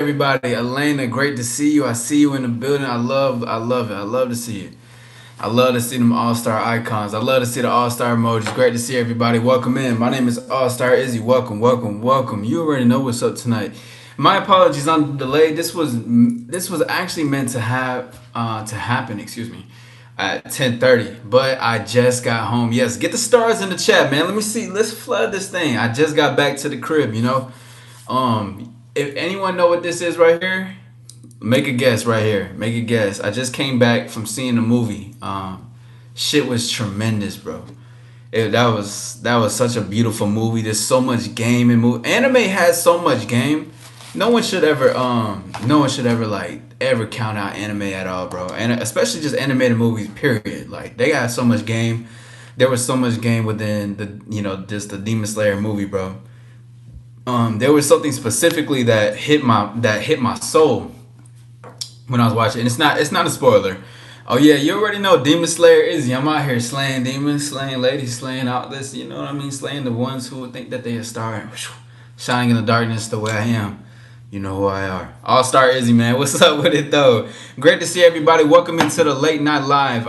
everybody. Elena, great to see you. I see you in the building. I love it. I love to see you. I love to see them all-star icons. I love to see the all-star emojis. Great to see everybody. Welcome in. My name is All-Star Izzy. Welcome, welcome, welcome. You already know what's up tonight. My apologies on the delay. This was actually meant to happen, excuse me, at 10:30, but I just got home. Yes, get the stars in the chat, man. Let me see. Let's flood this thing. I just got back to the crib. If anyone know what this is right here, make a guess right here. Make a guess. I just came back from seeing the movie. Shit was tremendous, bro. That was such a beautiful movie. There's so much game in movie. Anime has so much game. No one should ever like ever count out anime at all, bro. And especially just animated movies. Period. Like they got so much game. There was so much game within just the Demon Slayer movie, bro. There was something specifically that hit my soul when I was watching. And it's not a spoiler. Oh yeah, you already know Demon Slayer Izzy. I'm out here slaying demons, slaying ladies, slaying out this. You know what I mean? Slaying the ones who would think that they are star, shining in the darkness the way I am. You know who I are. All Star Izzy, man. What's up with it though? Great to see everybody. Welcome into the late night live.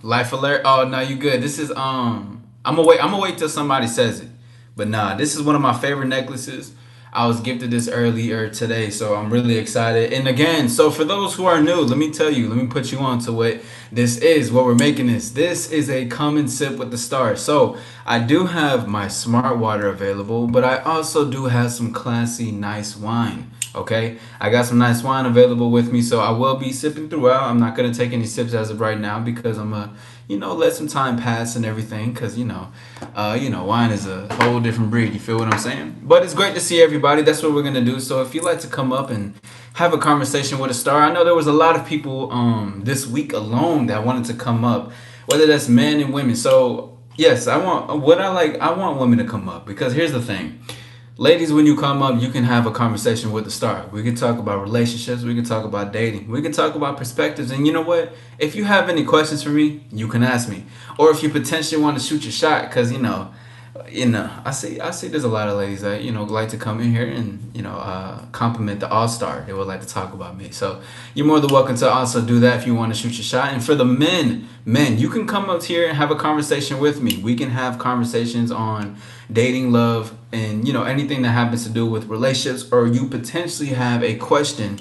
Life alert. Oh no, you good. This is I'm gonna wait till somebody says it. But nah, this is one of my favorite necklaces. I was gifted this earlier today, so I'm really excited. And again, so for those who are new, let me tell you, let me put you on to what this is, what we're making this. This is a come and sip with the stars. So I do have my smart water available, but I also do have some classy, nice wine. Okay, I got some nice wine available with me, so I will be sipping throughout. I'm not gonna take any sips as of right now because I'm let some time pass and everything, because wine is a whole different breed. You feel what I'm saying? But it's great to see everybody. That's what we're gonna do. So if you'd like to come up and have a conversation with a star, I know there was a lot of people this week alone that wanted to come up, whether that's men and women. So yes, I want women to come up, because here's the thing. Ladies, when you come up, you can have a conversation with the star. We can talk about relationships. We can talk about dating. We can talk about perspectives. And you know what? If you have any questions for me, you can ask me. Or if you potentially want to shoot your shot, because I see there's a lot of ladies that like to come in here and compliment the all star. They would like to talk about me. So you're more than welcome to also do that if you want to shoot your shot. And for the men, you can come up here and have a conversation with me. We can have conversations on dating, love, and anything that happens to do with relationships, or you potentially have a question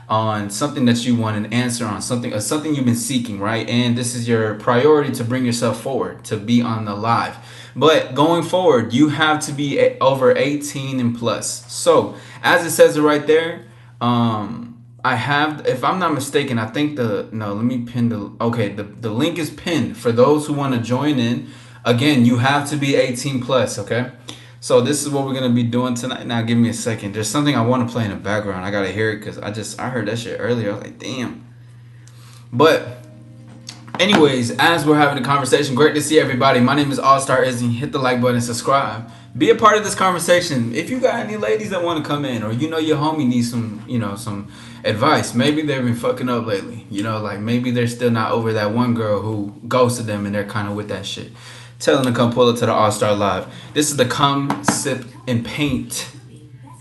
on something that you want an answer on, something you've been seeking, right? And this is your priority to bring yourself forward to be on the live. But going forward, you have to be over 18 and plus. So as it says it right there, I have, if I'm not mistaken, I think let me pin the link is pinned for those who want to join in. Again, you have to be 18 plus, okay? So this is what we're gonna be doing tonight. Now, give me a second. There's something I want to play in the background. I gotta hear it because I heard that shit earlier. I was like, damn. But anyways, as we're having a conversation, great to see everybody. My name is All Star Izzy. Hit the like button, subscribe. Be a part of this conversation. If you got any ladies that want to come in, or your homie needs some advice. Maybe they've been fucking up lately. Like maybe they're still not over that one girl who ghosted them and they're kind of with that shit. Tell them to come pull up to the All Star Live. This is the come, sip, and paint,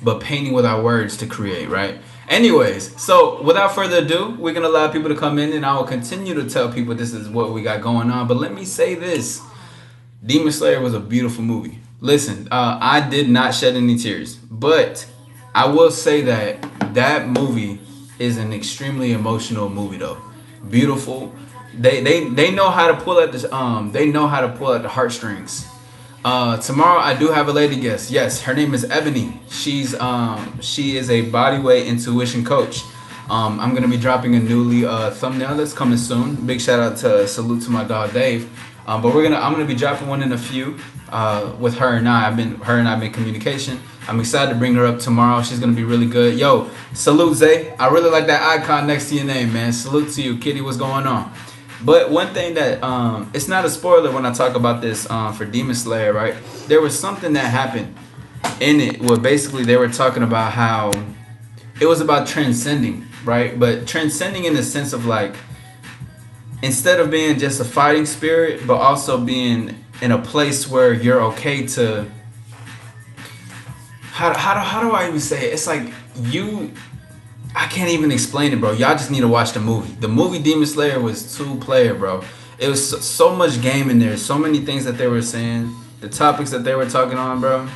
but painting with our words to create, right? Anyways, so without further ado, we're going to allow people to come in, and I will continue to tell people this is what we got going on. But let me say this. Demon Slayer was a beautiful movie. Listen, I did not shed any tears, but I will say that movie is an extremely emotional movie, though. Beautiful. They know how to pull at the heartstrings. Tomorrow I do have a lady guest. Yes, her name is Ebony. She is a bodyweight intuition coach. I'm gonna be dropping a newly thumbnail that's coming soon. Big salute to my dog Dave. But I'm gonna be dropping one in a few with her and I. Her and I have been communication. I'm excited to bring her up tomorrow. She's gonna be really good. Yo, salute Zay. I really like that icon next to your name, man. Salute to you, Kitty. What's going on? But one thing that it's not a spoiler when I talk about this for Demon Slayer, right? There was something that happened in it where basically they were talking about how it was about transcending, right? But transcending in the sense of like, instead of being just a fighting spirit, but also being in a place where you're okay to how do I even say it? It's like I can't even explain it, bro. Y'all just need to watch the movie. The movie Demon Slayer was two player, bro. It was so much game in there, so many things that they were saying, the topics that they were talking on, bro.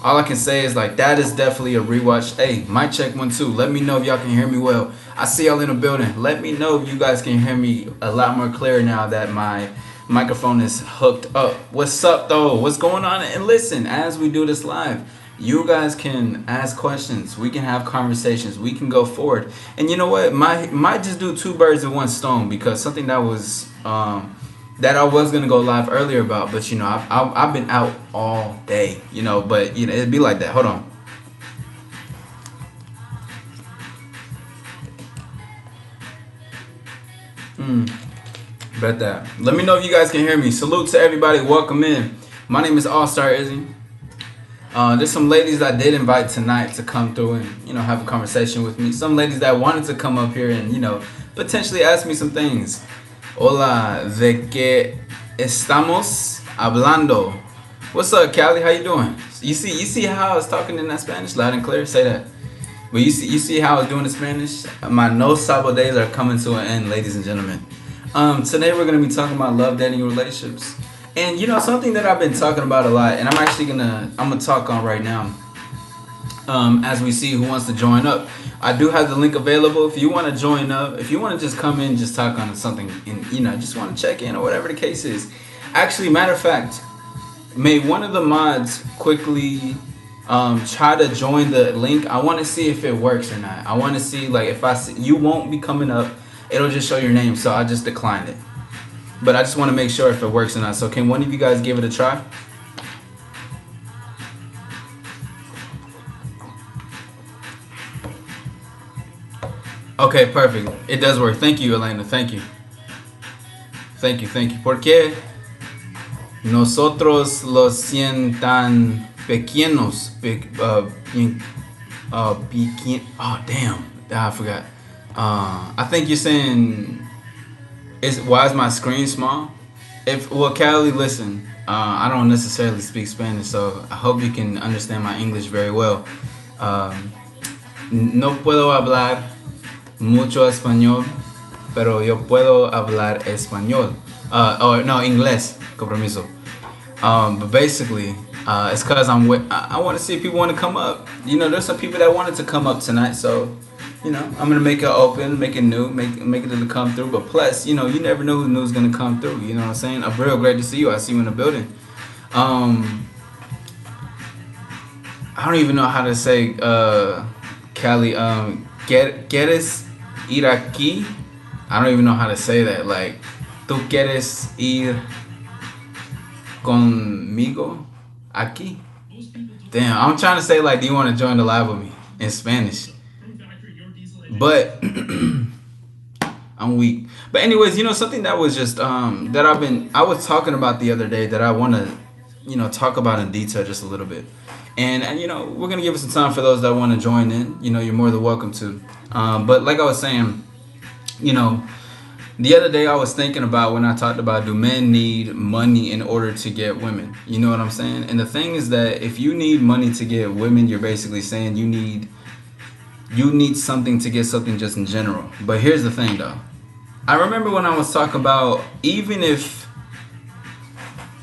All I can say is like that is definitely a rewatch. Hey, mic check 1 2. Let me know if y'all can hear me well. I see y'all in the building. Let me know if you guys can hear me a lot more clear now that my microphone is hooked up. What's up though? What's going on? And listen, as we do this live, you guys can ask questions. We can have conversations. We can go forward. And you know what? Might just do two birds with one stone because something that was that I was gonna go live earlier about, but you know, I've been out all day, you know, but you know, it'd be like that. Hold on. Bet that. Let me know if you guys can hear me. Salute to everybody. Welcome in. My name is All Star Izzy. There's some ladies I did invite tonight to come through and you know have a conversation with me. Some ladies that wanted to come up here and you know potentially ask me some things. Hola, de que estamos hablando? What's up, Callie? How you doing? You see how I was talking in that Spanish, loud and clear. Say that. But you see how I was doing in Spanish. My no sabo days are coming to an end, ladies and gentlemen. Today we're gonna be talking about love, dating, relationships, and you know something that I've been talking about a lot, and I'm gonna talk on right now. As we see who wants to join up. I do have the link available if you want to join up. If you want to just come in, just talk on something, and you know, just want to check in or whatever the case is. Actually, matter of fact, may one of the mods quickly try to join the link. I want to see if it works or not. I want to see like if I see you won't be coming up, it'll just show your name, so I just declined it. But I just want to make sure if it works or not. So can one of you guys give it a try? Okay, perfect. It does work. Thank you, Elena. Thank you. Thank you, thank you. Porque nosotros los sientan pequeños. Oh, damn. I forgot. I think you're saying, why is my screen small? Well, Callie, listen. I don't necessarily speak Spanish, so I hope you can understand my English very well. No puedo hablar mucho español, pero yo puedo hablar español. Or no, inglés, compromiso. But basically, it's because I want to see if people want to come up. You know, there's some people that wanted to come up tonight, so you know, I'm gonna make it open, make it new, make it to come through. But plus, you know, you never know who's gonna come through. You know what I'm saying? I'm real great to see you. I see you in the building. I don't even know how to say, Cali. ¿Quieres ir aquí? I don't even know how to say that. Like, ¿tú quieres ir conmigo aquí? Damn, I'm trying to say like, do you want to join the live with me in Spanish? But I'm weak. But anyways, you know something that was just that I was talking about the other day that I want to, you know, talk about in detail just a little bit. And you know, we're gonna give it some time for those that want to join in. You know, you're more than welcome to. But like I was saying, you know, the other day I was thinking about when I talked about do men need money in order to get women? You know what I'm saying? And the thing is that if you need money to get women, you're basically saying you need something to get something just in general. But here's the thing though. I remember when I was talking about even if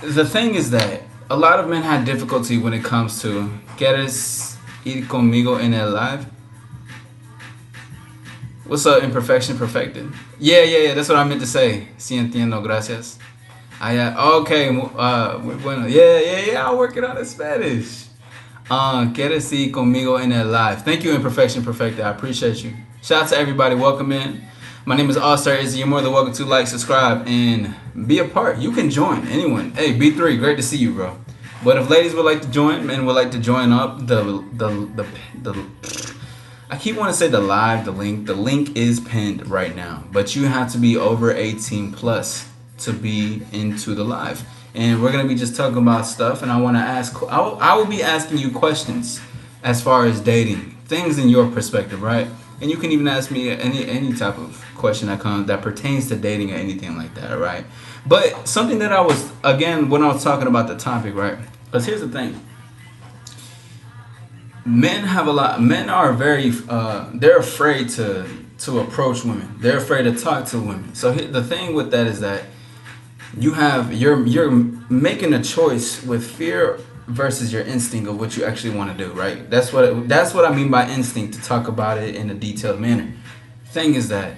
the thing is that a lot of men had difficulty when it comes to ¿Quieres ir conmigo en el live? What's up, Imperfection Perfected? Yeah, that's what I meant to say. Sí entiendo, gracias. Okay, muy bueno. Yeah, I'll work it out in Spanish. ¿Quieres ir conmigo en el live? Thank you, Imperfection Perfected. I appreciate you. Shout out to everybody. Welcome in. My name is All Star Izzy. You're more than welcome to like, subscribe, and be a part. You can join. Anyone. Hey, B3, great to see you, bro. But if ladies would like to join and would like to join up, I keep wanting to say the live, the link is pinned right now. But you have to be over 18 plus to be into the live. And we're gonna be just talking about stuff, and I want to ask. I will be asking you questions as far as dating, things in your perspective, right? And you can even ask me any type of question that pertains to dating or anything like that, right? But something that I was, again, when I was talking about the topic, right? Because here's the thing. Men have a lot. Men are very. They're afraid to approach women. They're afraid to talk to women. So the thing with that is that you're making a choice with fear versus your instinct of what you actually want to do. Right. That's what I mean by instinct. To talk about it in a detailed manner. Thing is that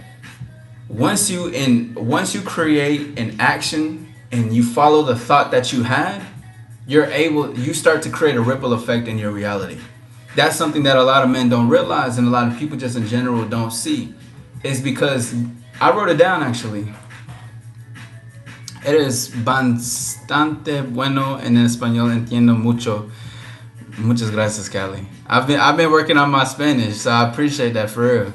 once you create an action and you follow the thought that you had, you start to create a ripple effect in your reality. That's something that a lot of men don't realize and a lot of people just in general don't see. Is because I wrote it down actually. Eres bastante bueno en español, entiendo mucho. Muchas gracias, Cali. I've been working on my Spanish, so I appreciate that for real.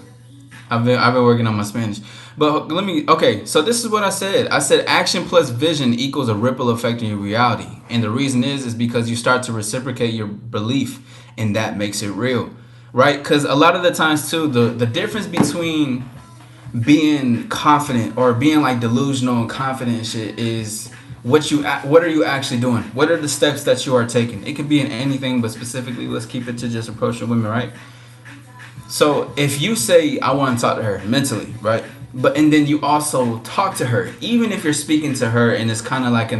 I've been working on my Spanish. But okay, so this is what I said. I said action plus vision equals a ripple effect in your reality. And the reason is because you start to reciprocate your belief and that makes it real. Right? Cuz a lot of the times too, the difference between being confident or being like delusional and confident and shit is what are you actually doing? What are the steps that you are taking? It could be in anything, but specifically let's keep it to just approaching women, right? So if you say I want to talk to her mentally, right? But and then you also talk to her, even if you're speaking to her and it's kind of like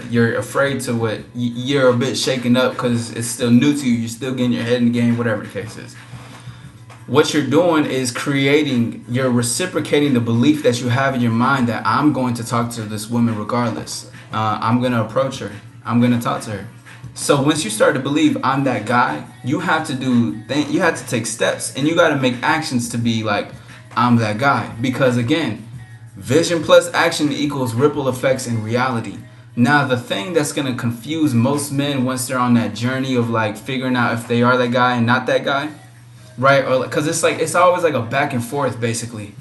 you're afraid to you're a bit shaken up because it's still new to you. You're still getting your head in the game, whatever the case is. What you're doing is you're reciprocating the belief that you have in your mind that I'm going to talk to this woman regardless. I'm going to approach her. I'm going to talk to her. So once you start to believe I'm that guy, you have to take steps and you got to make actions to be like, I'm that guy. Because again, vision plus action equals ripple effects in reality. Now, the thing that's going to confuse most men once they're on that journey of like figuring out if they are that guy and not that guy, right? Or because it's always like a back and forth basically.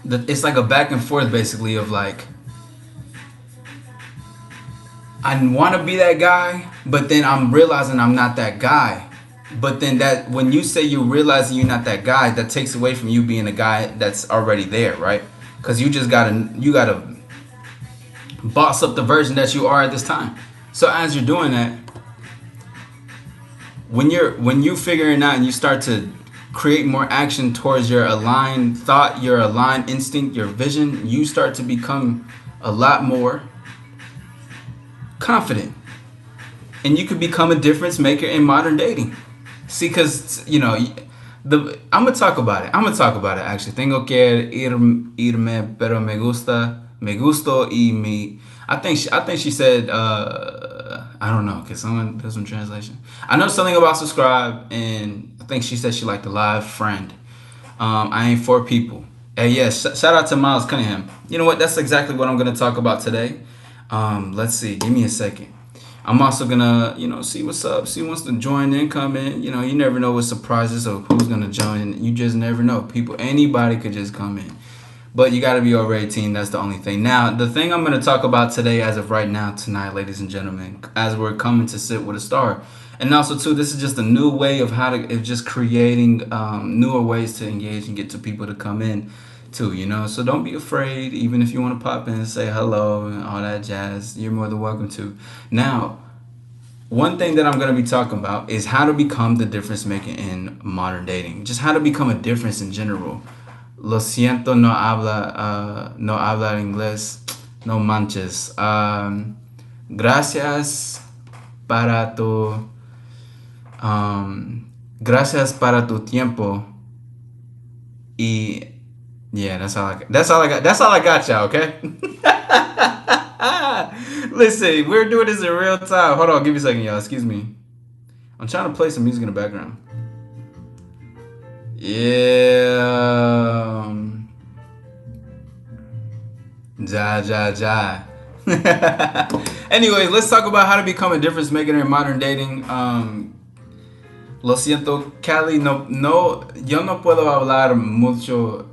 It's like a back and forth basically of like, I want to be that guy, but then I'm realizing I'm not that guy. But then that when you say you're realizing you're not that guy, that takes away from you being a guy that's already there, right? Because you gotta boss up the version that you are at this time. So as you're doing that, when you figuring out and you start to create more action towards your aligned thought, your aligned instinct, your vision, you start to become a lot more confident, and you could become a difference maker in modern dating. See, because I'm gonna talk about it. Actually. Tengo que irme, pero me gusto y mi. I think she said. I don't know. Can someone do some translation? I know something about subscribe, and I think she said she liked the live friend. I ain't for people. Hey, yes. Shout out to Miles Cunningham. You know what? That's exactly what I'm gonna talk about today. Let's see. Give me a second. I'm also gonna, see what's up. See who wants to join in, come in. You never know what surprises or who's gonna join. You just never know. Anybody could just come in. But you gotta be over 18. That's the only thing. Now, the thing I'm gonna talk about today, as of right now, tonight, ladies and gentlemen, as we're coming to sit with a star, and also too, this is just a new way of just creating newer ways to engage and get to people to come in too, so don't be afraid. Even if you want to pop in and say hello and all that jazz, you're more than welcome to. Now, one thing that I'm going to be talking about is how to become the difference maker in modern dating, just how to become a difference in general. Lo siento, no habla inglés, no manches. Gracias para tu gracias para tu tiempo. Y yeah, that's all I got. That's all I got, y'all, okay? Listen, we're doing this in real time. Hold on, give me a second, y'all. Excuse me. I'm trying to play some music in the background. Yeah. Ja. Anyways, let's talk about how to become a difference maker in modern dating. Lo siento, Cali, yo no puedo hablar mucho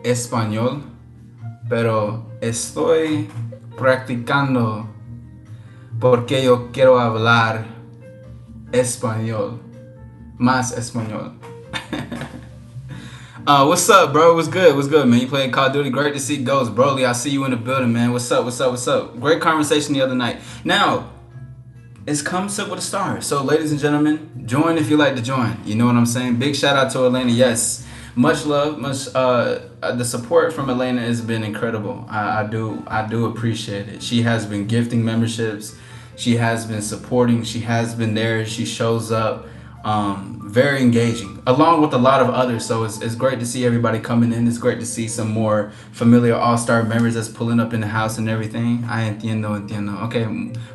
español, pero estoy practicando porque yo quiero hablar español, más español. What's up, bro? What's good, man? You playing Call of Duty? Great to see Ghost, Broly. I see you in the building, man. What's up? Great conversation the other night. Now, is come sit with a star. So, ladies and gentlemen, join if you like to join. You know what I'm saying? Big shout out to Elena. Yes, much love, much. The support from Elena has been incredible. I do appreciate it. She has been gifting memberships. She has been supporting. She has been there. She shows up. Very engaging, along with a lot of others. So it's great to see everybody coming in. It's great to see some more familiar all-star members that's pulling up in the house and everything. I entiendo. Okay,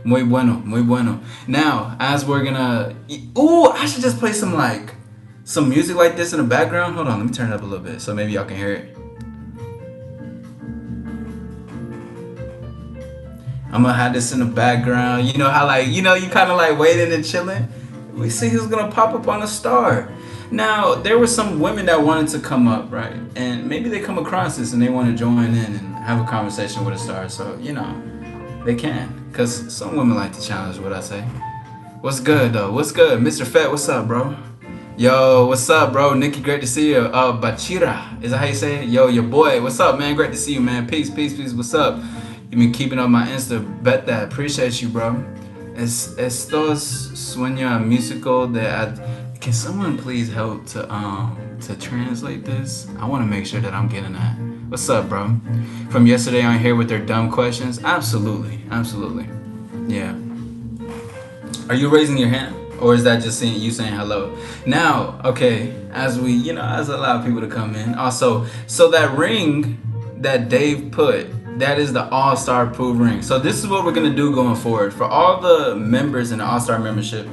muy bueno, muy bueno. Now, as we're gonna, ooh, I should just play some music like this in the background. Hold on, let me turn it up a little bit so maybe y'all can hear it. I'm gonna have this in the background. You know how you kind of like waiting and chilling. We see who's gonna pop up on a star. Now there were some women that wanted to come up, right? And maybe they come across this and they want to join in and have a conversation with a star. So they can, cause some women like to challenge what I say. What's good though? What's good, Mr. Fett? What's up, bro? Yo, what's up, bro? Nikki, great to see you. Bachira, is that how you say it? Yo, your boy, what's up, man? Great to see you, man. Peace, peace, peace. What's up? You been keeping up my Insta. Bet that. Appreciate you, bro. Estos sueños musical that can someone please help to translate this? I want to make sure that I'm getting that. What's up, bro? From yesterday on here with their dumb questions? Absolutely, absolutely. Yeah. Are you raising your hand? Or is that just you saying hello? Now, okay, as as I allow people to come in. Also, so that ring that Dave put, that is the All-Star approved ring. So this is what we're gonna do going forward. For all the members in the All-Star membership,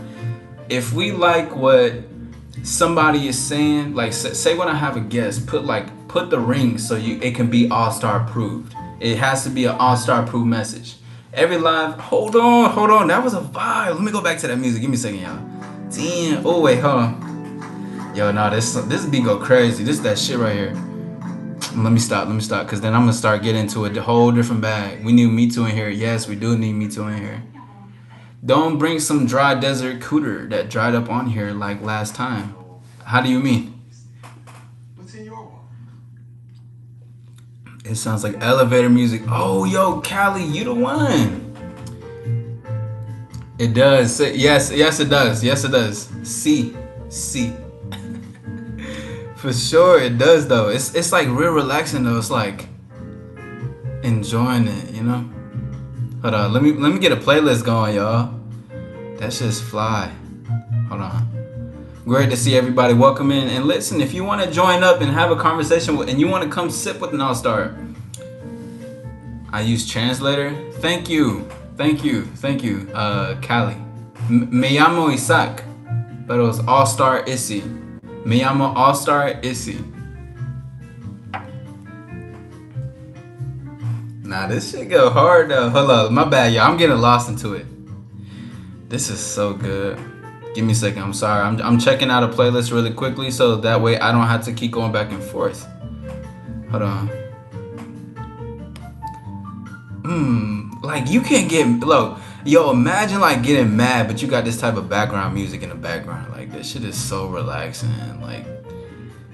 if we like what somebody is saying, like say when I have a guest, put the ring so it can be All-Star approved. It has to be an All-Star approved message. Every live, hold on, that was a vibe. Let me go back to that music. Give me a second, y'all. Damn. Oh wait, hold on. Yo, nah, this beat go crazy. This is that shit right here. Let me stop, because then I'm gonna start getting into a whole different bag. We need Me Too in here. Yes, we do need Me Too in here. Don't bring some dry desert cooter that dried up on here like last time. How do you mean? What's in your one? It sounds like elevator music. Oh, yo, Callie, you the one. It does. Yes, it does. Yes, it does. C. For sure, it does though. It's like real relaxing though. It's like enjoying it, Hold on, let me get a playlist going, y'all. That shit's fly. Hold on. Great to see everybody. Welcome in and listen. If you want to join up and have a conversation and you want to come sit with an all-star, I use translator. Thank you, Callie. Me llamo Isaac, pero es all-star Issy. Me llamo All-Star Issy. Nah, this shit go hard though. Hold up, my bad, y'all. I'm getting lost into it. This is so good. Give me a second. I'm sorry. I'm checking out a playlist really quickly so that way I don't have to keep going back and forth. Hold on. Like you can't get low. Yo, imagine like getting mad, but you got this type of background music in the background. Like this shit is so relaxing. Like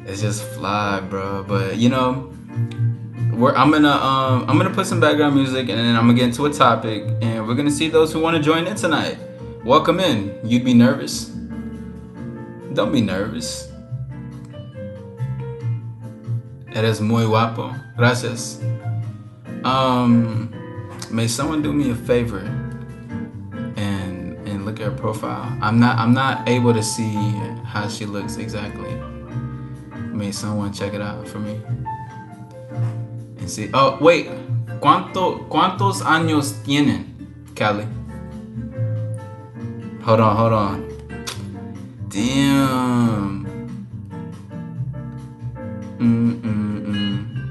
it's just fly, bro. But I'm gonna put some background music and then I'm gonna get into a topic and we're gonna see those who want to join in tonight. Welcome in. You'd be nervous? Don't be nervous. Eres muy guapo. Gracias. May someone do me a favor and look at her profile. I'm not able to see how she looks exactly. May someone check it out for me and see. Oh wait, ¿Cuántos años tienen, Callie? Hold on. Damn.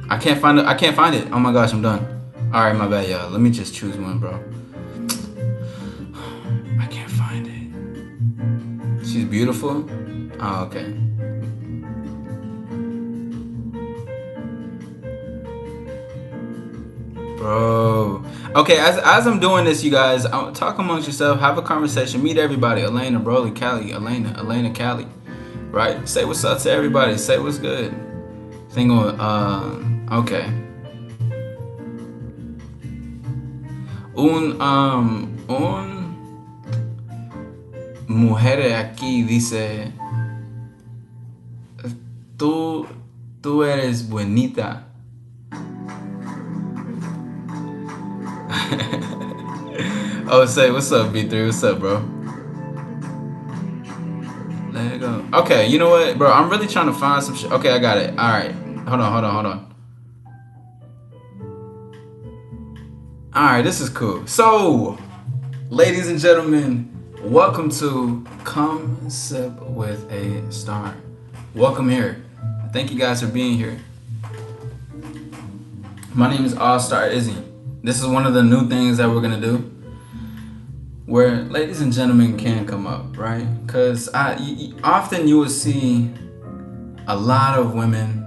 I can't find it. Oh my gosh, I'm done. All right, my bad, y'all. Let me just choose one, bro. I can't find it. She's beautiful. Oh, okay. Bro. Okay, as I'm doing this, you guys, talk amongst yourself, have a conversation, meet everybody. Elena, Broly, Callie, Elena, Callie. Right? Say what's up to everybody. Say what's good. Thing on okay. mujeres aquí dice, tú, tú eres buenita. Oh, say, what's up, B3? What's up, bro? Let it go. Okay, you know what, bro? I'm really trying to find some shit. Okay, I got it. All right. Hold on. All right, this is cool. So, ladies and gentlemen, welcome to Come Sip with a Star. Welcome here. Thank you guys for being here. My name is All Star Izzy. This is one of the new things that we're gonna do, where ladies and gentlemen can come up, right? Because often you will see a lot of women,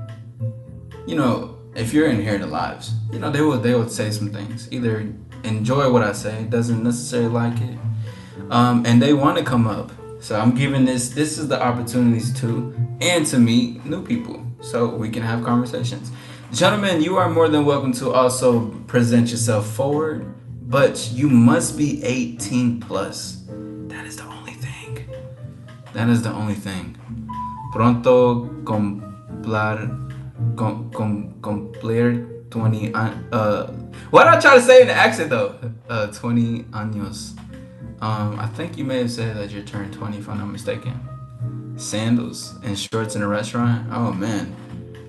you know, if you're in here in the lives, you know, they would say some things, either enjoy what I say, doesn't necessarily like it, and they want to come up. So I'm giving this is the opportunities to and to meet new people so we can have conversations. Gentlemen, you are more than welcome to also present yourself forward, but you must be 18 plus. That is the only thing. That is the only thing. Pronto cumplir 20 what did I try to say in the accent though? 20 años. I think you may have said that you turned 20 if I'm not mistaken. Sandals and shorts in a restaurant. Oh man,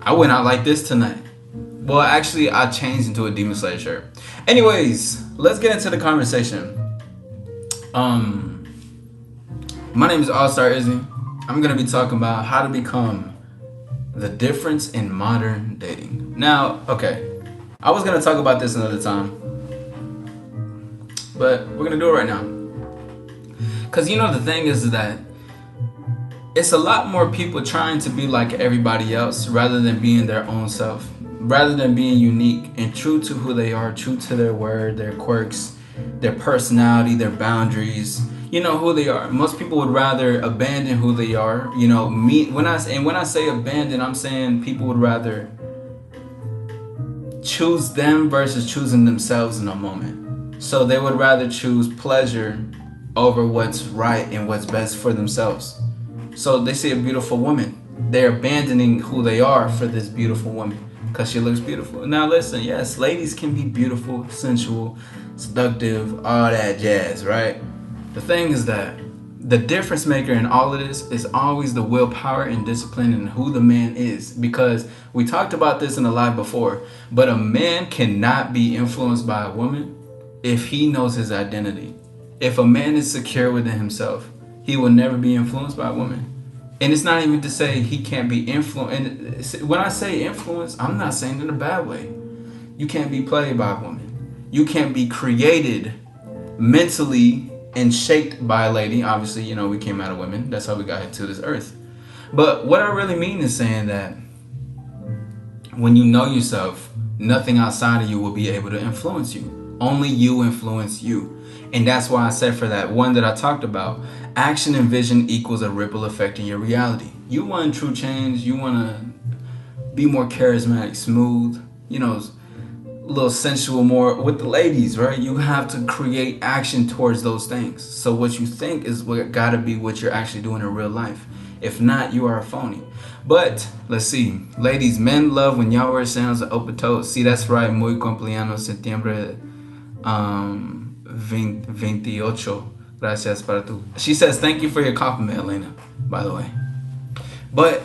I went out like this tonight. Well, actually, I changed into a Demon Slayer shirt. Anyways, let's get into the conversation. My name is All Star Izzy. I'm gonna be talking about how to become the difference in modern dating. Now, okay, I was gonna talk about this another time, but we're gonna do it right now. Cause you know the thing is that it's a lot more people trying to be like everybody else rather than being their own self, rather than being unique and true to who they are, true to their word, their quirks, their personality, their boundaries, you know, who they are. Most people would rather abandon who they are, you know, when I say abandon, I'm saying people would rather choose them versus choosing themselves in a moment. So they would rather choose pleasure over what's right and what's best for themselves. So they see a beautiful woman, they're abandoning who they are for this beautiful woman because she looks beautiful. Now listen, yes, ladies can be beautiful, sensual, seductive, all that jazz, right? The thing is that the difference maker in all of this is always the willpower and discipline and who the man is, because we talked about this in the live before, but a man cannot be influenced by a woman if he knows his identity. If a man is secure within himself, he will never be influenced by a woman. And it's not even to say he can't be influenced. And when I say influence, I'm not saying in a bad way. You can't be played by a woman. You can't be created mentally and shaped by a lady. Obviously, you know, we came out of women. That's how we got to this earth. But what I really mean is saying that when you know yourself, nothing outside of you will be able to influence you. Only you influence you. And that's why I said for that one that I talked about, action and vision equals a ripple effect in your reality. You want true change. You want to be more charismatic, smooth, you know, a little sensual, more with the ladies, right? You have to create action towards those things. So what you think is what gotta be what you're actually doing in real life. If not, you are a phony. But let's see, ladies, men love when y'all wear sandals and open toes. See, that's right. Muy cumpleaños, septiembre 28. Gracias para tu. She says, thank you for your compliment, Elena, by the way. But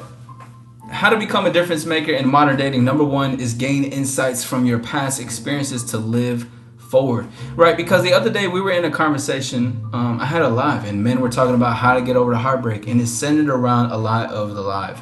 how to become a difference maker in modern dating. Number one is gain insights from your past experiences to live forward, right? Because the other day we were in a conversation, I had a live and men were talking about how to get over the heartbreak, and it centered around a lot of the live.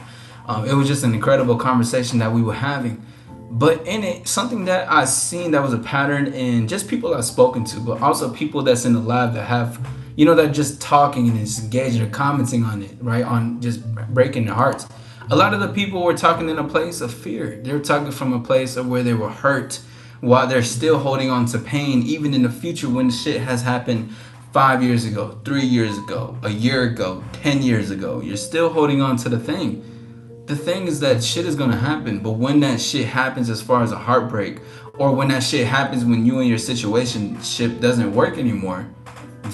It was just an incredible conversation that we were having. But in it, something that I seen that was a pattern in just people I've spoken to, but also people that's in the live that have, you know, that just talking and is engaging or commenting on it, right? On just breaking their hearts. A lot of the people were talking in a place of fear. They were talking from a place of where they were hurt while they're still holding on to pain, even in the future when shit has happened 5 years ago, 3 years ago, a year ago, 10 years ago. You're still holding on to the thing. The thing is that shit is going to happen. But when that shit happens as far as a heartbreak, or when that shit happens when you and your situationship doesn't work anymore,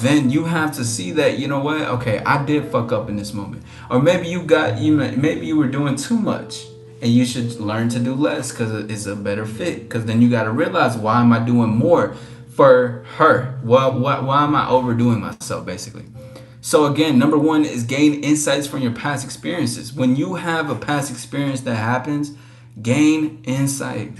then you have to see that, you know what, okay, I did fuck up in this moment. Or maybe maybe you were doing too much, and you should learn to do less because it's a better fit. Because then you got to realize, why am I doing more for her? Why am I overdoing myself, basically? So again, number one is gain insights from your past experiences. When you have a past experience that happens, gain insight.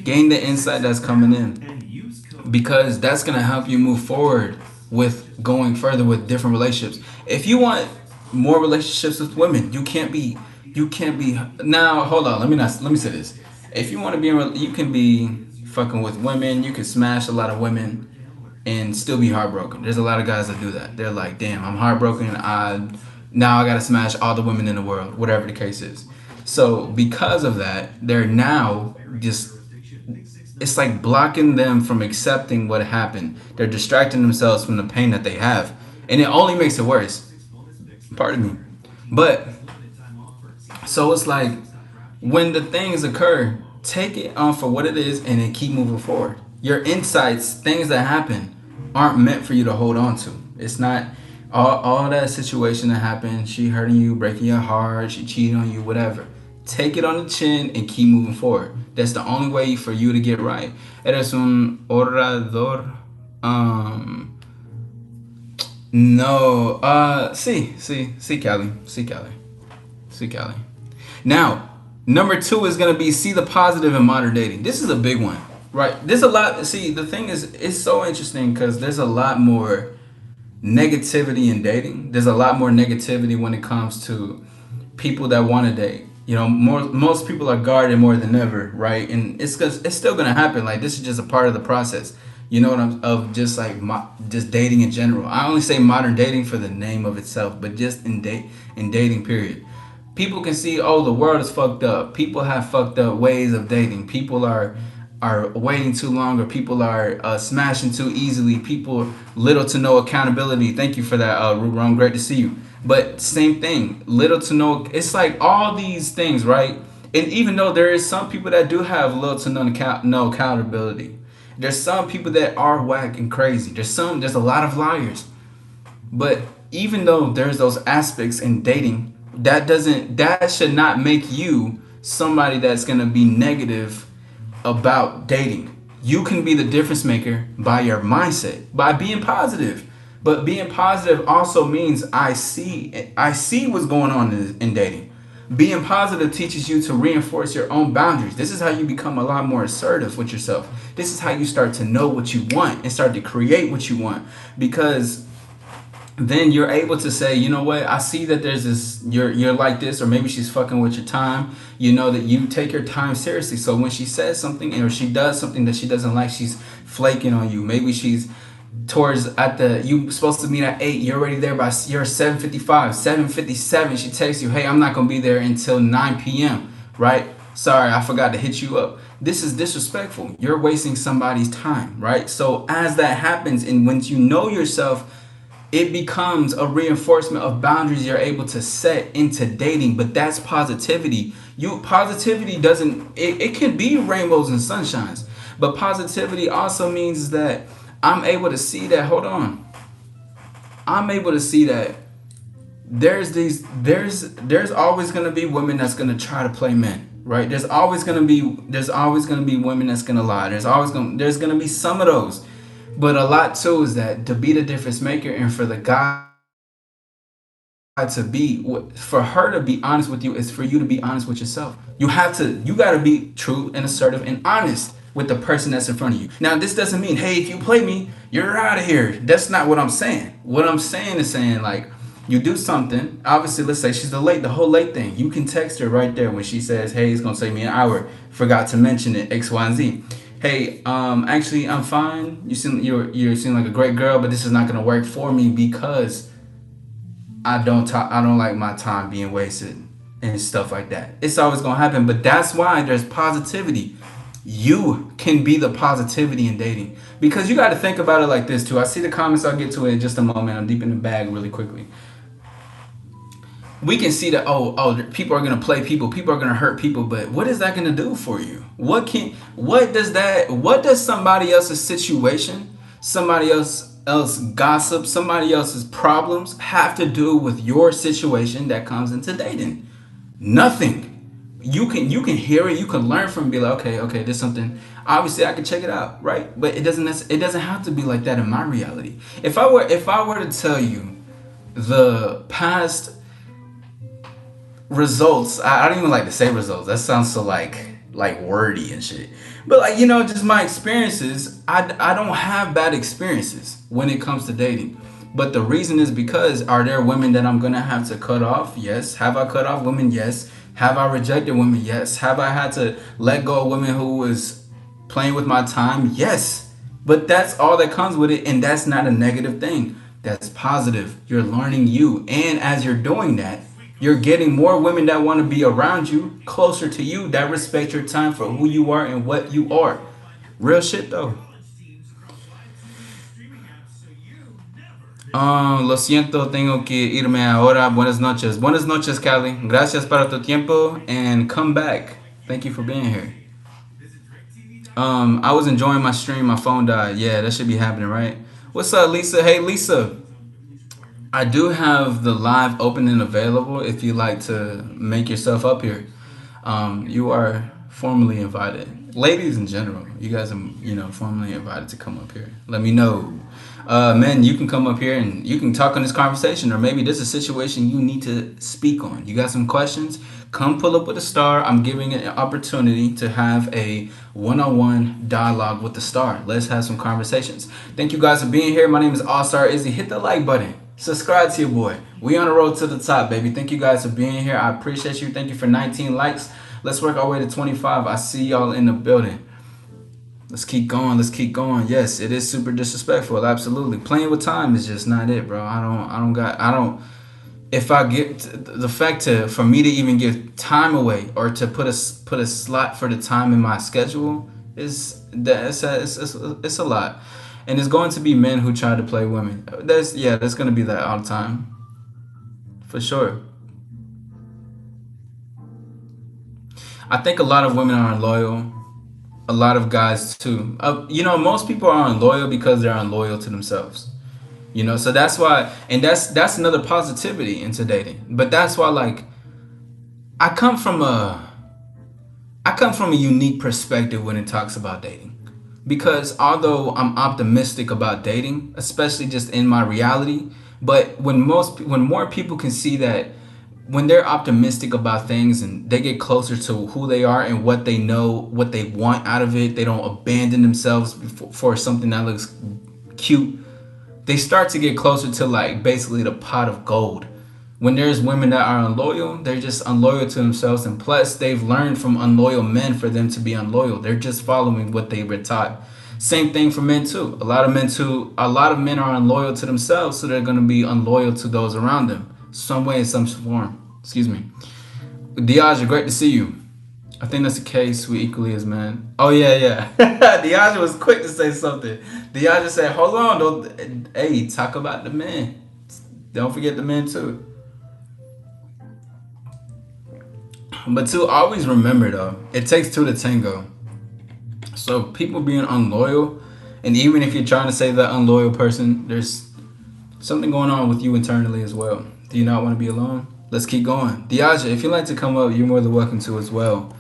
Gain the insight that's coming in, because that's going to help you move forward with going further with different relationships. If you want more relationships with women, you can't be now, hold on, let me say this. If you want to be you can be fucking with women, you can smash a lot of women and still be heartbroken. There's a lot of guys that do that. They're like, damn, I'm heartbroken. Now I gotta smash all the women in the world, whatever the case is. So because of that, they're now just, it's like blocking them from accepting what happened. They're distracting themselves from the pain that they have, and it only makes it worse. Pardon me. But so it's like, when the things occur, take it on for what it is and then keep moving forward. Your insights, things that happen, aren't meant for you to hold on to. It's not all that situation that happened, she hurting you, breaking your heart, she cheating on you, whatever. Take it on the chin and keep moving forward. That's the only way for you to get right. Eres un orador. No. See, Callie. See, Callie. Now, number two is gonna be, see the positive in modern dating. This is a big one, right? There's a lot. See, the thing is, it's so interesting because there's a lot more negativity in dating. There's a lot more negativity when it comes to people that want to date. Most people are guarded more than ever, right? And it's because it's still gonna happen. Like, this is just a part of the process. You know what I'm of just like just dating in general. I only say modern dating for the name of itself, but just in dating period. People can see, oh, the world is fucked up. People have fucked up ways of dating. People are waiting too long, or people are smashing too easily. People little to no accountability. Thank you for that, Ruron. Great to see you. But same thing, little to no. It's like all these things, right? And even though there is some people that do have little to no accountability, there's some people that are whack and crazy. There's a lot of liars. But even though there's those aspects in dating, that should not make you somebody that's gonna be negative about dating. You can be the difference maker by your mindset, by being positive. But being positive also means I see what's going on in dating. Being positive teaches you to reinforce your own boundaries. This is how you become a lot more assertive with yourself. This is how you start to know what you want and start to create what you want, because then you're able to say, you know what, I see that there's this, you're like this, or maybe she's fucking with your time. You know that you take your time seriously. So when she says something, or she does something that she doesn't like, she's flaking on you. Maybe she's you supposed to meet at 8, you're already there by, you're 7:55, 7:57, she texts you, hey, I'm not gonna be there until 9 p.m. right? Sorry, I forgot to hit you up. This is disrespectful. You're wasting somebody's time, right? So as that happens, and once you know yourself, it becomes a reinforcement of boundaries you're able to set into dating. But that's positivity. Positivity doesn't, it can be rainbows and sunshines, but positivity also means that I'm able to see that, hold on, I'm able to see that there's always going to be women that's going to try to play men, right? There's always going to be women that's going to lie. There's going to be some of those. But a lot too is that to be the difference maker, and for the guy for her to be honest with you, is for you to be honest with yourself. You got to be true and assertive and honest with the person that's in front of you. Now, this doesn't mean, hey, if you play me, you're out of here. That's not what I'm saying. What I'm saying is saying, like, you do something. Obviously, let's say she's the whole late thing. You can text her right there when she says, hey, it's going to take me an hour. Forgot to mention it, X, Y, and Z. Hey, actually, I'm fine. You seem like a great girl, but this is not going to work for me because I don't like my time being wasted and stuff like that. It's always going to happen, but that's why there's positivity. You can be the positivity in dating, because you got to think about it like this too. I see the comments. I'll get to it in just a moment. I'm deep in the bag really quickly. We can see that, people are going to play people are going to hurt people, but what is that going to do for you? What does somebody else's situation, somebody else else gossip, somebody else's problems have to do with your situation that comes into dating? Nothing. You can hear it, you can learn from it, be like, okay, there's something. Obviously, I can check it out, right? But it doesn't have to be like that in my reality. If I were to tell you the past results, I don't even like to say results. That sounds so like wordy and shit. But like just my experiences. I don't have bad experiences when it comes to dating. But the reason is because are there women that I'm gonna have to cut off? Yes. Have I cut off women? Yes. Have I rejected women? Yes. Have I had to let go of women who was playing with my time? Yes. But that's all that comes with it, and that's not a negative thing. That's positive. You're learning you, and as you're doing that, you're getting more women that want to be around you, closer to you, that respect your time for who you are and what you are. Real shit though. Lo siento, tengo que irme ahora. Buenas noches. Buenas noches, Cali. Gracias para tu tiempo and come back. Thank you for being here. I was enjoying my stream. My phone died. Yeah, that should be happening, right? What's up, Lisa? Hey, Lisa. I do have the live open and available if you like to make yourself up here. You are formally invited. Ladies in general, you guys are, formally invited to come up here. Let me know. Men, you can come up here and you can talk on this conversation, or maybe this is a situation you need to speak on. You got some questions? Come pull up with a star. I'm giving it an opportunity to have a one-on-one dialogue with the star. Let's have some conversations. Thank you guys for being here. My name is All Star Izzy. Hit the like button. Subscribe to your boy. We on the road to the top, baby. Thank you guys for being here. I appreciate you. Thank you for 19 likes. Let's work our way to 25. I see y'all in the building. Let's keep going. Let's keep going. Yes, it is super disrespectful. Absolutely. Playing with time is just not it, bro. I don't. If I get the fact for me to even give time away or to put a slot for the time in my schedule is that it's a lot, and it's going to be men who try to play women. That's going to be that all the time, for sure. I think a lot of women are unloyal. A lot of guys too. Most people are unloyal because they're unloyal to themselves. So that's why, and that's another positivity into dating. But that's why, like, I come from a unique perspective when it talks about dating, because although I'm optimistic about dating, especially just in my reality, but when more people can see that when they're optimistic about things and they get closer to who they are and what they know, what they want out of it, they don't abandon themselves for something that looks cute. They start to get closer to, like, basically the pot of gold. When there's women that are unloyal, they're just unloyal to themselves, and plus they've learned from unloyal men for them to be unloyal. They're just following what they were taught. Same thing for men too. A lot of men are unloyal to themselves, so they're going to be unloyal to those around them, some way, in some form. Excuse me. Diaza, great to see you. I think that's the case with equally as men. Oh yeah. Diaza was quick to say something. Diaza said, "Hold on, hey, talk about the men. Don't forget the men too." But to always remember though, it takes two to tango. So people being unloyal, and even if you're trying to say that unloyal person, there's something going on with you internally as well. Do you not want to be alone? Let's keep going. Diaja, if you'd like to come up, you're more than welcome to as well.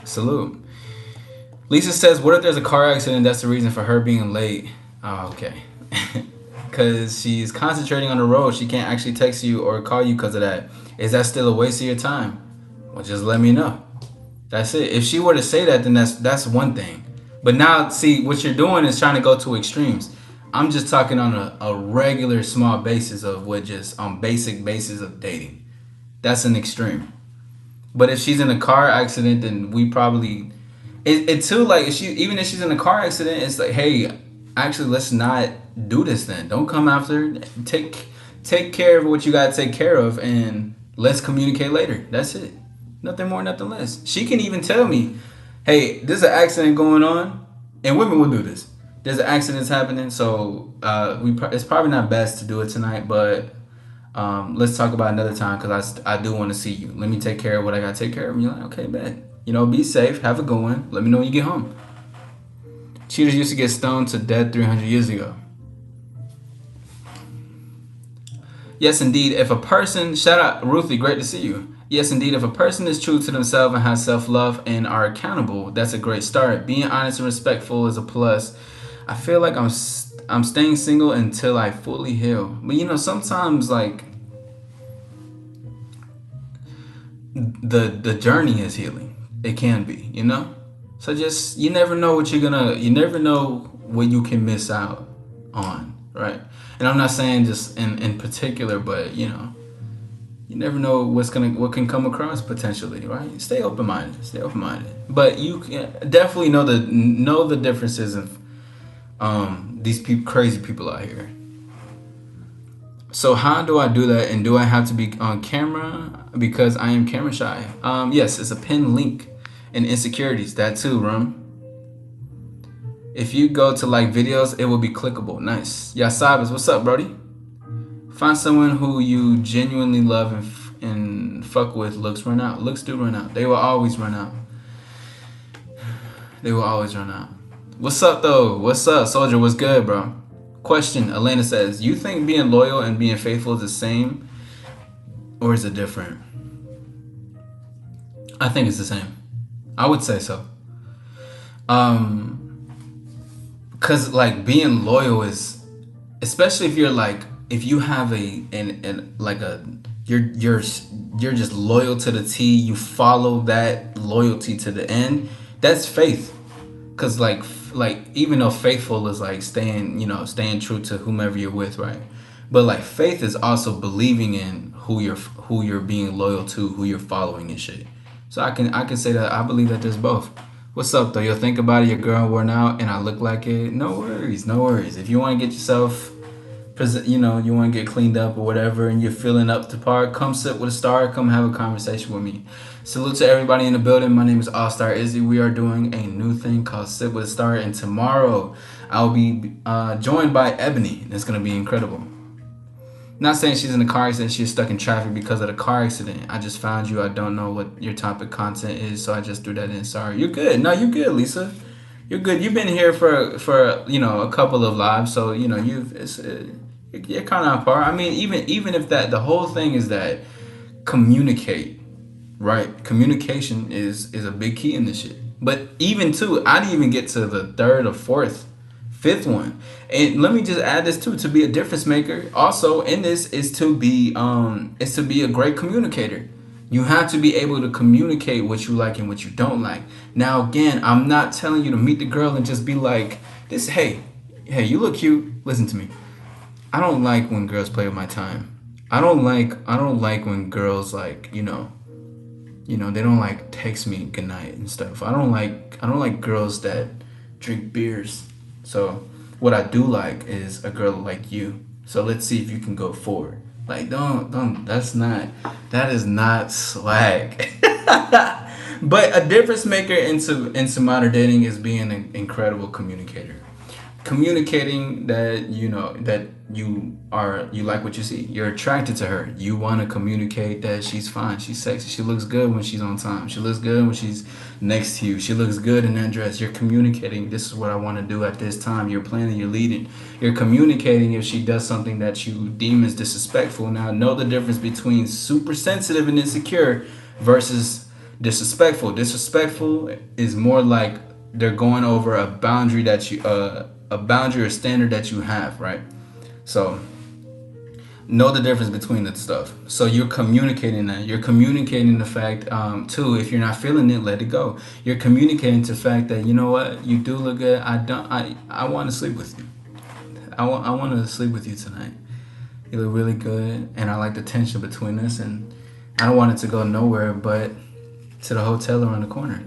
Salute. Lisa says, what if there's a car accident that's the reason for her being late? Oh, okay. Because she's concentrating on the road. She can't actually text you or call you because of that. Is that still a waste of your time? Well, just let me know. That's it. If she were to say that, then that's one thing. But now, see, what you're doing is trying to go to extremes. I'm just talking on a regular small basis of what just on basic basis of dating. That's an extreme. But if she's in a car accident, then we probably it too, like, even if she's in a car accident, it's like, hey, actually, let's not do this then. Don't come after. Take care of what you gotta take care of, and let's communicate later. That's it. Nothing more, nothing less. She can even tell me, hey, there's an accident going on, and women will do this. There's an accident happening, so it's probably not best to do it tonight, but let's talk about another time, because I do want to see you. Let me take care of what I got to take care of. And you're like, okay, bet. Be safe. Have a good one. Let me know when you get home. Cheaters used to get stoned to death 300 years ago. Yes, indeed. If a person, shout out Ruthie, great to see you. Yes, indeed. If a person is true to themselves and has self love and are accountable, that's a great start. Being honest and respectful is a plus. I feel like I'm staying single until I fully heal. But sometimes like the journey is healing. It can be. So just you never know what you can miss out on, right? And I'm not saying just in particular, but you never know what can come across potentially, right? Stay open minded. Stay open minded. But you can definitely know the differences of these crazy people out here. So how do I do that? And do I have to be on camera because I am camera shy? Yes, it's a pinned link and insecurities. That too, Rum. If you go to like videos, it will be clickable. Nice. Yeah, Sabas, what's up, Brody? Find someone who you genuinely love and fuck with. Looks run out. Looks do run out. They will always run out. They will always run out. What's up though? What's up, Soldier? What's good, bro? Question, Elena says, you think being loyal and being faithful is the same or is it different? I think it's the same. I would say so. Cause like being loyal is, especially if you're like, if you have you're just loyal to the T, you follow that loyalty to the end, that's faith. Cause like even though faithful is like staying true to whomever you're with, right? But like faith is also believing in who you're being loyal to, who you're following and shit. So I can say that I believe that there's both. What's up though? You'll think about it, your girl worn out and I look like it. No worries, no worries. If you want to get yourself you want to get cleaned up or whatever and you're feeling up to par, come sit with a star, come have a conversation with me. Salute to everybody in the building. My name is All Star Izzy. We are doing a new thing called Sit with a Star, and tomorrow I'll be joined by Ebony. It's going to be incredible. Not saying she's in a car accident, she's stuck in traffic because of the car accident. I just found you. I don't know what your topic content is, so I just threw that in. Sorry. You're good. No, you're good, Lisa. You're good. You've been here for a couple of lives, so you're kind of on par. I mean, even if that the whole thing is that communicate, right? Communication is a big key in this shit. But even too, I didn't even get to the third or fourth, fifth one. And let me just add this too: to be a difference maker. Also, in this is to be a great communicator. You have to be able to communicate what you like and what you don't like. Now, again, I'm not telling you to meet the girl and just be like, "This, hey, you look cute. Listen to me. I don't like when girls play with my time. I don't like when girls like, they don't like text me goodnight and stuff. I don't like girls that drink beers. So what I do like is a girl like you. So let's see if you can go forward. Like that is not swag." But a difference maker into modern dating is being an incredible communicator. Communicating that that you like what you see, you're attracted to her, you want to communicate that she's fine, she's sexy, she looks good when she's on time, she looks good when she's next to you, she looks good in that dress. You're communicating, this is what I want to do at this time. You're planning, you're leading, you're communicating if she does something that you deem as disrespectful. Now know the difference between super sensitive and insecure versus disrespectful. Disrespectful is more like they're going over a boundary that a boundary or standard that you have, right? So know the difference between the stuff. So you're communicating that. You're communicating the fact, too, if you're not feeling it, let it go. You're communicating the fact that, you know what, you do look good. I want to sleep with you. I want to sleep with you tonight. You look really good, and I like the tension between us, and I don't want it to go nowhere but to the hotel around the corner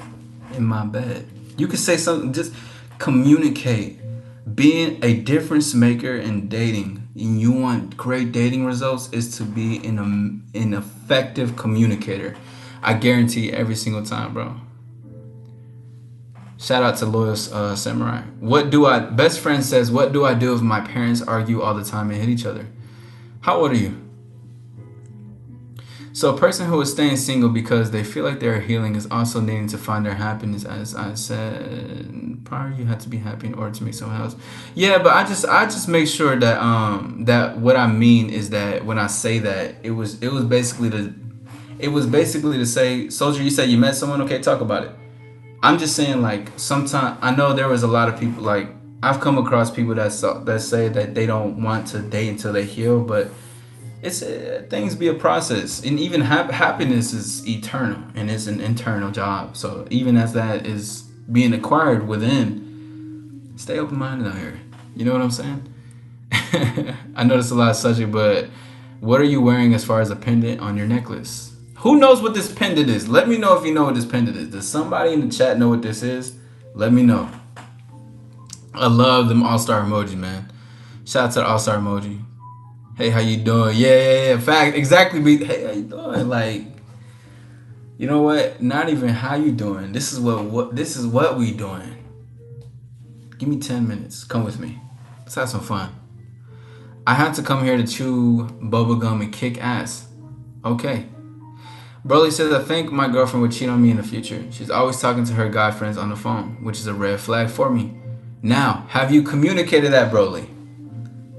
in my bed. You could say something, just communicate. Being a difference maker in dating, and you want great dating results, is to be an effective communicator. I guarantee every single time, bro. Shout out to Loyal Samurai. Best friend says, what do I do if my parents argue all the time and hit each other? How old are you? So a person who is staying single because they feel like they're healing is also needing to find their happiness. As I said prior, you have to be happy in order to make someone else. Yeah, but I just make sure that that what I mean is that when I say that it was basically to say, Soldier, you said you met someone. Okay, talk about it. I'm just saying, like, sometimes I know there was a lot of people, like, I've come across people that say that they don't want to date until they heal, but it's things be a process, and even happiness is eternal, and it's an internal job. So even as that is being acquired within, stay open minded out here. You know what I'm saying? I know it's a lot of subject, but what are you wearing as far as a pendant on your necklace? Who knows what this pendant is? Let me know if you know what this pendant is. Does somebody in the chat know what this is? Let me know. I love them all-star emoji, man. Shout out to the all-star emoji. Hey, how you doing? Yeah. Fact, exactly. Hey, how you doing? Like, you know what? Not even how you doing. This is what we doing. Give me 10 minutes. Come with me. Let's have some fun. I had to come here to chew bubblegum and kick ass. Okay. Broly says, I think my girlfriend would cheat on me in the future. She's always talking to her guy friends on the phone, which is a red flag for me. Now, have you communicated that, Broly?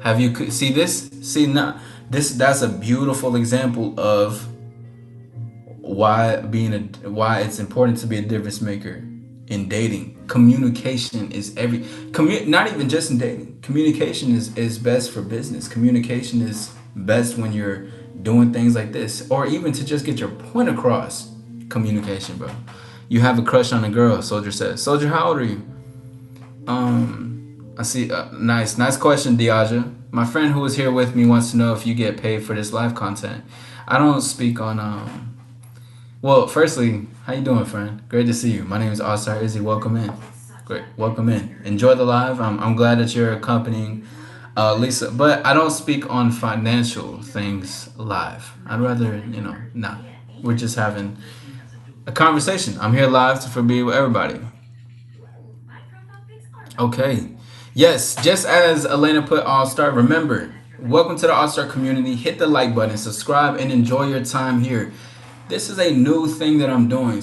Have you see this? See now, that's a beautiful example of why it's important to be a difference maker in dating. Communication is not even just in dating. Communication is best for business. Communication is best when you're doing things like this, or even to just get your point across. Communication, bro. You have a crush on a girl, Soldier says. Soldier, how old are you? I see. Nice question, Diaza. My friend who was here with me wants to know if you get paid for this live content. I don't speak on. Well, firstly, how you doing, friend? Great to see you. My name is All-Star Izzy. Welcome in. Great. Welcome in. Enjoy the live. I'm glad that you're accompanying Lisa, but I don't speak on financial things live. I'd rather, nah. We're just having a conversation. I'm here live to be with everybody. Okay. Yes, just as Elena put All-Star, remember, welcome to the All-Star community. Hit the like button, subscribe, and enjoy your time here. This is a new thing that I'm doing.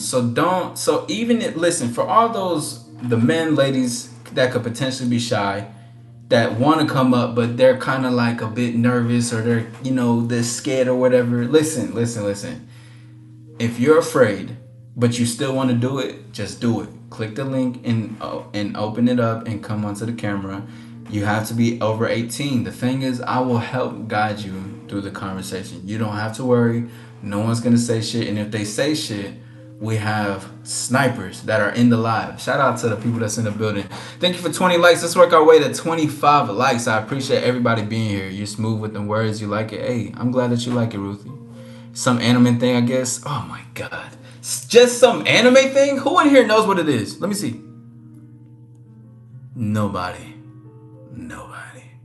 Listen, for all the men, ladies that could potentially be shy, that want to come up, but they're kind of like a bit nervous, or they're scared or whatever. Listen. If you're afraid, but you still want to do it, just do it. Click the link and open it up and come onto the camera. You have to be over 18. The thing is, I will help guide you through the conversation. You don't have to worry. No one's going to say shit. And if they say shit, we have snipers that are in the live. Shout out to the people that's in the building. Thank you for 20 likes. Let's work our way to 25 likes. I appreciate everybody being here. You're smooth with the words. You like it. Hey, I'm glad that you like it, Ruthie. Some anime thing, I guess. Oh my God. Just some anime thing? Who in here knows what it is? Let me see. Nobody. Nobody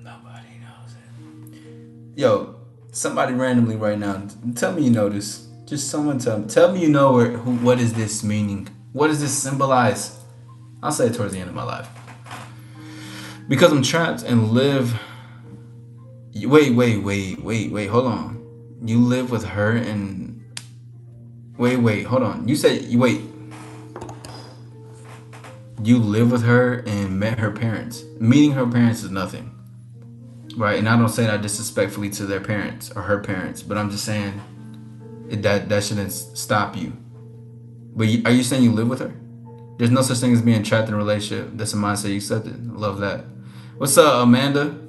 knows it. Yo, somebody randomly right now, tell me you know this. Just someone tell me you know what is this meaning? What does this symbolize? I'll say it towards the end of my life. Because I'm trapped and live. Wait, hold on. You live with her and wait, hold on. You said you live with her and met her parents. Meeting her parents is nothing, right? And I don't say that disrespectfully to their parents or her parents, but I'm just saying that shouldn't stop you. But are you saying you live with her? There's no such thing as being trapped in a relationship. That's a mindset you accepted. I love that. What's up, Amanda?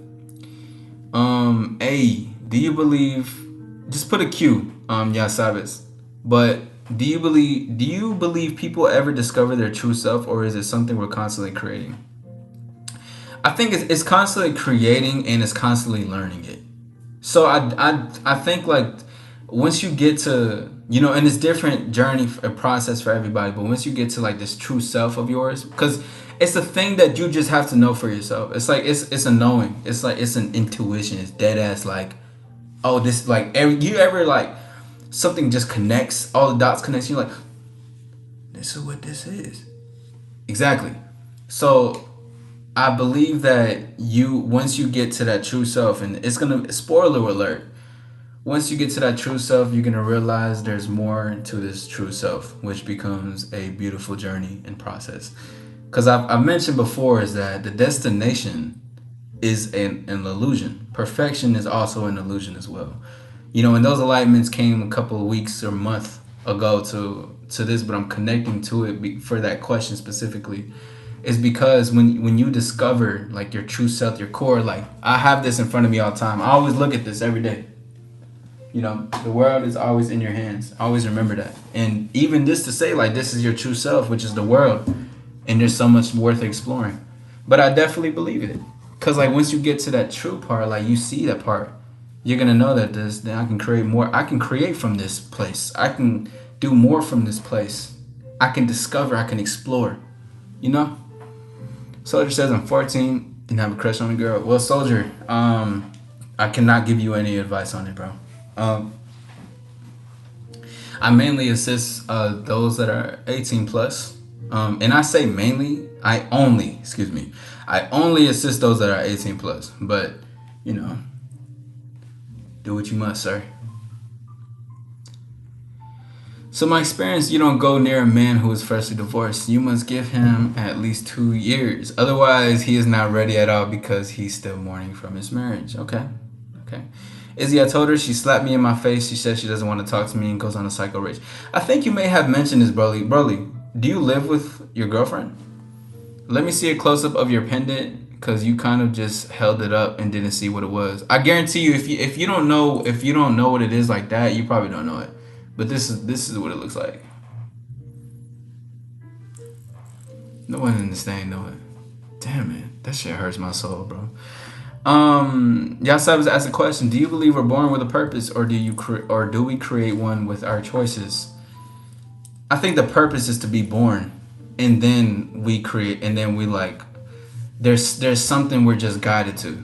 Do you believe? Just put a Q. Yeah, Sabes. But do you believe people ever discover their true self, or is it something we're constantly creating? I think it's constantly creating, and it's constantly learning it. So I think, like, once you get to, and it's different journey, a process for everybody, but once you get to like this true self of yours, because it's a thing that you just have to know for yourself. It's like it's a knowing. It's like it's an intuition. It's dead ass like, oh, this, like, you ever like something just connects, all the dots connects, you're like, this is what this is. Exactly. So I believe that you once you get to that true self, and it's gonna spoiler alert. Once you get to that true self, you're gonna realize there's more to this true self, which becomes a beautiful journey and process. Because I've mentioned before is that the destination is an illusion. Perfection is also an illusion as well. And those enlightenments came a couple of weeks or month ago to this, but I'm connecting to it for that question specifically. Is because when you discover like your true self, your core, like I have this in front of me all the time. I always look at this every day. The world is always in your hands. Always remember that. And even this to say, like, this is your true self, which is the world. And there's so much worth exploring. But I definitely believe it. Because, like, once you get to that true part, like, you see that part, you're going to know that then I can create more. I can create from this place. I can do more from this place. I can discover. I can explore. You know? Soldier says, I'm 14 and have a crush on a girl. Well, Soldier, I cannot give you any advice on it, bro. Um, I mainly assist those that are 18 plus. And I say mainly, I only assist those that are 18 plus. But, you know, do what you must, sir. So my experience, you don't go near a man who is freshly divorced. You must give him at least 2 years. Otherwise, he is not ready at all because he's still mourning from his marriage. Okay. Okay. Izzy, I told her, she slapped me in my face. She says she doesn't want to talk to me and goes on a psycho rage. I think you may have mentioned this, Broly. Broly, do you live with your girlfriend? Let me see a close up of your pendant because you kind of just held it up and didn't see what it was. I guarantee you, if you don't know what it is like that, you probably don't know it. But this is what it looks like. No one understand, no one. Damn it, that shit hurts my soul, bro. Yasab was asked a question: do you believe we're born with a purpose, or do we create one with our choices? I think the purpose is to be born, and then we create, and then we like. There's something we're just guided to.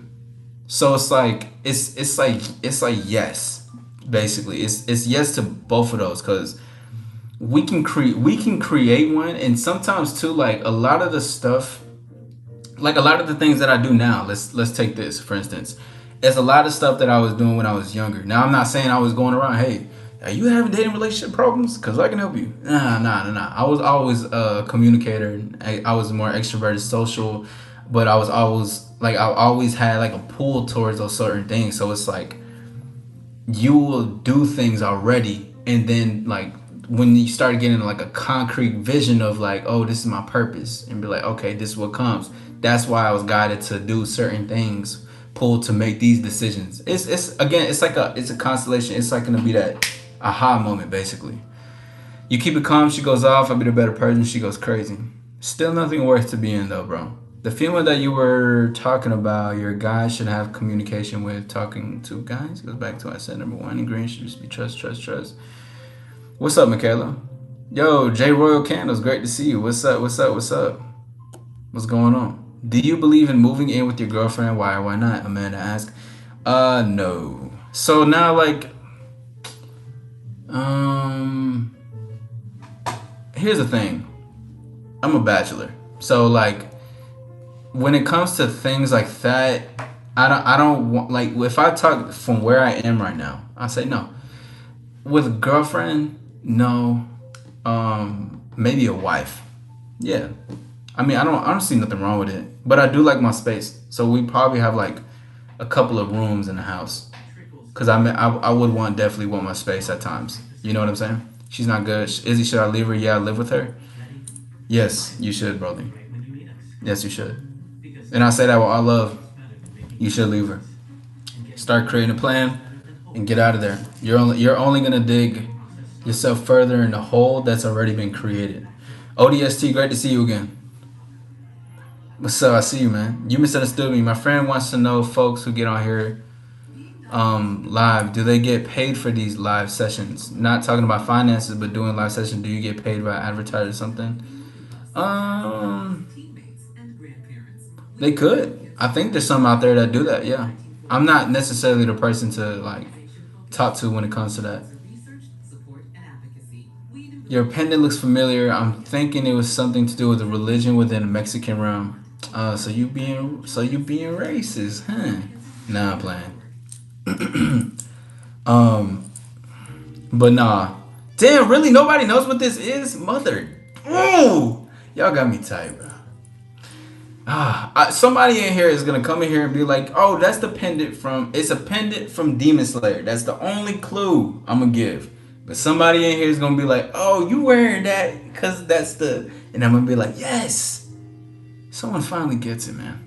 So it's like yes, basically it's yes to both of those because we can create one, and sometimes too like a lot of the stuff, like a lot of the things that I do now. Let's take this for instance. It's a lot of stuff that I was doing when I was younger. Now I'm not saying I was going around, hey, are you having dating relationship problems? Cause I can help you. Nah. I was always a communicator. I was more extroverted, social, but I was always like I always had like a pull towards those certain things. So it's like you will do things already, and then like when you start getting like a concrete vision of like, oh, this is my purpose, and be like, okay, this is what comes. That's why I was guided to do certain things, pulled to make these decisions. It's again, it's a constellation. It's like gonna be that aha moment basically. You keep it calm, she goes off. I'll be the better person. She goes crazy. Still nothing worth to be in though, bro. The female that you were talking about, your guy should have communication with. Talking to guys goes back to what I said. Number one, in green should just be trust, trust, trust. What's up, Michaela? Yo, J Royal Candles, great to see you. What's up? What's up? What's up? What's going on? Do you believe in moving in with your girlfriend? Why or why not? Amanda asked. No. So now, like, um, here's the thing. I'm a bachelor, so like, when it comes to things like that, I don't want like if I talk from where I am right now, I say no. With a girlfriend, no. Maybe a wife. Yeah. I mean, I don't see nothing wrong with it, but I do like my space. So we probably have like a couple of rooms in the house, cause I would definitely want my space at times. You know what I'm saying? She's not good. Izzy, should I leave her? Yeah, I live with her. Yes, you should, brother. Yes, you should. And I say that with all love. You should leave her. Start creating a plan and get out of there. You're only gonna dig yourself further in the hole that's already been created. ODST, great to see you again. What's up? I see you, man. You misunderstood me. My friend wants to know, folks who get on here live, do they get paid for these live sessions? Not talking about finances, but doing live sessions. Do you get paid by advertiser or something? Um, they could. I think there's some out there that do that. Yeah, I'm not necessarily the person to like talk to when it comes to that. Your pendant looks familiar. I'm thinking it was something to do with the religion within the Mexican realm. So you being racist, huh? Nah, I'm playing. um, but nah. Damn, really? Nobody knows what this is, mother. Ooh, y'all got me tight, bro. Somebody in here is gonna come in here and be like, "Oh, that's the pendant from. It's a pendant from Demon Slayer." That's the only clue I'm gonna give. But somebody in here is gonna be like, "Oh, you wearing that because that's the," and I'm gonna be like, "Yes." Someone finally gets it, man.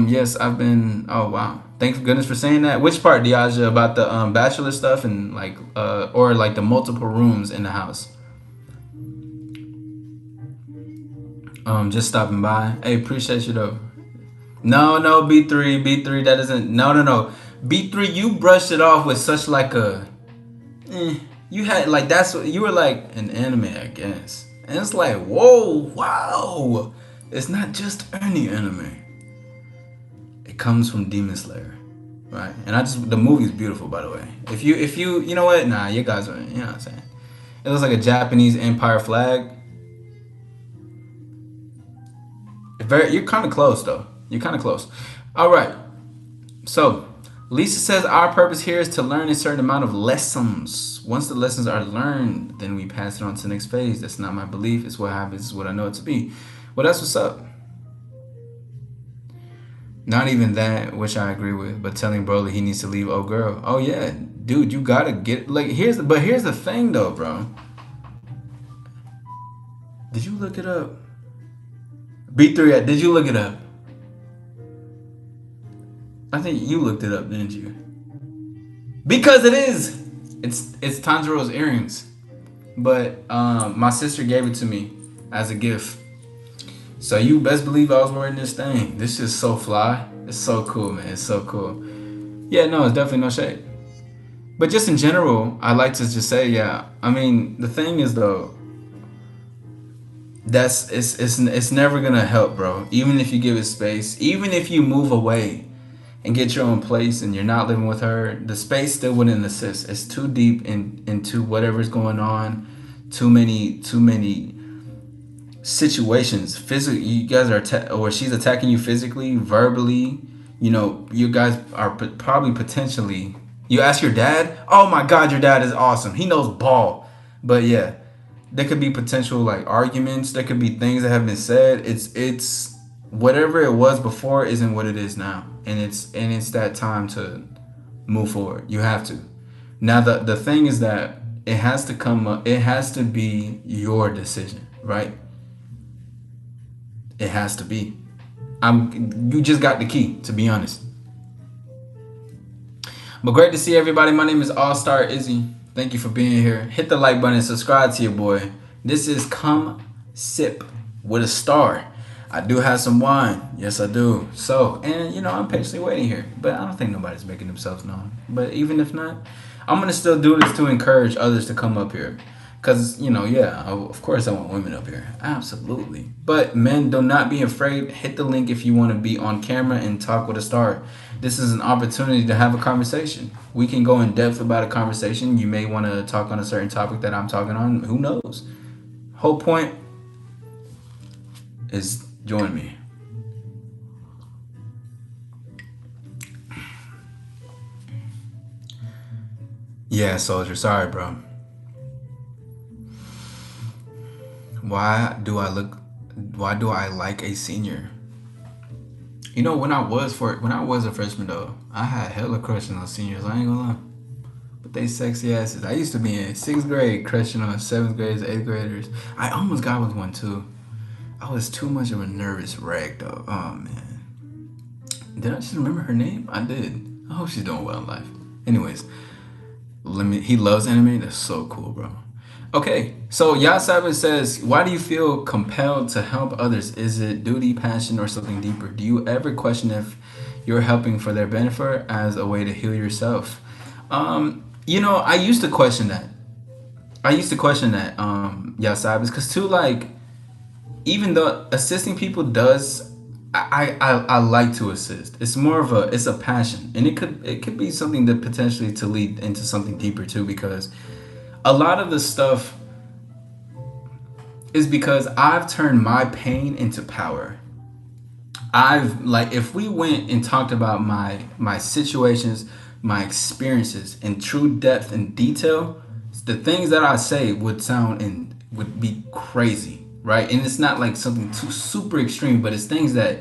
Yes, I've been. Oh wow, thank goodness for saying that. Which part, Diaza, about the bachelor stuff and like or like the multiple rooms in the house? Just stopping by. Hey, appreciate you though. No, no, B3, that isn't. No, no, no. B3, you brushed it off with such like a. You had like that's what you were like an anime, I guess. And it's like, whoa, wow. It's not just any anime. It comes from Demon Slayer, right? And I just the movie's beautiful, by the way. If you you know what? Nah, you guys are you know what I'm saying. It looks like a Japanese empire flag. You're kind of close though. You're kind of close. All right. So Lisa says our purpose here is to learn a certain amount of lessons. Once the lessons are learned, then we pass it on to the next phase. That's not my belief. It's what happens. It's what I know it to be. Well, that's what's up. Not even that, which I agree with, but telling Broly he needs to leave old girl. Oh yeah, dude, you gotta get like here's the thing though, bro. Did you look it up? B3, did you look it up? I think you looked it up, didn't you? Because it is. It's Tanjiro's earrings. But my sister gave it to me as a gift. So you best believe I was wearing this thing. This is so fly. It's so cool, man. It's so cool. Yeah, no, it's definitely no shade. But just in general, I like to just say, yeah. I mean, the thing is though, it's never gonna help, bro. Even if you give it space, even if you move away and get your own place and you're not living with her, the space still wouldn't assist. It's too deep into whatever's going on. Too many situations. Physically, you guys are or she's attacking you physically, verbally. You know, you guys are probably potentially. You ask your dad. Oh my God, your dad is awesome. He knows ball. But yeah, there could be potential like arguments. There could be things that have been said. It's whatever it was before isn't what it is now, and it's that time to move forward. You have to. Now the thing is that it has to come up. It has to be your decision, right? It has to be. You just got the key, to be honest. But great to see everybody. My name is All Star Izzy. Thank you for being here. Hit the like button and subscribe to your boy. This is Come Sip with a Star. I do have some wine. Yes, I do. So, and you know, I'm patiently waiting here. But I don't think nobody's making themselves known. But even if not, I'm going to still do this to encourage others to come up here. Because, you know, yeah, of course I want women up here. Absolutely. But men, do not be afraid. Hit the link if you want to be on camera and talk with a star. This is an opportunity to have a conversation. We can go in depth about a conversation. You may want to talk on a certain topic that I'm talking on. Who knows? Whole point is join me. Yeah, soldier. Sorry, bro. Why do I like a senior? You know, when I was a freshman though, I had hella crushing on seniors. I ain't gonna lie, but they sexy asses. I used to be in 6th grade crushing on 7th graders, 8th graders. I almost got with one too. I was too much of a nervous wreck though. Oh man, did I just remember her name? I did. I hope she's doing well in life. Anyways, he loves anime. That's so cool, bro. Okay, so Yasaban says, why do you feel compelled to help others? Is it duty, passion, or something deeper? Do you ever question if you're helping for their benefit as a way to heal yourself? You know, I used to question that. Yasabas, because too, like, even though assisting people does, I like to assist. It's more of it's a passion, and it could be something that potentially to lead into something deeper too, because a lot of the stuff is because I've turned my pain into power. I've like if we went and talked about my situations, my experiences in true depth and detail, the things that I say would sound and would be crazy, right? And it's not like something too super extreme, but it's things that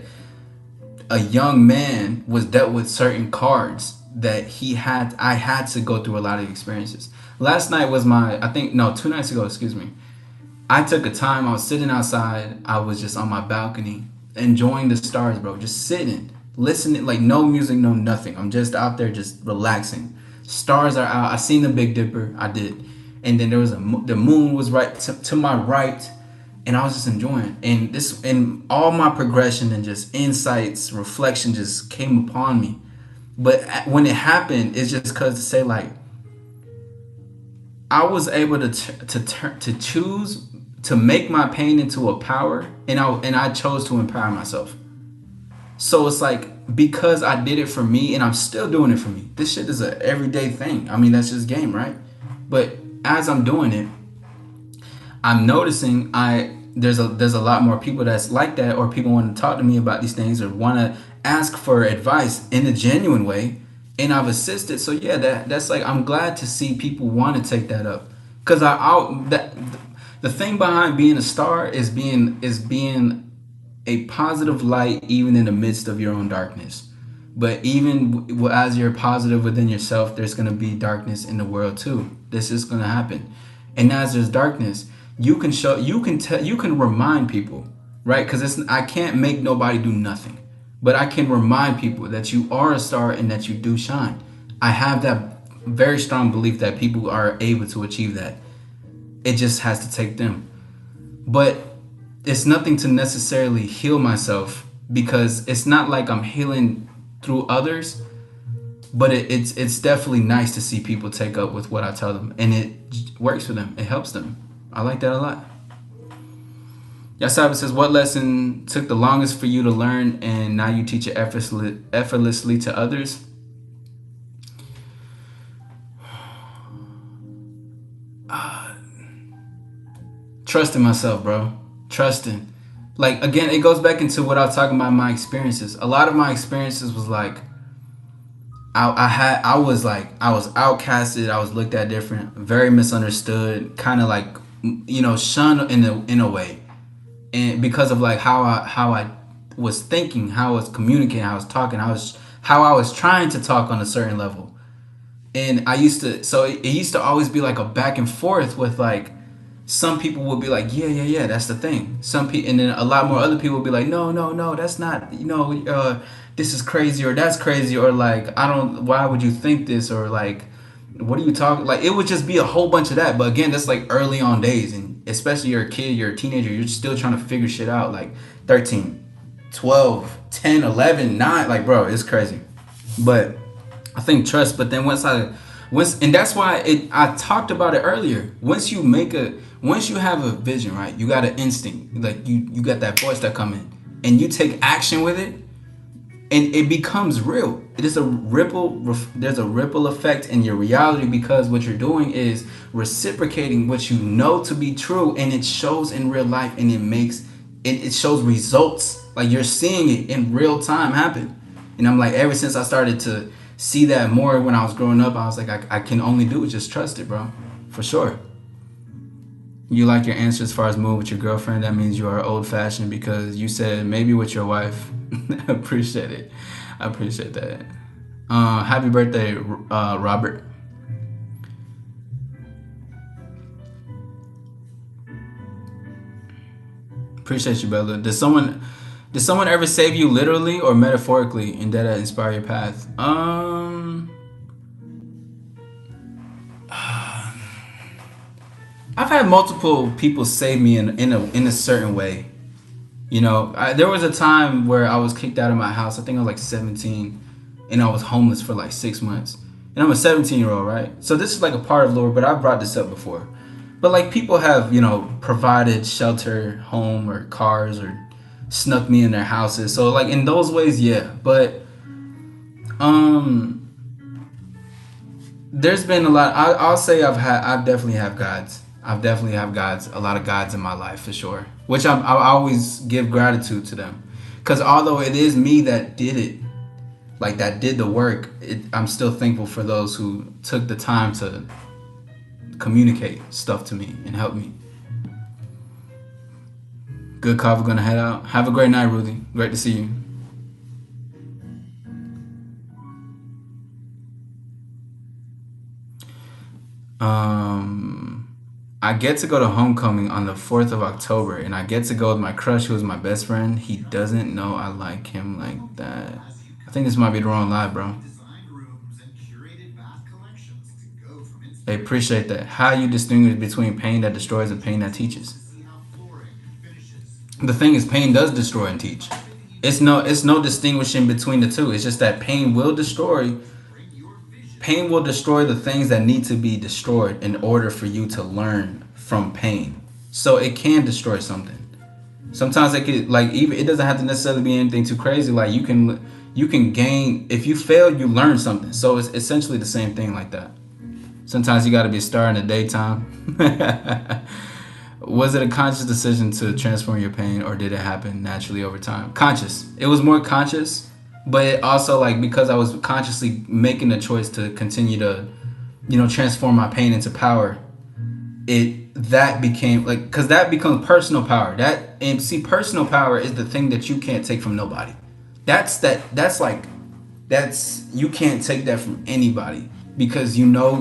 a young man was dealt with certain cards that I had to go through a lot of experiences. Last night was my I think no, 2 nights ago, excuse me. I took a time. I was sitting outside. I was just on my balcony, enjoying the stars, bro. Just sitting, listening, like no music, no nothing. I'm just out there, just relaxing. Stars are out. I seen the Big Dipper. I did, and then there was the moon was right to my right, and I was just enjoying. And all my progression and just insights, reflection just came upon me. But when it happened, it's just cause to say like I was able to choose to make my pain into a power, and I chose to empower myself. So it's like because I did it for me, and I'm still doing it for me. This shit is a everyday thing. I mean, that's just game, right? But as I'm doing it, I'm noticing there's a lot more people that's like that, or people want to talk to me about these things, or want to ask for advice in a genuine way, and I've assisted. So yeah, that's like I'm glad to see people want to take that up, because the thing behind being a star is being a positive light even in the midst of your own darkness. But even as you're positive within yourself, there's going to be darkness in the world too. This is going to happen. And as there's darkness, you can remind people, right? Because I can't make nobody do nothing, but I can remind people that you are a star and that you do shine. I have that very strong belief that people are able to achieve that. It just has to take them. But it's nothing to necessarily heal myself, because it's not like I'm healing through others, but it's definitely nice to see people take up with what I tell them, and it works for them. It helps them. I like that a lot. Yasabi says, what lesson took the longest for you to learn and now you teach it effortlessly to others? Trusting myself, bro. Trusting. Like again, it goes back into what I was talking about, my experiences. A lot of my experiences was like I was outcasted, I was looked at different, very misunderstood, kind of like shunned in a way. And because of like how I was thinking, how I was communicating, how I was talking, how I was trying to talk on a certain level. And I used to so it used to always be like a back and forth with like some people would be like, yeah, yeah, yeah, that's the thing. Some people, and then a lot more other people would be like, no, no, no, that's not, this is crazy, or that's crazy, or like, I don't, why would you think this, or like, what are you talking? Like, it would just be a whole bunch of that. But again, that's like early on days, and especially you're a kid, you're a teenager, you're still trying to figure shit out, like 13, 12, 10, 11, 9, like, bro, it's crazy. But I think trust. But then and that's why I talked about it earlier. Once you have a vision, right? You got an instinct, like you got that voice that come in, and you take action with it, and it becomes real. It is a ripple. There's a ripple effect in your reality, because what you're doing is reciprocating what you know to be true, and it shows in real life, and it shows results. Like you're seeing it in real time happen. And I'm like, ever since I started to see that more when I was growing up, I was like, I can only do is just trust it, bro, for sure. You like your answer as far as moving with your girlfriend. That means you are old fashioned, because you said maybe with your wife. Appreciate it. I appreciate that. Happy birthday, Robert. Appreciate you, Bella. Did someone ever save you literally or metaphorically, and that inspire your path? I've had multiple people save me in a certain way. There was a time where I was kicked out of my house. I think I was like 17, and I was homeless for like 6 months. And I'm a 17-year-old, right? So this is like a part of lore, but I've brought this up before. But like people have, provided shelter, home, or cars, or snuck me in their houses. So like in those ways, yeah. But um, there's been a lot. I'll say I've definitely have gods. I've definitely have gods, a lot of gods in my life for sure. Which I always give gratitude to them, Because although it is me that did it, like that did the work, I'm still thankful for those who took the time to communicate stuff to me and help me. Good call. We're gonna head out. Have a great night, Ruthie. Great to see you. I get to go to homecoming on the 4th of October, and I get to go with my crush, who is my best friend. He doesn't know I like him like that. I think this might be the wrong live, bro. I appreciate that. How you distinguish between pain that destroys and pain that teaches? The thing is, pain does destroy and teach. It's no distinguishing between the two. It's just that pain will destroy the things that need to be destroyed in order for you to learn from pain. So it can destroy something. Sometimes it could, like, even it doesn't have to necessarily be anything too crazy. Like you can gain, if you fail, you learn something. So it's essentially the same thing like that. Sometimes you got to be a star in the daytime. Was it a conscious decision to transform your pain, or did it happen naturally over time? Conscious. It was more conscious, but it also, like, because I was consciously making the choice to continue to, transform my pain into power. That became like, because that becomes personal power. And see, personal power is the thing that you can't take from nobody. That's you can't take that from anybody, because you know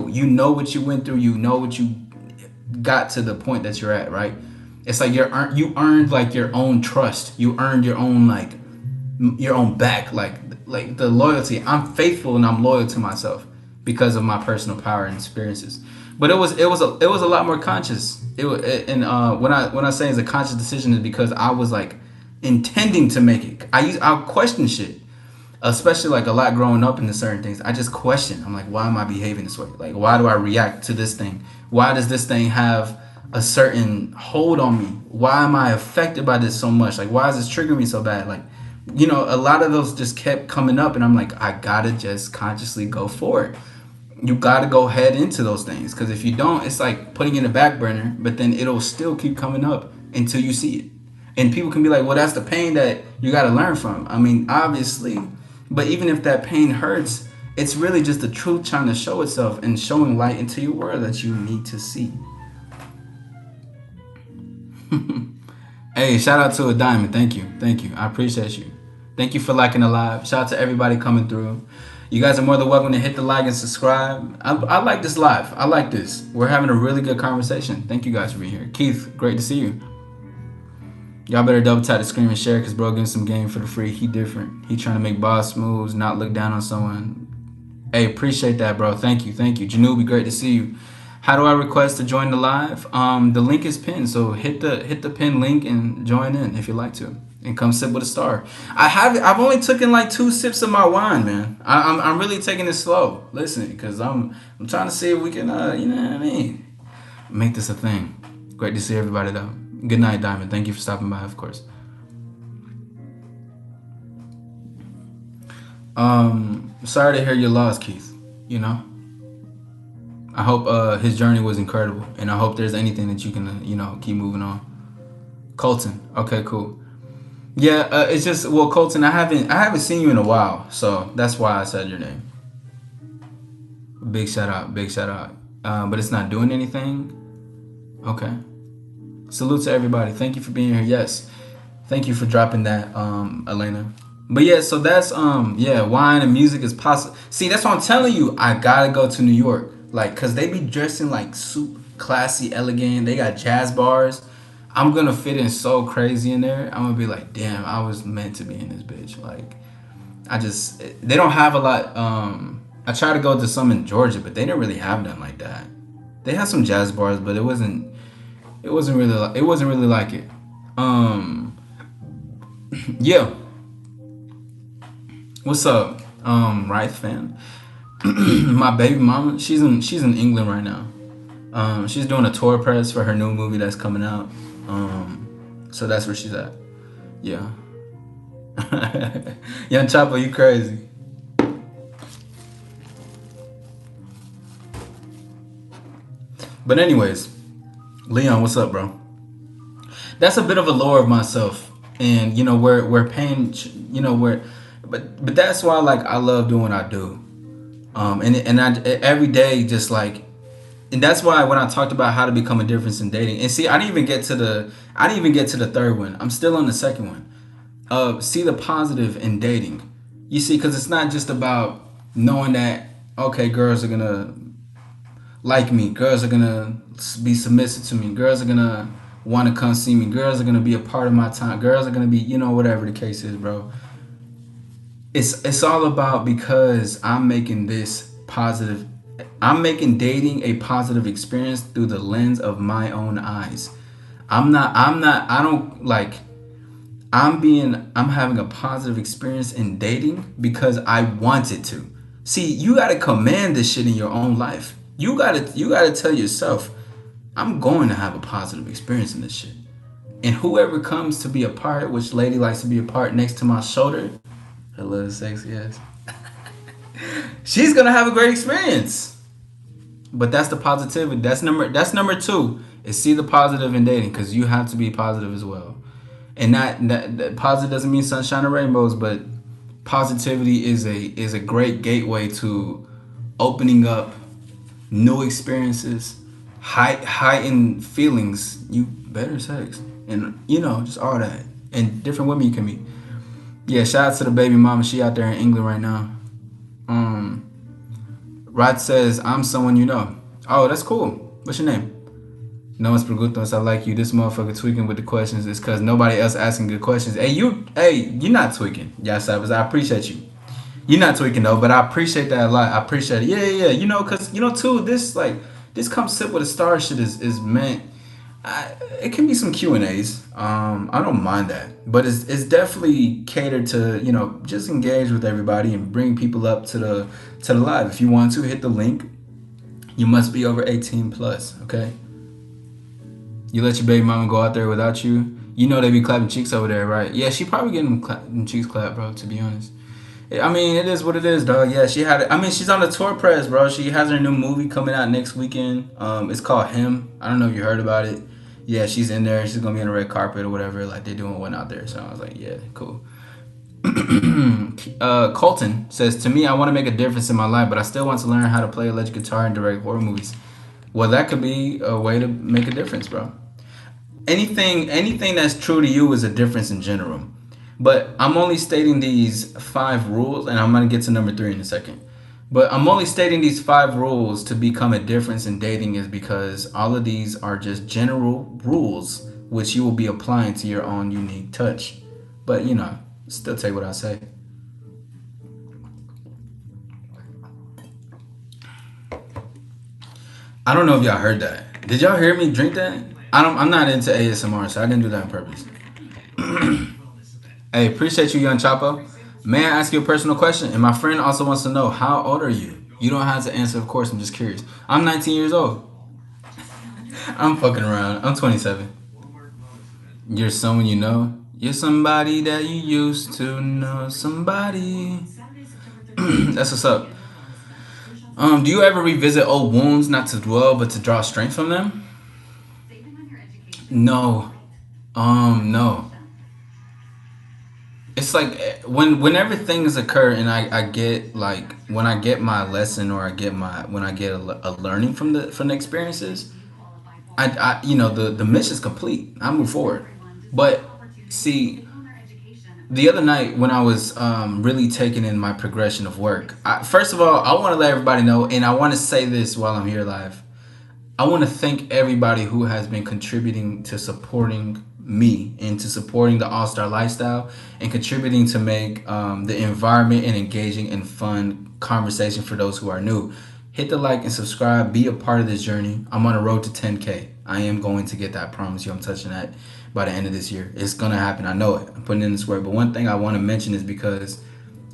what you went through, you know what you got to the point that you're at, right? It's like you earned like your own trust. You earned your own, like, your own back, like the loyalty. I'm faithful and I'm loyal to myself because of my personal power and experiences. But it was a lot more conscious. And when I say it's a conscious decision, is because I was like intending to make it. I'll question shit, especially like a lot growing up into certain things. I just question. I'm like, why am I behaving this way? Like, why do I react to this thing? Why does this thing have a certain hold on me? Why am I affected by this so much? Like, why is this triggering me so bad? Like, a lot of those just kept coming up, and I'm like, I gotta just consciously go for it. You gotta go head into those things, because if you don't, it's like putting it in the back burner, but then it'll still keep coming up until you see it. And people can be like, well, that's the pain that you gotta learn from. I mean, obviously, but even if that pain hurts, it's really just the truth trying to show itself and showing light into your world that you need to see. Hey, shout out to a diamond. Thank you. I appreciate you. Thank you for liking the live. Shout out to everybody coming through. You guys are more than welcome to hit the like and subscribe. I like this live. I like this. We're having a really good conversation. Thank you guys for being here. Keith, great to see you. Y'all better double tap the screen and share, because bro getting some game for the free. He different. He trying to make boss moves, not look down on someone. Hey, appreciate that, bro. Thank you. Janubi, great to see you. How do I request to join the live? The link is pinned, so hit the pin link and join in if you'd like to, and come sip with a star. I've only taken like 2 sips of my wine, man. I'm really taking it slow. Listen, because I'm trying to see if we can you know what I mean, make this a thing. Great to see everybody though. Good night, Diamond. Thank you for stopping by, of course. Sorry to hear your loss, Keith. I hope his journey was incredible, and I hope there's anything that you can keep moving on. Colton, okay, cool. Yeah, it's just, well, Colton, I haven't seen you in a while, so that's why I said your name. Big shout out. But it's not doing anything. Okay. Salute to everybody. Thank you for being here. Yes. Thank you for dropping that, Elena. But yeah, so that's wine and music is possible. See, that's what I'm telling you. I gotta go to New York, like, cause they be dressing like super classy, elegant. They got jazz bars. I'm gonna fit in so crazy in there. I'm gonna be like, damn, I was meant to be in this bitch. Like, they don't have a lot. I tried to go to some in Georgia, but they didn't really have nothing like that. They had some jazz bars, but it wasn't really like it. Yeah. What's up, Rife fan? My baby mama, she's in England right now. She's doing a tour press for her new movie that's coming out. So that's where she's at. Yeah. Young Chopper, you crazy. But anyways, Leon, what's up, bro? That's a bit of a lore of myself. and we're paying, we're but that's why, like, I love doing what I do. And I every day, just like, and that's why when I talked about how to become a difference in dating, and see, I didn't even get to the third one. I'm still on the second one. See the positive in dating. You see, because it's not just about knowing that, okay, girls are gonna like me, girls are gonna be submissive to me, girls are gonna want to come see me, girls are gonna be a part of my time, girls are gonna be, whatever the case is, bro. It's all about, because I'm making dating a positive experience through the lens of my own eyes. I don't like, I'm having a positive experience in dating because I want it to. See, you gotta command this shit in your own life. You gotta tell yourself, I'm going to have a positive experience in this shit. And whoever comes to be a part, which lady likes to be a part next to my shoulder, her little sexy ass, she's gonna have a great experience. But that's the positivity. That's number two. Is see the positive in dating, because you have to be positive as well. And that positive doesn't mean sunshine and rainbows, but positivity is a great gateway to opening up new experiences, heightened feelings, you better sex, and just all that, and different women you can meet. Yeah, shout out to the baby mama. She out there in England right now. Um, Rod says, I'm someone you know. Oh, that's cool. What's your name? No one's preguntas. I like you. This motherfucker tweaking with the questions is because nobody else asking good questions. You're not tweaking. Yeah, Sabas, I appreciate you. You're not tweaking though, but I appreciate that a lot. I appreciate it. Yeah, yeah, yeah. Cause too, this come sit with a star shit is meant. It can be some Q&As. I don't mind that, but it's definitely catered to just engage with everybody and bring people up to the live. If you want to hit the link, you must be over 18 plus. Okay. You let your baby mama go out there without you. They be clapping cheeks over there, right? Yeah, she probably getting them cheeks clapped, bro. To be honest. I mean, it is what it is, dog. Yeah, she had it. I mean, she's on the tour press, bro. She has her new movie coming out next weekend. It's called Him. I don't know if you heard about it. Yeah, she's in there. She's gonna be on the red carpet or whatever. Like, they're doing one out there. So I was like, yeah, cool. Colton says, to me, I want to make a difference in my life, but I still want to learn how to play electric guitar and direct horror movies. Well, that could be a way to make a difference, bro. Anything that's true to you is a difference in general. But I'm only stating these 5 rules, and I'm gonna get to number 3 in a second. But I'm only stating these 5 rules to become a difference in dating, is because all of these are just general rules which you will be applying to your own unique touch. But still take what I say. I don't know if y'all heard that. Did y'all hear me drink that? I'm not into ASMR, so I didn't do that on purpose. Hey, appreciate you, Young Chapo. May I ask you a personal question? And my friend also wants to know, how old are you? You don't have to answer, of course. I'm just curious. I'm 19 years old. I'm fucking around. I'm 27. You're someone you know. You're somebody that you used to know. Somebody. That's what's up. Do you ever revisit old wounds, not to dwell, but to draw strength from them? No. No. It's like, whenever things occur, and I get, like, when I get my lesson, or when I get a learning from the experiences, the mission's complete. I move forward. But see, the other night when I was really taking in my progression of work, first of all, I want to let everybody know, and I want to say this while I'm here live. I want to thank everybody who has been contributing to supporting me and to supporting the All-Star lifestyle, and contributing to make the environment an engaging and fun conversation for those who are new. Hit the like and subscribe. Be a part of this journey. I'm on a road to 10K. I am going to get that. I promise you, I'm touching that by the end of this year. It's going to happen. I know it. I'm putting in this work. But one thing I want to mention is, because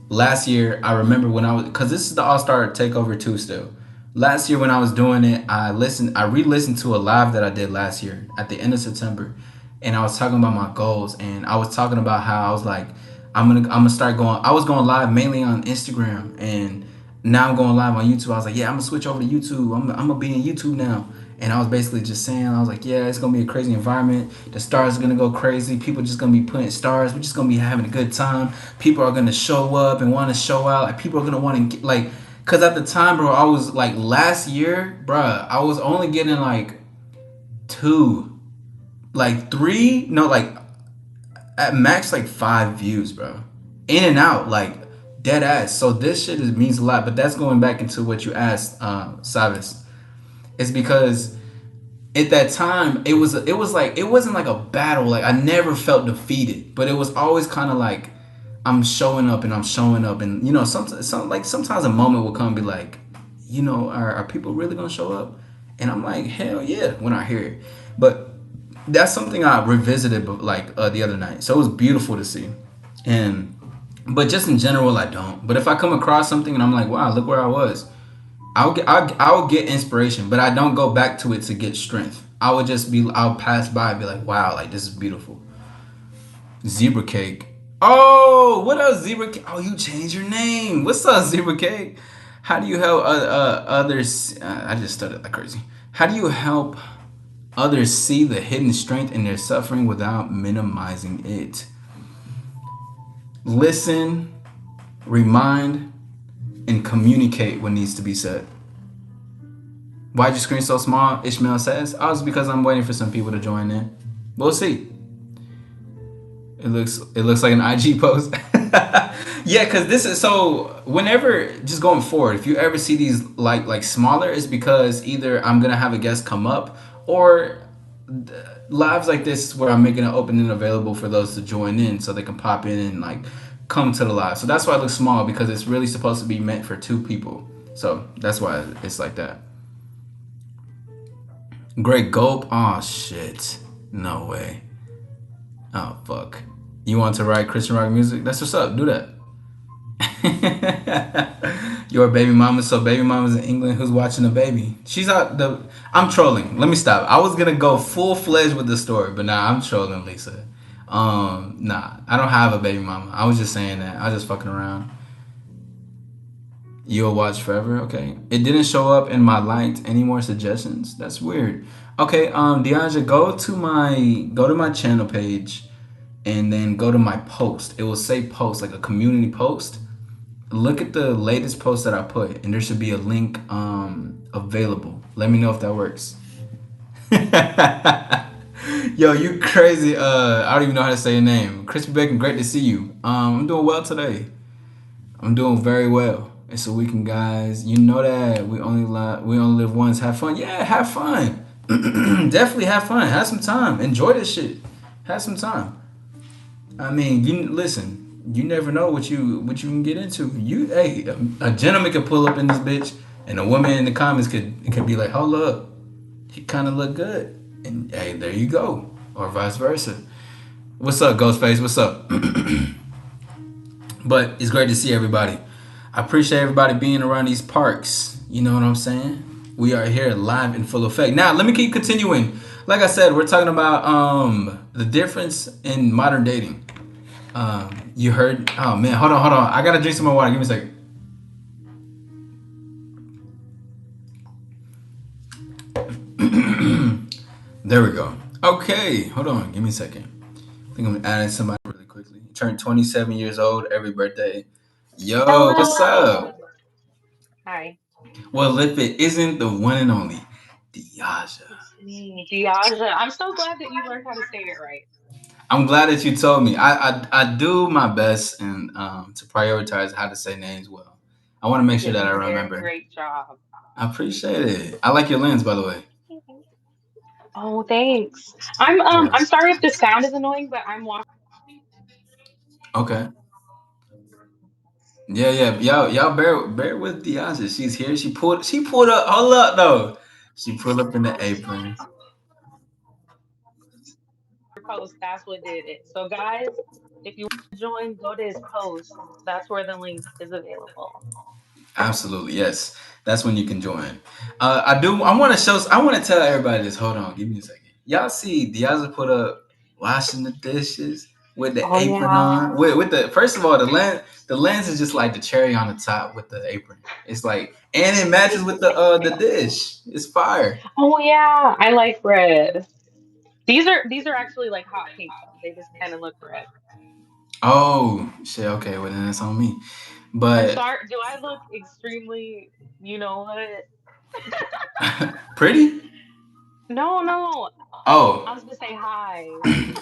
last year, I remember when because this is the All-Star Takeover 2 still. Last year when I was doing it, I re-listened to a live that I did last year at the end of September, and I was talking about my goals, and I was talking about how I was like, I'm gonna start going. I was going live mainly on Instagram, and now I'm going live on YouTube. I was like, yeah, I'm gonna switch over to YouTube. I'm gonna be in YouTube now. And I was basically just saying, I was like, yeah, it's gonna be a crazy environment. The stars are gonna go crazy. People just gonna be putting stars. We're just gonna be having a good time. People are gonna show up and want to show out. Like people are gonna want to like, cause at the time, bro, I was like last year, bro, I was only getting like two, like three, no, like at max like 5 views, bro. In and out, like dead ass. So this shit means a lot. But that's going back into what you asked, Savis. It's because at that time it was like it wasn't like a battle. Like I never felt defeated, but it was always kind of like I'm showing up and I'm showing up, and sometimes a moment will come and be like, are people really gonna show up? And I'm like, hell yeah, when I hear it. But that's something I revisited like the other night, so it was beautiful to see. And but just in general, I don't. But if I come across something and I'm like, wow, look where I was, I'll get inspiration, but I don't go back to it to get strength. I'll pass by and be like, wow, like this is beautiful. Zebra cake. Oh, what else, zebra cake? Oh, you changed your name. What's up, zebra cake? How do you help others? I just stuttered like crazy. How do you help others see the hidden strength in their suffering without minimizing it? Listen, remind, and communicate what needs to be said. Why'd your screen so small? Ishmael says. Oh, it's because I'm waiting for some people to join in. We'll see. It looks like an IG post. Yeah, because this is so. Whenever just going forward, if you ever see these like smaller, it's because either I'm gonna have a guest come up, or lives like this is where I'm making an opening available for those to join in, so they can pop in and like come to the live. So that's why it looks small, because it's really supposed to be meant for two people. So that's why it's like that. Great gulp. Oh shit. No way. Oh fuck. You want to write Christian rock music? That's what's up. Do that. Your baby mama. So baby mama's in England. Who's watching the baby? She's out the. I'm trolling. Let me stop. I was gonna go full fledged with the story, but nah, I'm trolling, Lisa. Nah, I don't have a baby mama. I was just saying that. I was just fucking around. You'll watch forever. Okay. It didn't show up in my liked. Any more suggestions? That's weird. Okay. Diaza, go to my channel page, and then go to my post. It will say post, like a community post. Look at the latest post that I put, and there should be a link available. Let me know if that works. Yo, you crazy. I don't even know how to say your name. Crispy Bacon, great to see you. I'm doing well today. I'm doing very well. It's a weekend, guys. You know that we only live once. Have fun. Yeah, have fun. Definitely have fun. Have some time. Enjoy this shit. Have some time. I mean, you listen. You never know what you can get into. Hey, a gentleman could pull up in this bitch, and a woman in the comments could be like, "Hold up, he kind of look good," and hey, there you go, or vice versa. What's up, Ghostface? What's up? But it's great to see everybody. I appreciate everybody being around these parks. You know what I'm saying? We are here live in full effect. Now, let me keep continuing. Like I said, we're talking about the difference in modern dating. You heard? Oh man, hold on. I gotta drink some more water. Give me a second. There we go. Okay, hold on. Give me a second. I think I'm adding somebody really quickly. Turned 27 years old every birthday. Yo, what's up? Hello. Hi. Well, if it isn't the one and only Diaza. It's me, Diaza. I'm so glad that you learned how to say it right. I'm glad that you told me. I do my best and to prioritize how to say names well. I want to make You sure did that a I very remember. great job. I appreciate it. I like your lens, by the way. Oh, thanks. I'm Yes. sorry if the sound is annoying, but I'm watching Okay. Yeah, yeah. Y'all bear with Diaza. She's here. She pulled up. Hold up though. She pulled up in the apron. your post. That's what did it. So, guys, if you want to join, go to his post. That's where the link is available. Absolutely, yes. That's when you can join. I do. I want to show. I want to tell everybody this. Hold on. Give me a second. Y'all see Diaza put up washing the dishes. with the Oh apron yeah. on. With the first of all, the lens is just like the cherry on the top with the apron. It's like, and it matches with the dish. It's fire. Oh yeah. I like red. These are actually like hot pink though. They just kind of look red. Oh shit. Okay, well then it's on me. I'm But sorry. Do I look extremely, you know what? pretty. No, no. Oh, I was gonna say hi.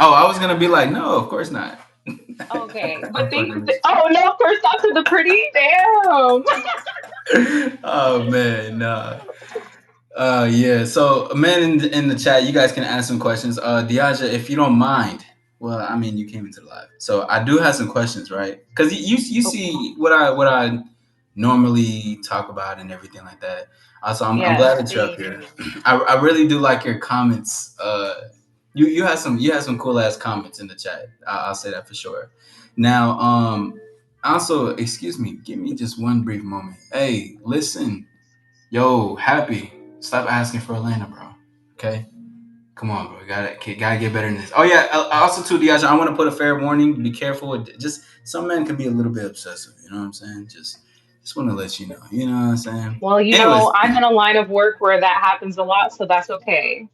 oh, I was gonna be like, no, of course not. Okay, I'm but fucking with oh no, of course not to the pretty. Damn. you. Oh man, nah. Yeah. So, man, in the chat, you guys can ask some questions. Diaja, if you don't mind. Well, I mean, you came into the live, so I do have some questions, right? Because you Okay. see what I normally talk about and everything like that. Also, I'm glad Yes, that you're up please. here. I really do like your comments. You had some cool ass comments in the chat. I'll say that for sure. Now, also, excuse me, give me just one brief moment. Hey, listen. Yo, happy. Stop asking for Atlanta, bro. Okay? Come on, bro. Gotta get better than this. Oh yeah. Also, too, Diaz, I want to put a fair warning. Be careful. Just some men can be a little bit obsessive. You know what I'm saying? Just want to let you know. You know what I'm saying? Well, Anyways, I'm in a line of work where that happens a lot, so that's okay.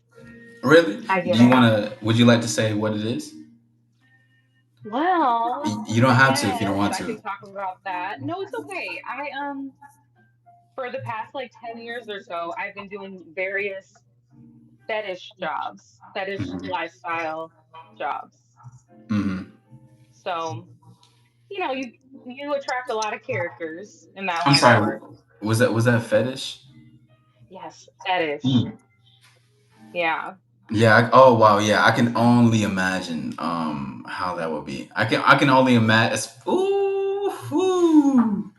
really, I do get you it. want to? Would you like to say what it is? Well, You don't I have to if you don't guess want I to. can talk about that. No, it's okay. For the past like 10 years or so, I've been doing various fetish jobs, fetish Hmm. lifestyle jobs. Hmm. So, you know, you attract a lot of characters in that I'm line of sorry. work. Was that fetish? Yes, fetish. Mm. Yeah, Yeah. Oh wow. Yeah. I can only imagine how that would be. I can only imagine. Ooh, ooh.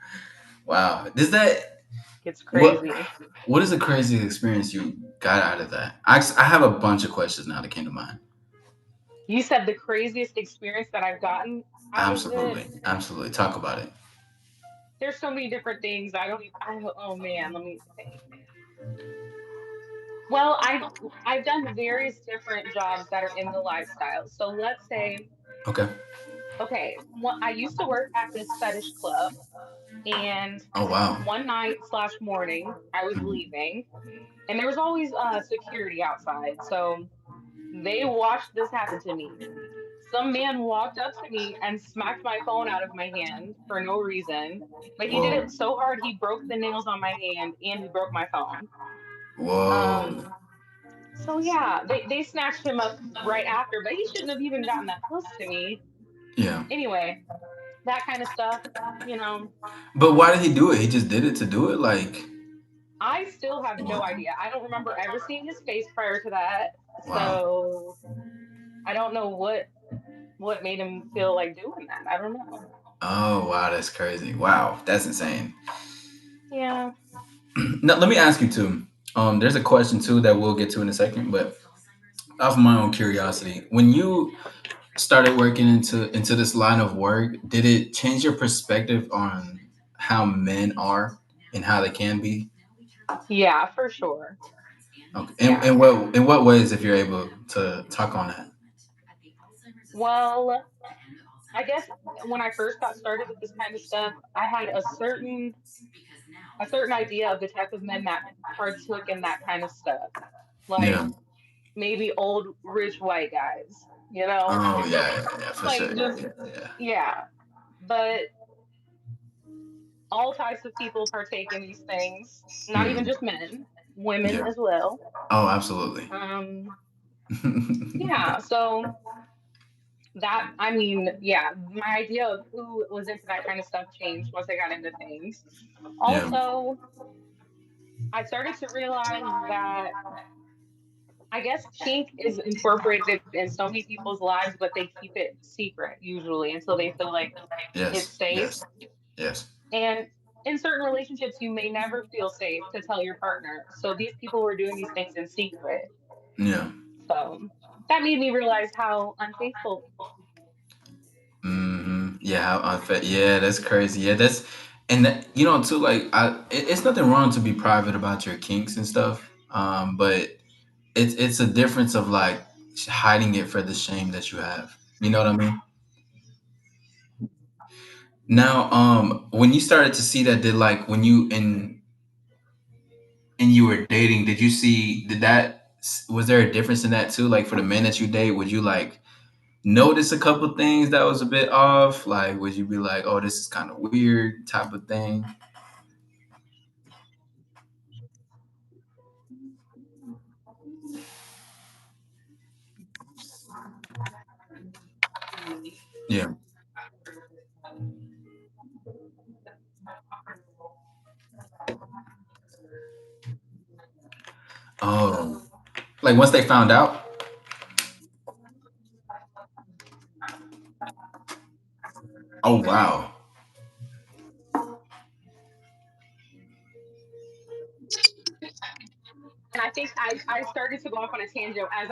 Wow. Is that it's what? crazy. What is the craziest experience you got out of that? I have a bunch of questions now that came to mind. You said the craziest experience that I've gotten out of it. Absolutely. Absolutely. Talk about it. There's so many different things. Oh man, let me think. Well, I've done various different jobs that are in the lifestyle. So let's say, Okay. okay, I used to work at this fetish club, and Oh wow. one night slash morning, I was Mhm. leaving, and there was always security outside. So they watched this happen to me. Some man walked up to me and smacked my phone out of my hand for no reason. But he did Whoa. it so hard he broke the nails on my hand and he broke my phone. Whoa. Um, so yeah, they snatched him up right after, but he shouldn't have even gotten that close to me. Yeah. Anyway, that kind of stuff, you know, But why did he do it? He just did it to do it. Like. I still have no idea. I don't remember ever seeing his face prior to that. Wow. So I don't know what made him feel like doing that. I don't know. Oh wow. That's crazy. Wow. That's insane. Yeah. Now let me ask you too. There's a question too that we'll get to in a second, but off of my own curiosity, when you started working into this line of work, did it change your perspective on how men are and how they can be? Yeah, for sure. Okay. Yeah. In what ways, if you're able to talk on that? Well, I guess when I first got started with this kind of stuff, I had a certain idea of the type of men that partook in that kind of stuff. Like Yeah. maybe old rich white guys, you know? Oh yeah, yeah, yeah, for Like sure. just Yeah, yeah. yeah. But all types of people partake in these things, not even Mhm. just men, women Yeah. as well. Oh, absolutely. Um yeah, so yeah, my idea of who was into that kind of stuff changed once I got into things. Yeah. Also, I started to realize that I guess kink is incorporated in so many people's lives, but they keep it secret usually until they feel like it's Yes. safe. Yes. Yes. And in certain relationships, you may never feel safe to tell your partner. So these people were doing these things in secret. Yeah. So that made me realize how unfaithful. Yeah. How unfair. Yeah, that's crazy. Yeah, that's and too. Like, it's nothing wrong to be private about your kinks and stuff. But it's a difference of like hiding it for the shame that you have. You know what I mean? Now, when you started to see that, did like when you and you were dating, did you see did that was there a difference in that too? Like for the men that you date, would you like notice a couple things that was a bit off? Like, would you be like, "Oh, this is kind of weird," type of thing? Yeah. Oh, like once they found out. Oh wow. And I think I started to go off on a tangent as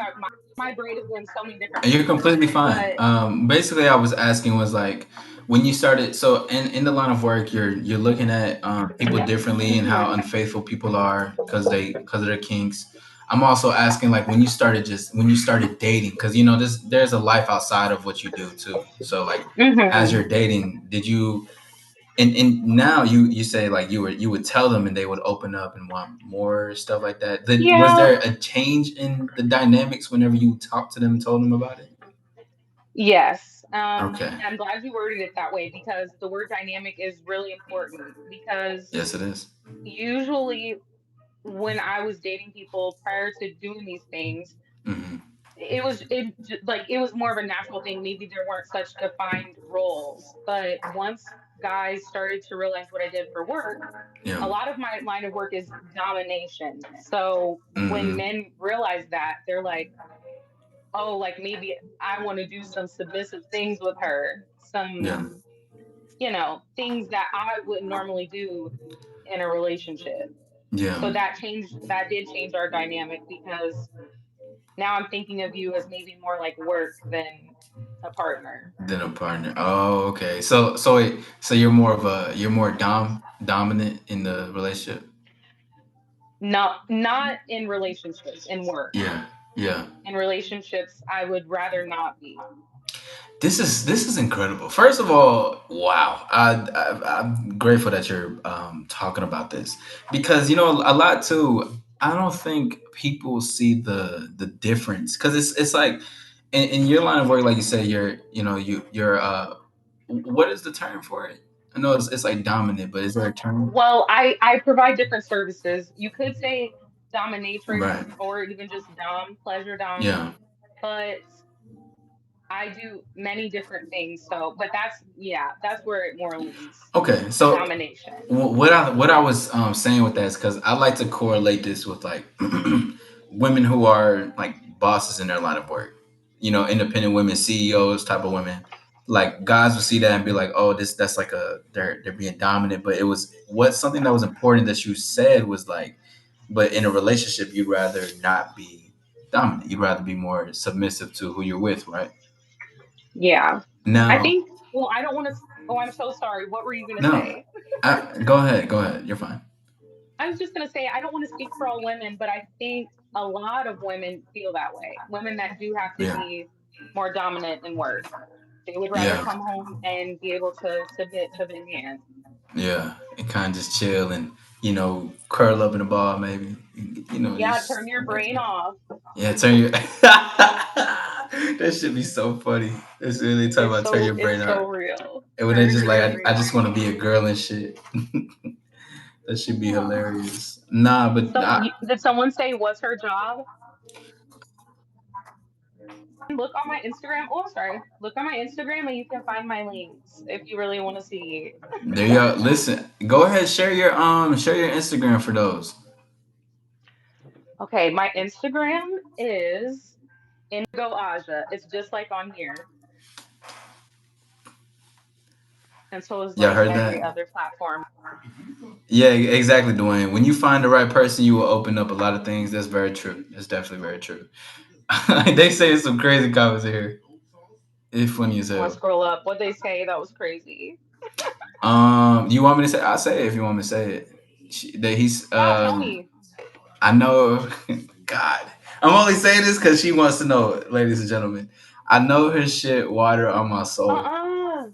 my brain is going so many different You're places. completely fine. But Basically, I was asking was like when you started. So in the line of work, you're looking at people differently and how mhm, unfaithful people are because of their kinks. I'm also asking like when you started dating because you know there's a life outside of what you do too. So like as mhm. you're dating, did you and now you say like you would tell them and they would open up and want more stuff like that. Was Yeah, there a change in the dynamics whenever you talked to them and told them about it? yes. Okay. And I'm glad you worded it that way because the word dynamic is really important because Yes, it is. usually when I was dating people prior to doing these things, Mm-hmm. like it was more of a natural thing. Maybe there weren't such defined roles, but once guys started to realize what I did for work, Yeah. a lot of my line of work is domination. So when Mm-hmm. men realize that, they're like, oh, like maybe I want to do some submissive things with her, Yeah. some, things that I wouldn't normally do in a relationship. Yeah. So that did change our dynamic because now I'm thinking of you as maybe more like work than a partner. Then a partner. Oh, okay. So you're more dominant in the relationship. Not in relationships, in work. Yeah. Yeah. In relationships, I would rather not be. This is incredible. First of all, wow! I'm grateful that you're talking about this because you know a lot too. I don't think people see the difference because it's like in your line of work, like you said, you're what is the term for it? I know it's like dominant, but is there a term? Well, I provide different services. You could say dominatrix Right. or even just dom, pleasure dom, Yeah. but I do many different things. So, but that's where it more leans. Okay. So Domination. what I was saying with that is because I like to correlate this with like women who are like bosses in their line of work, you know, independent women, CEOs type of women. Like guys will see that and be like, oh, that's like a they're being dominant. But it was what something that was important that you said was like, but in a relationship, you'd rather not be dominant. You'd rather be more submissive to who you're with, right? Yeah. I Now, think, well, I don't want to, oh, I'm so sorry. What were you going to no, say? go ahead. You're fine. I was just going to say, I don't want to speak for all women, but I think a lot of women feel that way. Women that do have to Yeah, be more dominant in work. They would rather yeah. come home and be able to submit to the man. Yeah, and kind of just chill and you know curl up in a ball maybe. You know, Yeah, just turn your brain off. yeah, turn your. That should be so funny. That's really talking about turn your brain It's off. so real. And when they just Turning like, your I brain just off. want to be a girl and shit. That should be hilarious. Nah, but Did someone say what's her job? Look on my Instagram. Oh, sorry. Look on my Instagram and you can find my links if you really want to see. there you go. Listen, go ahead, share your Instagram for those. Okay, my Instagram is Indigo Aja. It's just like on here. And so is Y'all like heard every that? other platform. Yeah, exactly, Dwayne. When you find the right person, you will open up a lot of things. That's very true. That's definitely very true. They say some crazy comments in here. It's funny as I'm gonna hell. scroll up. What they say that was crazy. You want me to say? I'll say it if you want me to say it. That he's. Yeah, tell me. I know. God, I'm only saying this because she wants to know, ladies and gentlemen. I know her shit. Water on my soul. Uh-uh.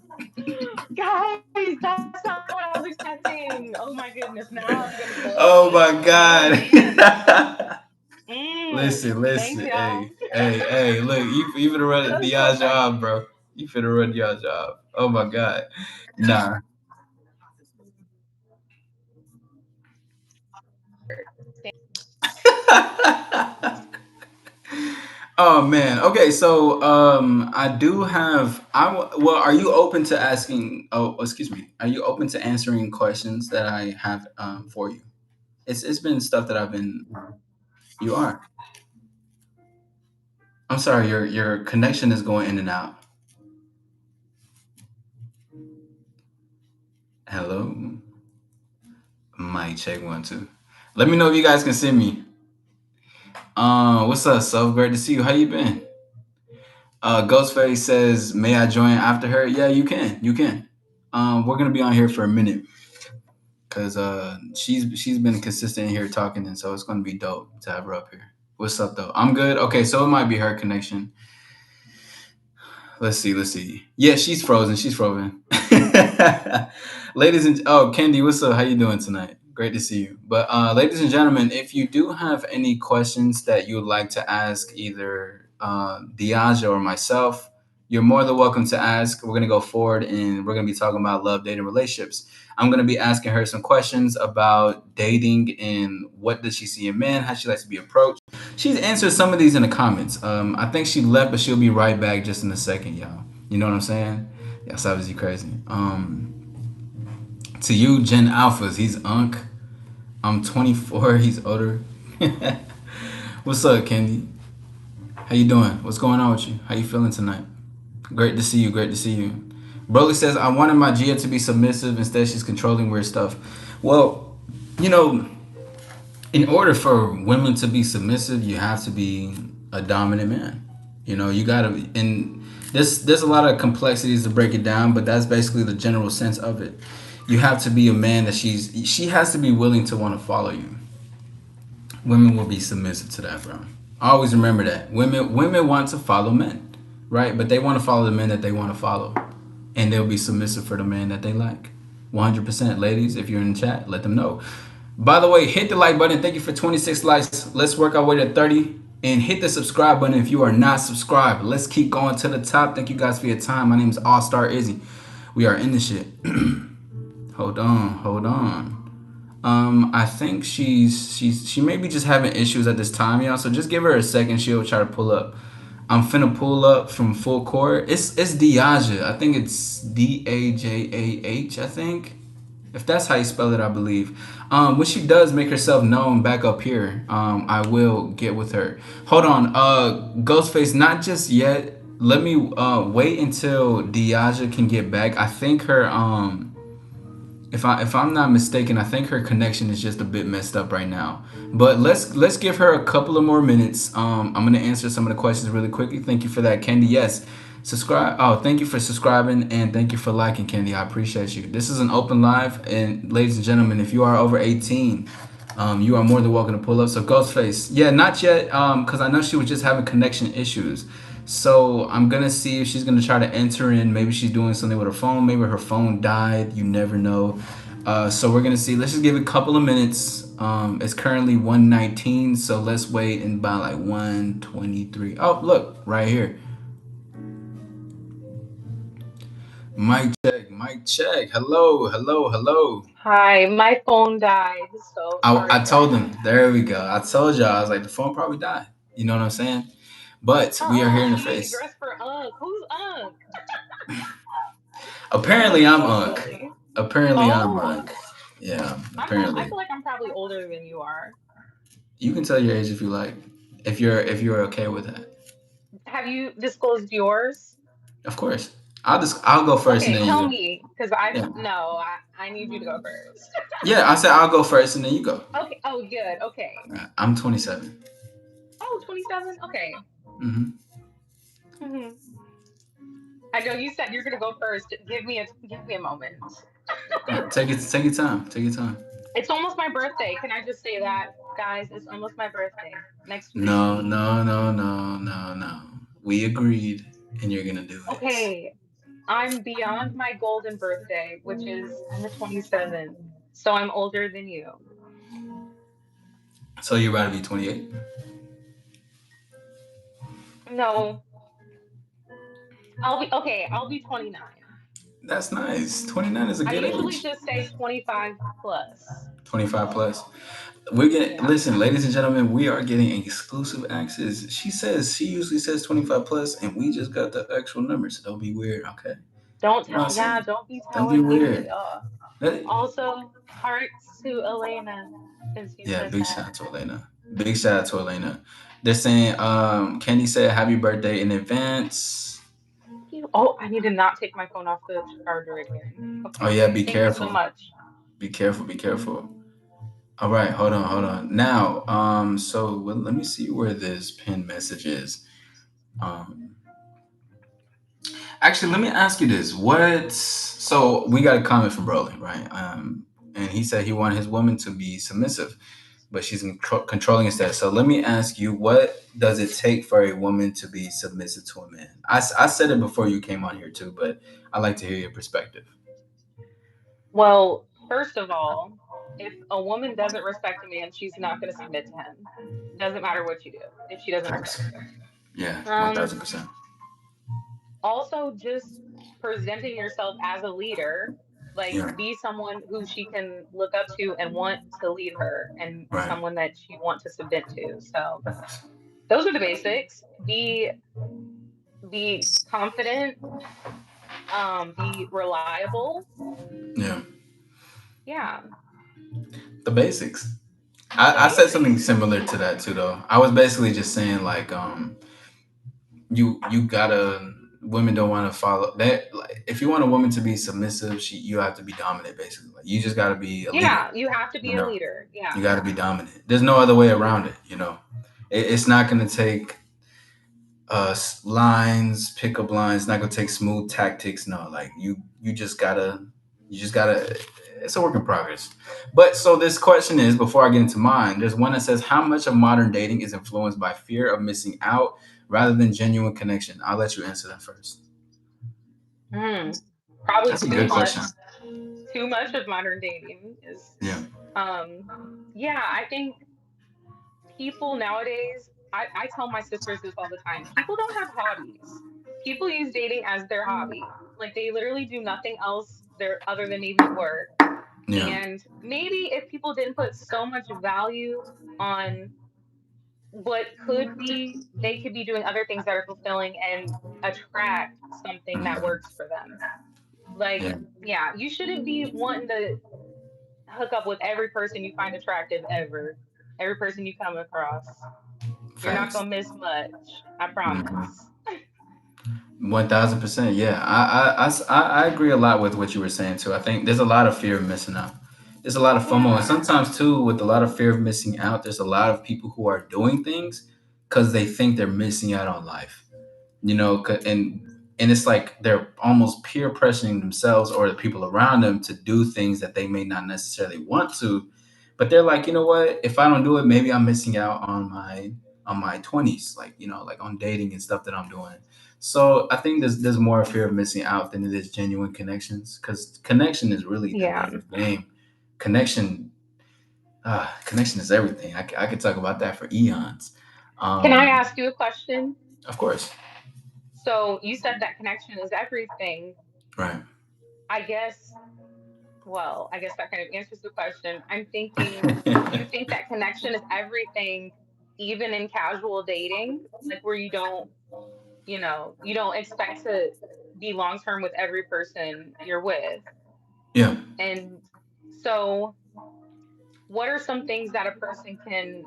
Guys, that's not what I was expecting. Oh my goodness, now I'm gonna Oh blush. my Oh man. god. Listen, Thanks, listen. y'all. Hey. Look, you finna run That's so Diaza funny. job, bro. You finna run your job. Oh my god. Nah. Oh man. Okay, so I do have well, are you open to asking excuse me. Are you open to answering questions that I have for you? It's been stuff that I've been you are. I'm sorry, your connection is going in and out. Hello. Mic check 1 2. Let me know if you guys can see me. What's up, Self? Great to see you. How you been? Ghostface says, "May I join after her?" Yeah, you can. You can. We're gonna be on here for a minute because she's been consistent here talking, and so it's gonna be dope to have her up here. What's up though? I'm good. Okay, so it might be her connection. Let's see. Let's see. Yeah, she's frozen. She's frozen. Ladies and Candy, what's up? How you doing tonight? Great to see you. But ladies and gentlemen, if you do have any questions that you would like to ask either Diaja or myself, you're more than welcome to ask. We're gonna go forward and we're gonna be talking about love, dating, relationships. I'm gonna be asking her some questions about dating and what does she see in men, how she likes to be approached. She's answered some of these in the comments. I think she left, but she'll be right back just in a second, y'all. You know what I'm saying? That's obviously crazy. To you, Gen Alphas, he's Unc. I'm 24. He's older. What's up, Candy? How you doing? What's going on with you? How you feeling tonight? Great to see you. Great to see you. Broly says, I wanted my Gia to be submissive. Instead, she's controlling weird stuff. Well, you know, in order for women to be submissive, you have to be a dominant man. You know, you gotta, and there's a lot of complexities to break it down, but that's basically the general sense of it. You have to be a man that she has to be willing to want to follow you. Women will be submissive to that, bro. Always remember that. Women want to follow men, right? But they want to follow the men that they want to follow, and they'll be submissive for the man that they like. 100%, ladies. If you're in the chat, let them know. By the way, hit the like button. Thank you for 26 likes. Let's work our way to 30. And hit the subscribe button if you are not subscribed. Let's keep going to the top. Thank you guys for your time. My name is All Star Izzy. We are in the shit. Hold on, hold on. I think she may be just having issues at this time, y'all. So just give her a second. She'll try to pull up. I'm finna pull up from full court. It's Diaja. I think it's Dajah. I think, if that's how you spell it, I believe. When she does make herself known back up here, I will get with her. Hold on, Ghostface, not just yet. Let me wait until Diaja can get back. I think her if I'm not mistaken, I think her connection is just a bit messed up right now. But let's give her a couple of more minutes. I'm gonna answer some of the questions really quickly. Thank you for that, Candy. Yes, subscribe. Oh, thank you for subscribing and thank you for liking, Candy. I appreciate you. This is an open live, and ladies and gentlemen, if you are over 18, you are more than welcome to pull up. So Ghostface, yeah, not yet, because I know she was just having connection issues. So I'm gonna see if she's gonna try to enter in. Maybe she's doing something with her phone. Maybe her phone died. You never know. So we're gonna see. Let's just give it a couple of minutes. It's currently 1:19, so let's wait and by like 1:23. Oh, look right here. Mic check. Mic check. Hello. Hello. Hello. Hi, my phone died, so I sorry told guys. them. There we go. I told y'all. I was like, the phone probably died. You know what I'm saying? But we are here in the You need to face. dress for Ugg. Who's Ugg? Apparently, That's I'm so Unc. silly. Apparently, I'm Oh, Unc. Yeah. I Apparently, feel like I'm probably older than you are. you can tell your age if you like. If you're okay with that, Have you disclosed yours? of course. I'll go first and Okay, then you tell go. me, because I Yeah. no, I need you to go first. Yeah. I said I'll go first and then you go. Okay. Oh, good. Okay. All right, I'm 27. Oh, 27. Okay. Mm-hmm. hmm I know you said you're gonna go first. Give me a moment. Take it. Take your time. Take your time. It's almost my birthday. Can I just say that, guys? It's almost my birthday next week. No. No. No. No. No. No. We agreed, and you're gonna do it. Okay. I'm beyond my golden birthday, which is on the 27th. So I'm older than you. So you'd rather be 28? No, I'll be okay, I'll be 29. That's nice. 29 is a I good usually age. just say 25 plus. 25 plus. We're getting, Yeah. listen, ladies and gentlemen, we are getting exclusive access. She says, she usually says 25 plus, and we just got the actual numbers. So don't be weird, okay? Don't You know what tell, I'm yeah, saying? don't be Don't be telling people, weird. y'all. Hey. Also, hearts to Elena, since you Yeah, said big shout that. out to Elena. Big shout out to Elena. They're saying, Candy said happy birthday in advance. Oh, I need to not take my phone off the charger again. Oh Okay. yeah, be Thank you so careful. much. Be careful, be careful. All right, hold on. Now, so let me see where this pinned message is. Um, Actually, let me ask you this: what? So we got a comment from Brolin, right? And he said he wanted his woman to be submissive, but she's controlling instead. So let me ask you: what does it take for a woman to be submissive to a man? I said it before you came on here too, but I like to hear your perspective. Well, first of all, if a woman doesn't respect a man, she's not going to submit to him. Doesn't matter what you do if she doesn't respect Facts. Yeah, you. 1000%. Also, just presenting yourself as a leader, like Yeah. be someone who she can look up to and want to lead her, and Right. someone that she want to submit to. So Facts. those are the basics. Be confident, be reliable. Yeah. Yeah, The basics. the I said something basics. similar to that too, though. I was basically just saying like, you gotta, women don't want to follow that. Like, if you want a woman to be submissive, you have to be dominant. Basically, like, you just gotta be a leader. Yeah, you have to You be a know, leader. you Yeah. gotta be dominant. There's no other way around it. You know, it's not gonna take lines, pickup lines. It's not gonna take smooth tactics. No, like you just gotta. It's a work in progress. But so this question is, before I get into mine, there's one that says, how much of modern dating is influenced by fear of missing out rather than genuine connection? I'll let you answer that first. Hmm. Probably That's a good question. too much of modern dating is Yeah. um yeah, I think people nowadays, I tell my sisters this all the time. People don't have hobbies. People use dating as their hobby. Like they literally do nothing else there other than maybe work. Yeah. And maybe if people didn't put so much value on what could be, they could be doing other things that are fulfilling and attract something that Mhm. works for them. Like, Yeah. yeah, you shouldn't be wanting to hook up with every person you find attractive ever, every person you come across. You're not Facts. gonna miss much, I Hmm. promise. 1000%. Yeah. I agree a lot with what you were saying too. I think there's a lot of fear of missing out. There's a lot of FOMO. And Yeah, sometimes too, with a lot of fear of missing out, there's a lot of people who are doing things because they think they're missing out on life. You know, and it's like they're almost peer pressuring themselves or the people around them to do things that they may not necessarily want to, but they're like, you know what, if I don't do it, maybe I'm missing out on my 20s, like, you know, like on dating and stuff that I'm doing. So I think there's more fear of missing out than it is genuine connections, because connection is really the yeah. name of the game. Connection, connection is everything. I could talk about that for eons. Can I um ask you a question? of course. So you said that connection is everything. Right. I guess, well, I guess that kind of answers the question. I'm thinking, do you think that connection is everything, even in casual dating? Like where you don't, you don't expect to be long term with every person you're with. Yeah. And so, what are some things that a person can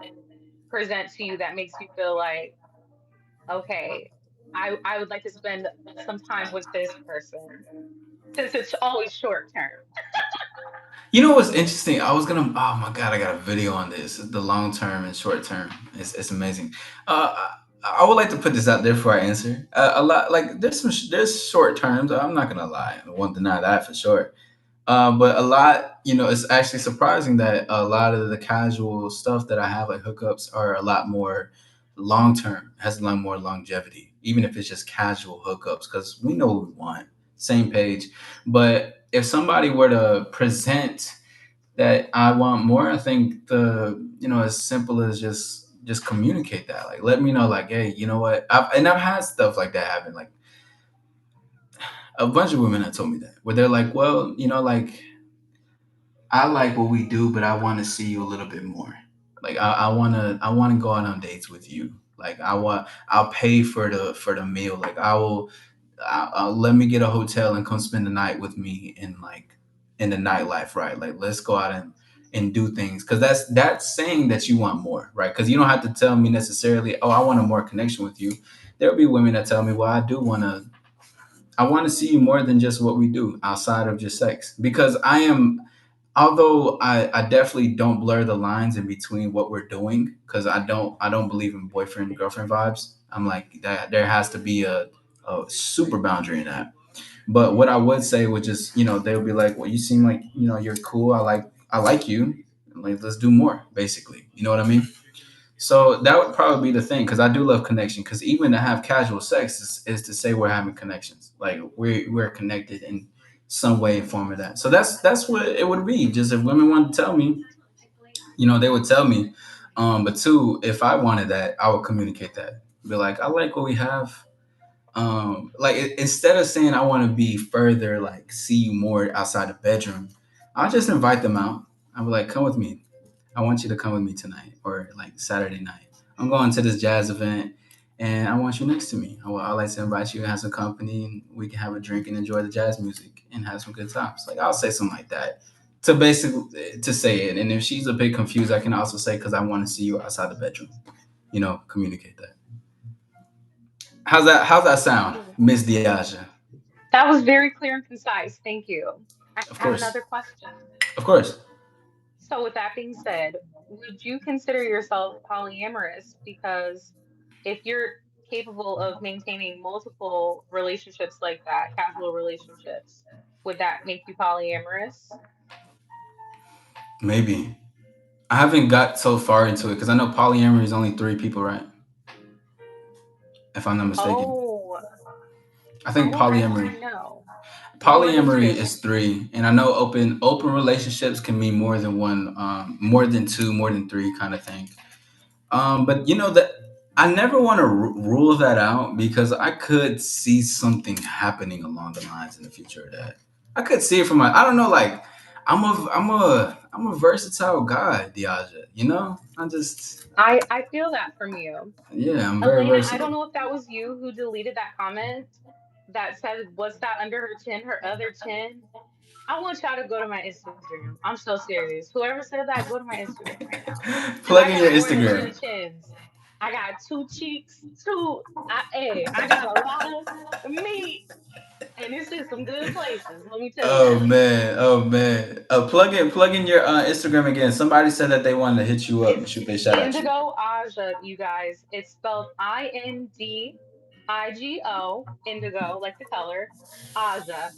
present to you that makes you feel like, okay, I would like to spend some time with this person since it's always short term. You know what's interesting? I was gonna. Oh my god, I got a video on this. The long term and short term. It's amazing. I would like to put this out there before I answer. A lot, like, there's short terms. I'm not gonna lie. I won't deny that for sure. But a lot, you know, it's actually surprising that a lot of the casual stuff that I have, like hookups, are a lot more long term. Has a lot more longevity, even if it's just casual hookups, because we know what we want. same page. But if somebody were to present that I want more, I think as simple as just communicate that. Like, let me know, like, hey, you know what? I've had stuff like that happen. Like, a bunch of women have told me that, where they're like, well, like, I like what we do, but I want to see you a little bit more. Like, I wanna go out on dates with you. Like, I'll pay for the meal. Like, I'll let me get a hotel and come spend the night with me in the nightlife, right? Like, let's go out and do things, because that's saying that you want more, right? Because you don't have to tell me necessarily, oh, I want a more connection with you. There'll be women that tell me, well, I want to see you more than just what we do outside of just sex, because although I definitely don't blur the lines in between what we're doing, because I don't believe in boyfriend girlfriend vibes. I'm like, that there has to be a super boundary in that. But what I would say would just, they would be like, well, you seem like, you're cool. I like you. Like, let's do more, basically. You know what I mean? So that would probably be the thing, because I do love connection. Because even to have casual sex is to say we're having connections, like we're connected in some way and form of that. So that's what it would be. Just if women wanted to tell me, they would tell me. But two, if I wanted that, I would communicate that. Be like, I like what we have. Like, instead of saying I want to be further, like, see you more outside the bedroom, I'll just invite them out. I'll be like, come with me. I want you to come with me tonight, or like Saturday night. I'm going to this jazz event, and I want you next to me. I'd like to invite you and have some company, and we can have a drink and enjoy the jazz music and have some good times. Like, I'll say something like that to basically to say it. And if she's a bit confused, I can also say, because I want to see you outside the bedroom. Communicate that. How's that sound, Ooh, Miss Diaja? that was very clear and concise. Thank you. I Of have course, another question. of course. So, with that being said, would you consider yourself polyamorous? Because if you're capable of maintaining multiple relationships like that, casual relationships, would that make you polyamorous? Maybe I haven't got so far into it, because I know polyamory is only three people, right? If I'm not mistaken. Oh, I I think don't polyamory actually know. More polyamory history. is three, and I know open relationships can mean more than one, more than two, more than three, kind of thing. But that I never want to rule that out, because I could see something happening along the lines in the future of that. I could see it from my. I don't know, like, I'm a versatile guy, Diaja. I just, I feel that from you. yeah, I'm very Elena, I versatile. don't know if that was you who deleted that comment that said, "What's that under her chin, her other chin?" I want y'all to go to my Instagram. I'm so serious. Whoever said that, go to my Instagram right now. Cause I Plug in your got more than Instagram. two chins. I got two cheeks, I got a lot of meat, and it's in some good places. Let me tell Oh you. man, oh man. Plug in your Instagram again. Somebody said that they wanted to hit you up and It's shoot their shout at you. Indigo Aja, you guys. It's spelled INDIGO, indigo, like the color. Aja,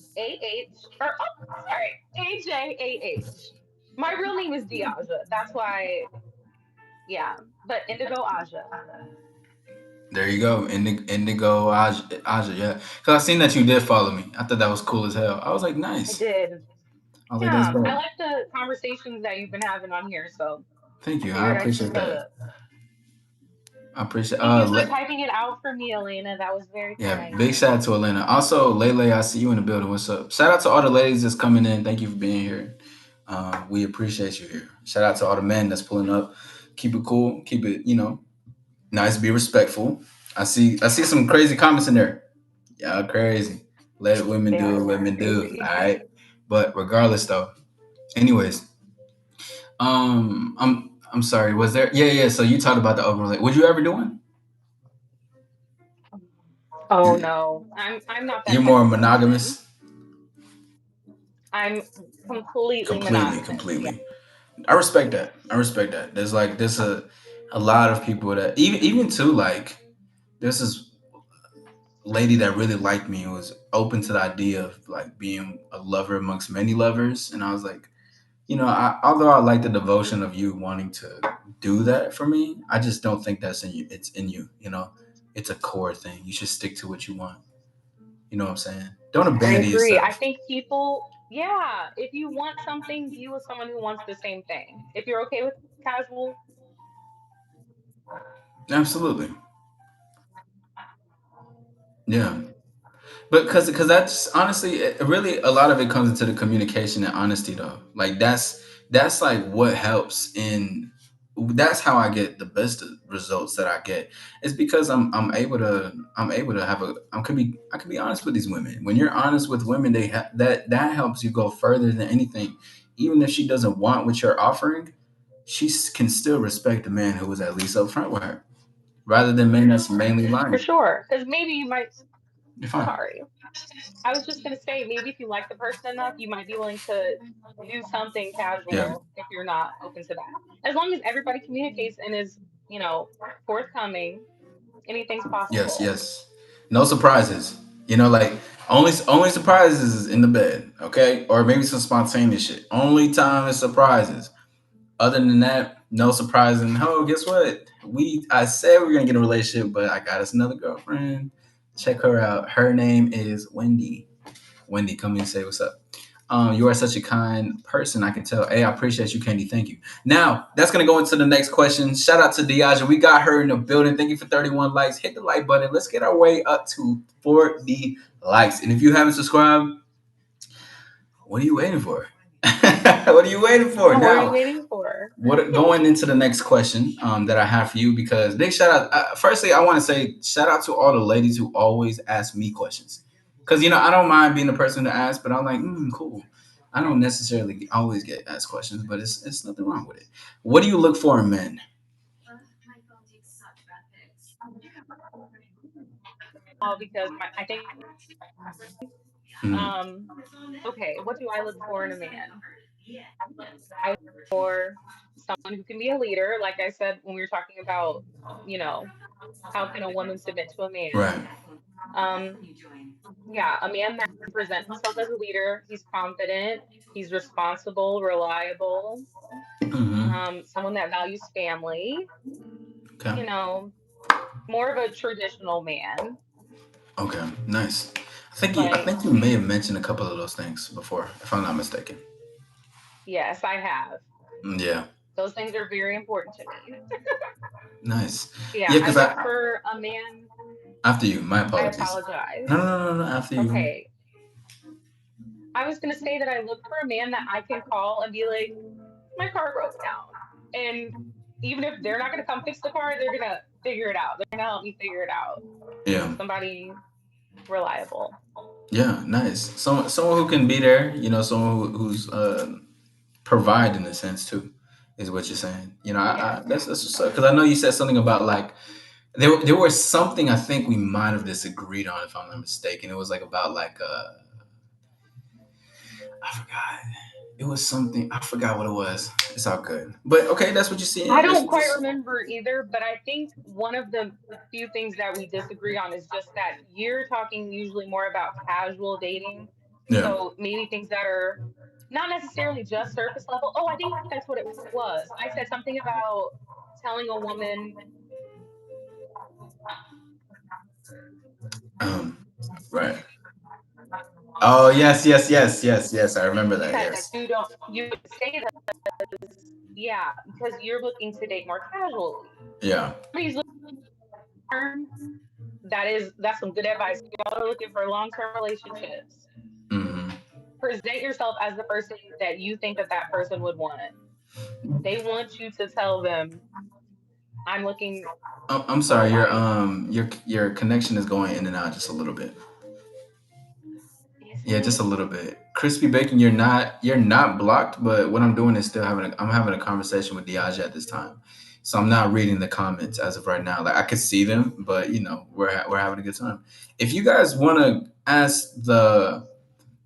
or oh, sorry, AJAH. My real name is Diaja. That's why, yeah. But Indigo Aja. There you go. Indigo Aja, yeah. Cause I seen that you did follow me. I thought that was cool as hell. I was like, I nice. did. I was like, that's Yeah, I dope. like the conversations that you've been having on here, so Thank I you. I figured I'd appreciate shoot that that. up. I appreciate Thank you for typing it out for me, Elena. That was very yeah, kind. big shout out to Elena. Also, Lele, I see you in the building. What's up? Shout out to all the ladies that's coming in. Thank you for being here. We appreciate you here. Shout out to all the men that's pulling up. Keep it cool. Keep it, nice. Be respectful. I see some crazy comments in there. Y'all crazy. Let women They do are what very women do. All crazy. right. But regardless, though. Anyways, I'm sorry. Was there? Yeah, yeah. So you talked about the open relationship. Would you ever do one? Oh You no, I'm not you're that type more of person. monogamous. I'm completely Completely, monogamous. Yeah. completely. I respect that. I respect that. There's a lot of people that even too, like, there's this lady that really liked me, who was open to the idea of like being a lover amongst many lovers, and I was like, although I like the devotion of you wanting to do that for me, I just don't think that's in you. It's in you. It's a core thing. You should stick to what you want. You know what I'm saying? Don't I abandon agree. I yourself. think people, yeah, if you want something, be with someone who wants the same thing. If you're okay with casual, Absolutely. Yeah. But because that's honestly, really a lot of it comes into the communication and honesty though. Like that's like what helps in. That's how I get the best results that I get. It's because I'm able to have a I can be honest with these women. When you're honest with women, that helps you go further than anything. Even if she doesn't want what you're offering, can still respect a man who was at least upfront with her, rather than men that's mainly for lying. sure. Because maybe you might, You're fine. sorry, I was just going to say, maybe if you like the person enough, you might be willing to do something Yeah. casual if you're not open to that. As long as everybody communicates and is, you know, forthcoming, anything's Yes, possible. yes. No surprises. You know, like only surprises is in the bed, okay? Or maybe some spontaneous shit. Only time is surprises. Other than that, no surprising. Oh, guess what? I said we were gonna get a relationship, but I got us another girlfriend. Check her out. Her name is Wendy. Wendy, come in and say what's up. You are such a kind person. I can tell. Hey, I appreciate you, Candy. Thank you. Now, that's going to go into the next question. Shout out to Diaza. We got her in the building. Thank you for 31 likes. Hit the like button. Let's get our way up to 40 likes. And if you haven't subscribed, what are you waiting for? What are you waiting for? What are you Now, waiting for? what going into the next question that I have for you, because big shout out. Firstly, I want to say shout out to all the ladies who always ask me questions, because I don't mind being the person to ask, but I'm like, cool. I don't necessarily always get asked questions, but it's nothing wrong with it. What do you look for in men? Because I think, Mm, um, okay, what do I look for in a man? I look for someone who can be a leader. Like I said, when we were talking about, you know, how can a woman submit to a man? right. Um, yeah, a man that can present himself as a leader. He's confident. He's responsible, reliable. Hmm. Someone that values family. Okay. You know, more of a traditional man. Okay. Nice. I Like, think you may have mentioned a couple of those things before, if I'm not mistaken. yes, I have. Yeah. Those things are very important to me. Nice. Yeah, Yeah, I because look I for a man. after you. My I apologies. No, no, apologize. no, no, no. After you. Okay. I was going to say that I look for a man that I can call and be like, my car broke down. And even if they're not going to come fix the car, they're going to figure it out. They're going to help me figure it out. Yeah. Somebody reliable. Yeah. Nice. Someone who can be there. Someone who's provide in a sense too, is what you're saying. Yes. That's what's up. Because I know you said something about like there was something I think we might have disagreed on, if I'm not mistaken. It was like about like I forgot. It was something I forgot what it was. It's all good. But okay, that's what you're I seeing. don't quite This remember either, but I think one of the few things that we disagree on is just that you're talking usually more about casual dating. yeah. So maybe things that are not necessarily just surface level. Oh, I think that's what it was. I said something about telling a woman Right. Oh yes, yes, yes, yes, yes. I remember that. that Yes. you would say that, yeah, because you're looking to date more casually. Yeah. Somebody's looking term, that's some good advice. Y'all are looking for long-term relationships. Hmm. Present yourself as the person that you think that that person would want. They want you to tell them, I'm looking I'm for a sorry. wife. Your connection is going in and out just a little bit. Is Yeah, just it? a little bit. Crispy bacon, you're not blocked, but what I'm doing is I'm having a conversation with Diaja at this time. So I'm not reading the comments as of right now. Like I could see them, but we're having a good time. If you guys want to ask the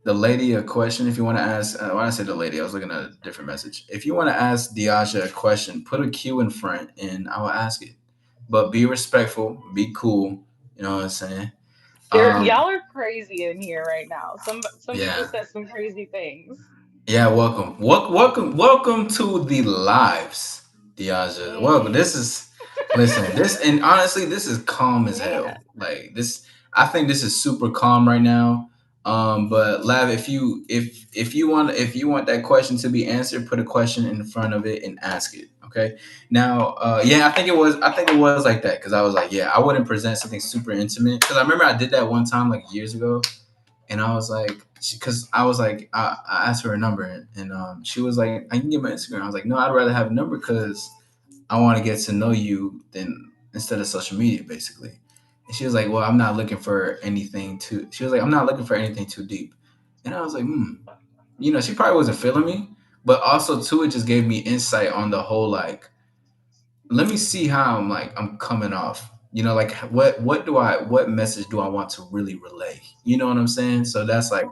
lady a question, if you want to ask when I said the lady, I was looking at a different message. If you want to ask Diaja a question, put a Q in front and I will ask it. But be respectful, be cool, you know what I'm saying? Y'all Um are crazy in here right now. Some people yeah. said some crazy things. Yeah, welcome. Welcome to the lives, Diaja. Welcome. Mm, This is listen, this and honestly, this is calm as man. hell. Like this I think this is super calm right now. But Lav, if you want that question to be answered, put a question in front of it and ask it. Okay. Now, yeah, I think it was like that because I was like, yeah, I wouldn't present something super intimate because I remember I did that one time like years ago, and I was like, because I was like, I asked her a number, and she was like, I can get my Instagram. I was like, no, I'd rather have a number because I want to get to know you than instead of social media, basically. And she was like, well, I'm not looking for anything too. She was like, I'm not looking for anything too deep. And I was like, she probably wasn't feeling me, but also too, it just gave me insight on the whole like, let me see how I'm coming off. Like what message do I want to really relay? You know what I'm saying? So that's like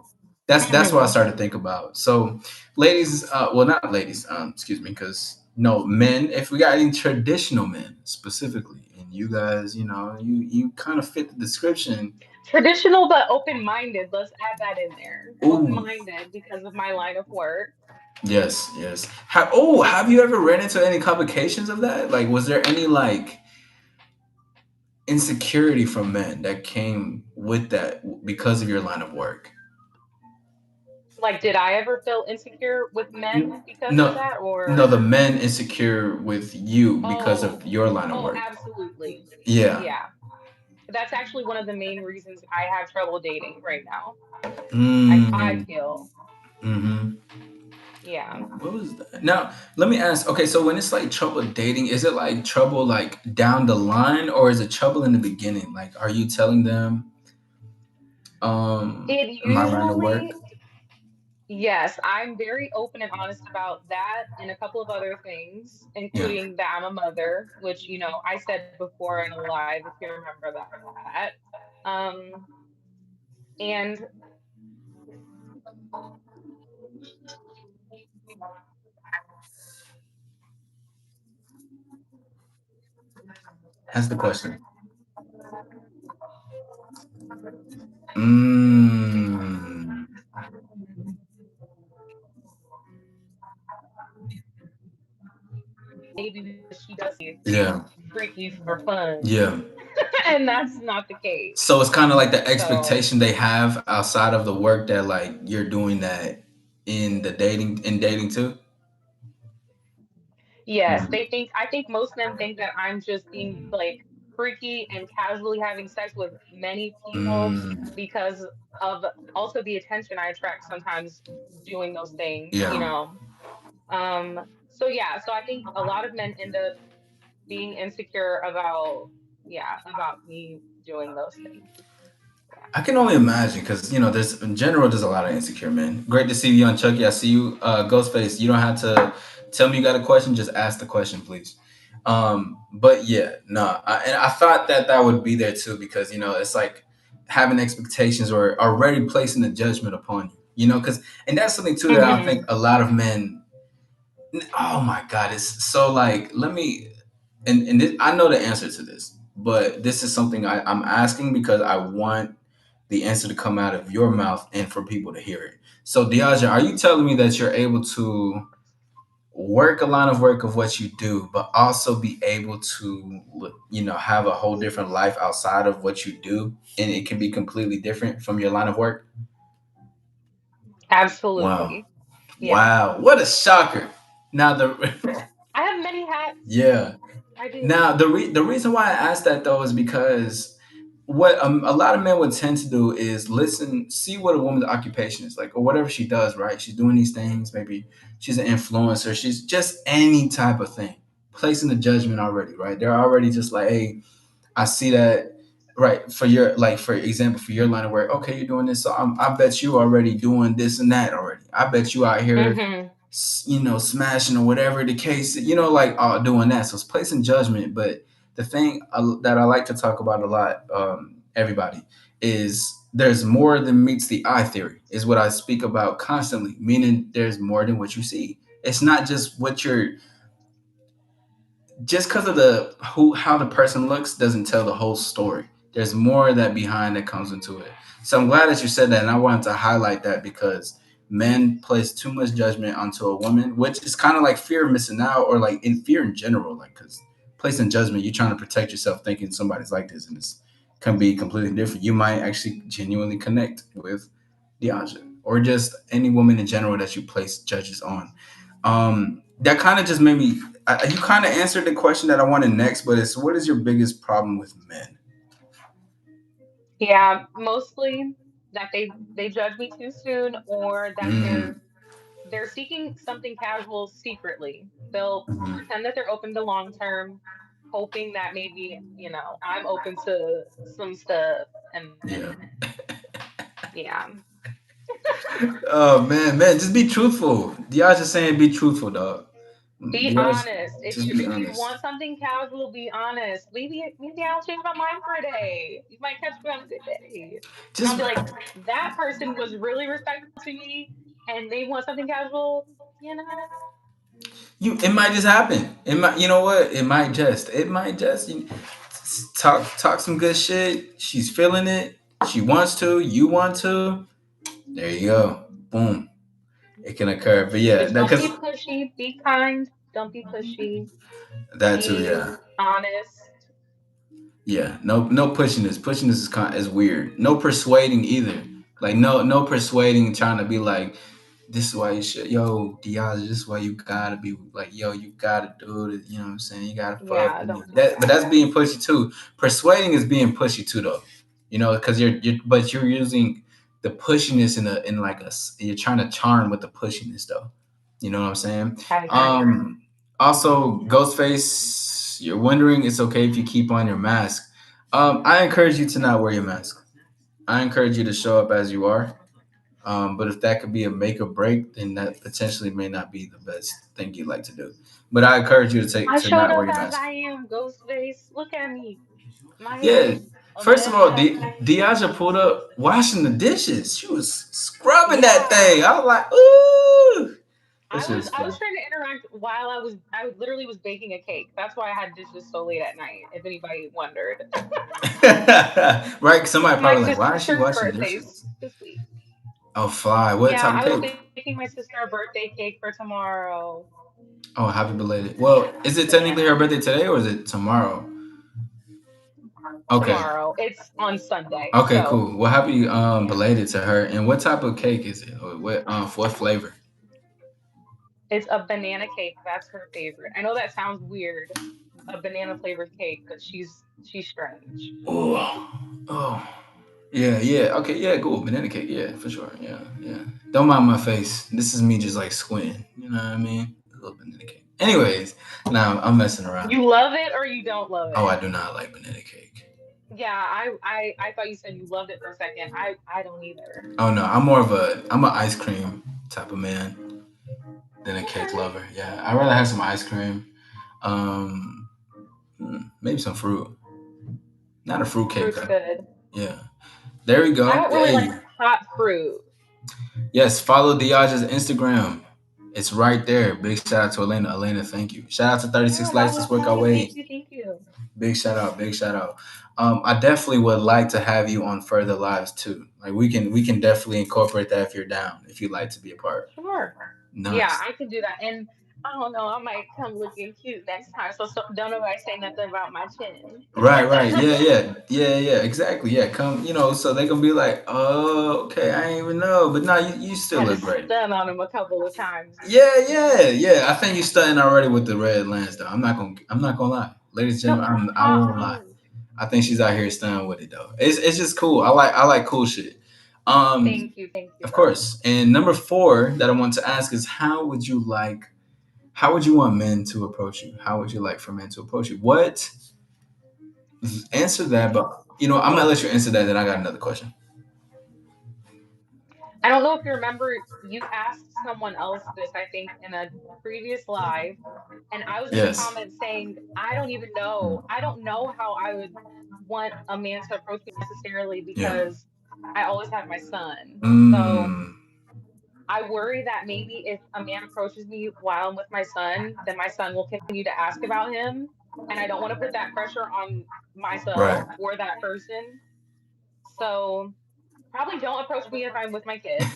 that's what I Hmm. started to think about. So ladies, well not ladies, excuse me, because no men, if we got any traditional men specifically, and you guys, you kind of fit the description. Traditional but open-minded. Let's add that in there. Ooh, Open-minded because of my line of work. yes, yes. Have you ever ran into any complications of that? Like, was there any like insecurity from men that came with that because of your line of work? Like, did I ever feel insecure with men because of No, that, no, the or men insecure with you because of oh, your line of oh, work. absolutely. Yeah. Yeah. That's actually one of the main reasons I have trouble dating right now. I Mm, feel. mm-hmm. Yeah. What was that? Now, let me ask. Okay, so when it's like trouble dating, is it like trouble like down the line, or is it trouble in the beginning? Like, are you telling them, It my line of work? usually, yes, I'm very open and honest about that and a couple of other things, Yeah. including that I'm a mother, which, I said before in a live, if you remember that. And That's the question. Mm. maybe because she does me Yeah. freaky for fun, Yeah. and that's not the case. So it's kind of like the So, expectation they have outside of the work that like you're doing that in dating too. yes, Mhm. I think most men think that I'm just being like freaky and casually having sex with many people Mm, because of also the attention I attract sometimes doing those things. yeah. So yeah, so I think a lot of men end up being insecure about, yeah, about me doing those things. I can only imagine because there's in general there's a lot of insecure men. Great to see you on Chucky. I see you, Ghostface. You don't have to tell me you got a question. Just ask the question, please. But yeah, no, and I thought that that would be there too because it's like having expectations or already placing a judgment upon you. Because and that's something too that I think Hmm. a lot of men. Oh my God, it's so like let me and this, I know the answer to this, but this is something I'm asking because I want the answer to come out of your mouth and for people to hear it. So, Diaja, are you telling me that you're able to work a line of work of what you do, but also be able to, have a whole different life outside of what you do, and it can be completely different from your line of work? Wow, Absolutely. Yeah. wow, what a shocker! Now the I have many hats. yeah. I do. Now the reason why I asked that though is because what a lot of men would tend to do is listen, see what a woman's occupation is like, or whatever she does. Right? She's doing these things. Maybe she's an influencer. She's just any type of thing. Placing the judgment already. Right? They're already just like, hey, I see that. Right, for your like for example for your line of work, okay, you're doing this, so I bet you already doing this and that already. I bet you out here Hmm. smashing or whatever the case, like doing that. So it's placing judgment. But the thing that I like to talk about a lot, everybody, is there's more than meets the eye theory, is what I speak about constantly, meaning there's more than what you see. It's not just what you're just because of the who how the person looks doesn't tell the whole story. There's more of that behind that comes into it. So I'm glad that you said that, and I wanted to highlight that because men place too much judgment onto a woman, which is kind of like fear of missing out, or like in fear in general, like because placing judgment, you're trying to protect yourself, thinking somebody's like this, and can be completely different. You might actually genuinely connect with Diaza or just any woman in general that you place judges on. That kind of just made me. You kind of answered the question that I wanted next, but it's what is your biggest problem with men? Yeah, mostly that they judge me too soon, or that Mm, they're seeking something casual secretly. They'll mhm. pretend that they're open to long term, hoping that maybe, I'm open to some stuff. And then, Yeah. yeah, Oh man, man, just be truthful. Diaza saying be truthful, dog. be Diaza, honest. If just you be if you honest. want something casual, be honest. Maybe I'll change my mind for a day. You might catch me on a good day. And I'll Just be like, that person was really respectful to me and they want something casual, you know? you. It might just happen. It might. You know what? It might just. It might just. Talk some good shit. She's feeling it. She wants to. You want to. There you go. Boom. It can occur. But yeah, Just that don't because be pushy, be kind, don't be pushy, that too. be Yeah. honest. Yeah, no pushing this. Pushing this is weird. No persuading either. Like no persuading, trying to be like, this is why you should, yo, Diaz, this is why you gotta be like, yo, you gotta do it. You know what I'm saying? You gotta fuck Yeah, with me. don't do But that's that. being pushy too. Persuading is being pushy too, though. You know, because but you're using the pushiness in like you're trying to charm with the pushiness though. You know what I'm saying? I agree. Um, Also, Ghostface, you're wondering it's okay if you keep on your mask. I encourage you to not wear your mask. I encourage you to show up as you are. But if that could be a make or break, then that potentially may not be the best thing you'd like to do. But I encourage you to I showed not wear up your as mask. I am, Ghostface. Look at me. My hair Yeah. is a First of mess, all, okay? Diaja pulled up washing the dishes. She was scrubbing that Yeah. thing. I was like, ooh, that I shit was was I fun. was trying to interact while I literally was baking a cake. That's why I had dishes so late at night, if anybody wondered. Right? Somebody My probably like, why is she sister's washing birthday's dishes? this week. Oh, fly. What Yeah, type of I was cake? baking my sister a birthday cake for tomorrow. Oh, happy belated. Well, is it technically her Yeah, birthday today or is it tomorrow? Okay. tomorrow. It's on Sunday, Okay, so cool. Well, happy yeah. belated to her. And what type of cake is it? Or what flavor? It's a banana cake. That's her favorite. I know that sounds weird, a banana flavored cake, but she's strange. Oh, oh, yeah, yeah. Okay, yeah, cool. Banana cake, yeah, for sure. Yeah, yeah. Don't mind my face. This is me just like squinting. You know what I mean? A little banana cake. Anyways, now I'm messing around. You love it or you don't love Oh, it? I do not like banana cake. Yeah, I thought you said you loved it for a second. I don't either. Oh no, I'm an ice cream type of man than a cake Okay. lover. Yeah, I'd rather have some ice cream. Um, Maybe some fruit. Not a fruit cake Fruit's though. good. Yeah. There we I go. don't really Hey. like hot fruit. Yes, follow Diaja's Instagram. It's right there. Big shout out to Elena. Elena, thank you. Shout out to 36 Yeah, that Lights. was Let's work our nice. way. Thank you, thank you. Big shout out. Big shout out. I definitely would like to have you on further lives too. Like we can definitely incorporate that if you're down. If you'd like to be a part. Sure. Yeah, Nice. I can do that. And I don't know, I might come looking cute next time. So don't nobody say nothing about my chin. Right, right. Yeah, yeah. Yeah, yeah. Exactly. Yeah. Come, so they can be like, oh, okay, I ain't even know. But no, you still Had to look great. stun on him a couple of times. Yeah, yeah, yeah. I think you're stunting already with the red lens, though. I'm not gonna lie, ladies and No, gentlemen. I won't lie. I think she's out here stunning with it though. It's just cool. I like cool shit. Um, thank you, of bro. course. And number four that I want to ask is how would you want men to approach you? How would you like for men to approach you? What answer that? But I'm gonna let you answer that. Then I got another question. I don't know if you remember, you asked someone else this, I think, in a previous live, and I was in the Yes. comments saying, I don't even know. I don't know how I would want a man to approach me necessarily Yeah. because I always have my son. So Mm, I worry that maybe if a man approaches me while I'm with my son, then my son will continue to ask about him. And I don't want to put that pressure on right. myself or that person. So probably don't approach me if I'm with my kids.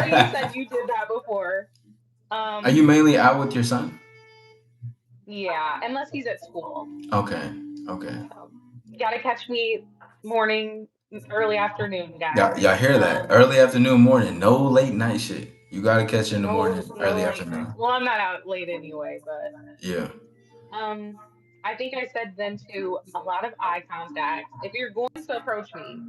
I know you said you did that before. Are you Um, mainly out with your son? yeah, unless he's at school. Okay. Okay. So you gotta catch me. morning, early afternoon, Y'all guys. hear that? Early afternoon, morning. No late night shit. You gotta catch it in the morning, No early late night. afternoon. Well, I'm not out late anyway, but Yeah, um, I think I said then too, a lot of eye contact. If you're going to approach me,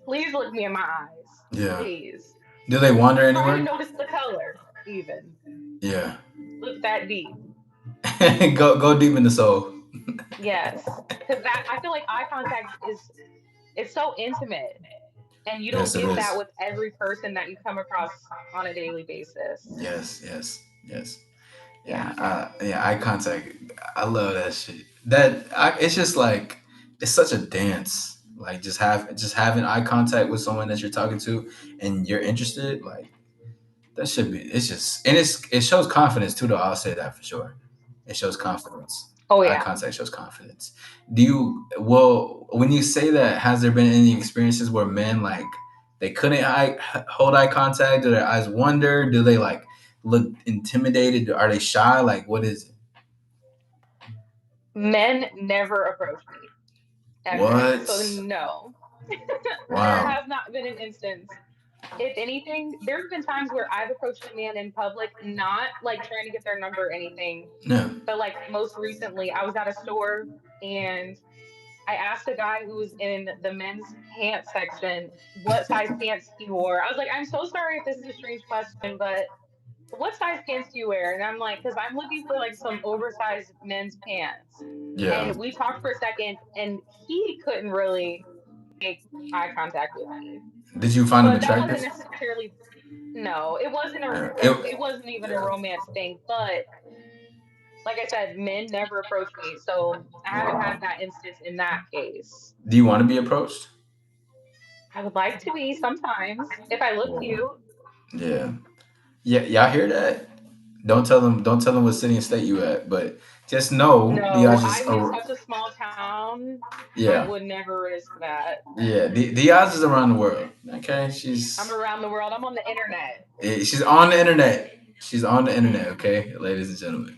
please look me in my eyes. yeah. Please. Do they wander Try to anywhere? notice the color, even. Yeah. Look that deep. Go deep in the soul. Yes. Because that I feel like eye contact is it's so intimate and you don't Yes, it get that is. with every person that you come across on a daily basis. Yes, yes, yes. Yeah. Yeah. Eye contact. I love that shit. It's just like it's such a dance. Like just having eye contact with someone that you're talking to, and you're interested. Like that should be. It's just and it shows confidence too. Though I'll say that for sure. It shows confidence. Oh Eye yeah. contact shows confidence. When you say that, has there been any experiences where men like they couldn't hold eye contact, or their eyes wander? Do they like look intimidated? Are they shy? Like what is it? Men never approach me ever. What? So no. There Wow. has not been an instance. If anything, there's been times where I've approached a man in public, not like trying to get their number or anything, Yeah. but like most recently, I was at a store and I asked a guy who was in the men's pants section what size pants he wore. I was like, I'm so sorry if this is a strange question, but what size pants do you wear? And I'm like, because I'm looking for like some oversized men's pants. Yeah. And we talked for a second, and he couldn't really make eye contact with me. Did you find him But that attractive? wasn't necessarily no, it wasn't it It, wasn't even a yeah. romance thing. But like I said, men never approach me, so I haven't Wow. had that instance in that case. Do you want to be approached? I would like to be sometimes if I look Well, cute. yeah. Yeah. Y'all hear that? Don't tell them. Don't tell them what city and state you at. But just know the No, odds is. I'm in such a small town. I Yeah. would never risk that. Yeah. The odds is around the world. Okay. I'm around the world. I'm on the internet. She's on the internet. She's on the internet. Hmm. Okay, ladies and gentlemen.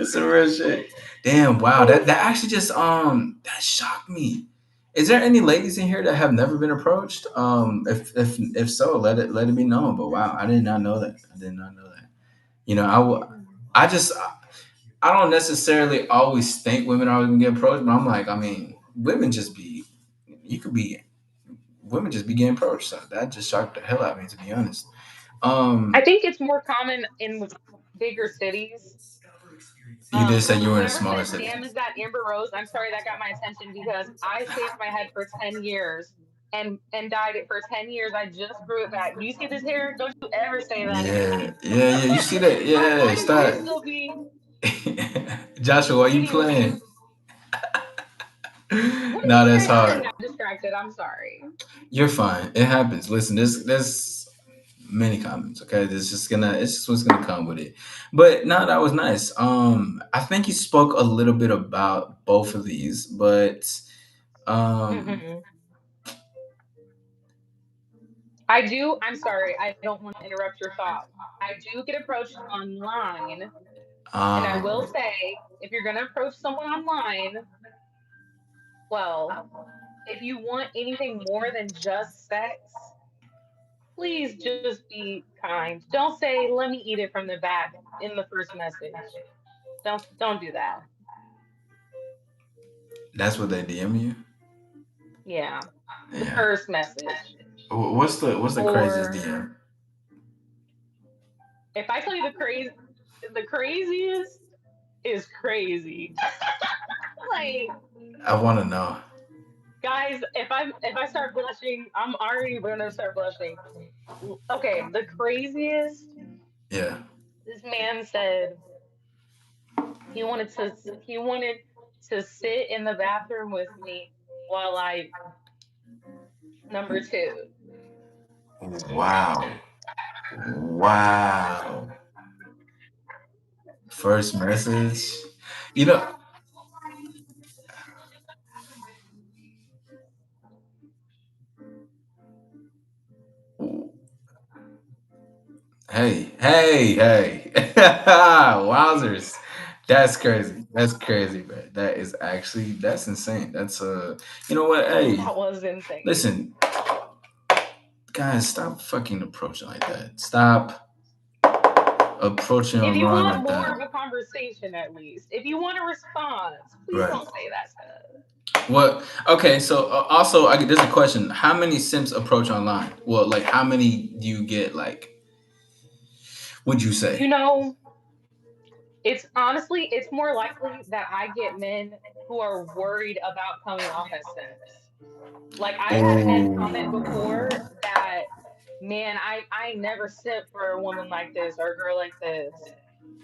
It's some real shit. Damn. Wow. That actually just that shocked me. Is there any ladies in here that have never been approached? If so, let it be known. But wow, I did not know that. I did not know that. You know, I just I don't necessarily always think women are gonna get approached, but I'm like, I mean, women just be you could be women just be getting approached. So that just shocked the hell out of me, to be honest. I Um, think it's more common in bigger cities. you did say you were in a Whoever smaller said, city. "Damn, is that Amber Rose?" I'm sorry, that got my attention because I shaved my head for 10 years and dyed it for 10 years. I just grew it back. You see this hair? Don't you ever say that Yeah, again. yeah, yeah. You see that? How Yeah, why would you start. still be? Joshua, are you playing? Anyways, what are you Nah, that's saying? I hard. got distracted. I'm sorry. You're fine. It happens. Listen, there's many comments. Okay, it's just what's gonna come with it. But no, that was nice. I think you spoke a little bit about both of these, but um, Hmm. I do. I'm sorry. I don't want to interrupt your thought. I do get approached online, and I will um, say, if you're going to approach someone online, well, if you want anything more than just sex, please just be kind. Don't say, "Let me eat it from the back" in the first message. Don't do that. that's what they DM you. Yeah, the Yeah. first message. What's the craziest Or DM? if I tell you the craziest is crazy. Like, I want to know. guys, if I start blushing, I'm already gonna start blushing. Okay, the craziest. Yeah. This man said he wanted to sit in the bathroom with me while I number two. Wow. Wow. First message. You know, hey, hey, hey. Wowzers. That's crazy. That's crazy, man. That is actually that's insane. That's you know what? Hey, That was insane. listen, guys, stop fucking approaching like that. Stop approaching If you online want like more that. of a conversation, at least, if you want a response, please Right. don't say that stuff. What? Okay. So also, there's a question. How many simps approach online? Well, like how many do you get? Like, would you You say? know, it's more likely that I get men who are worried about coming off as simps. Like I've had men comment Oh, before that, man, I never simp for a woman like this or a girl like this.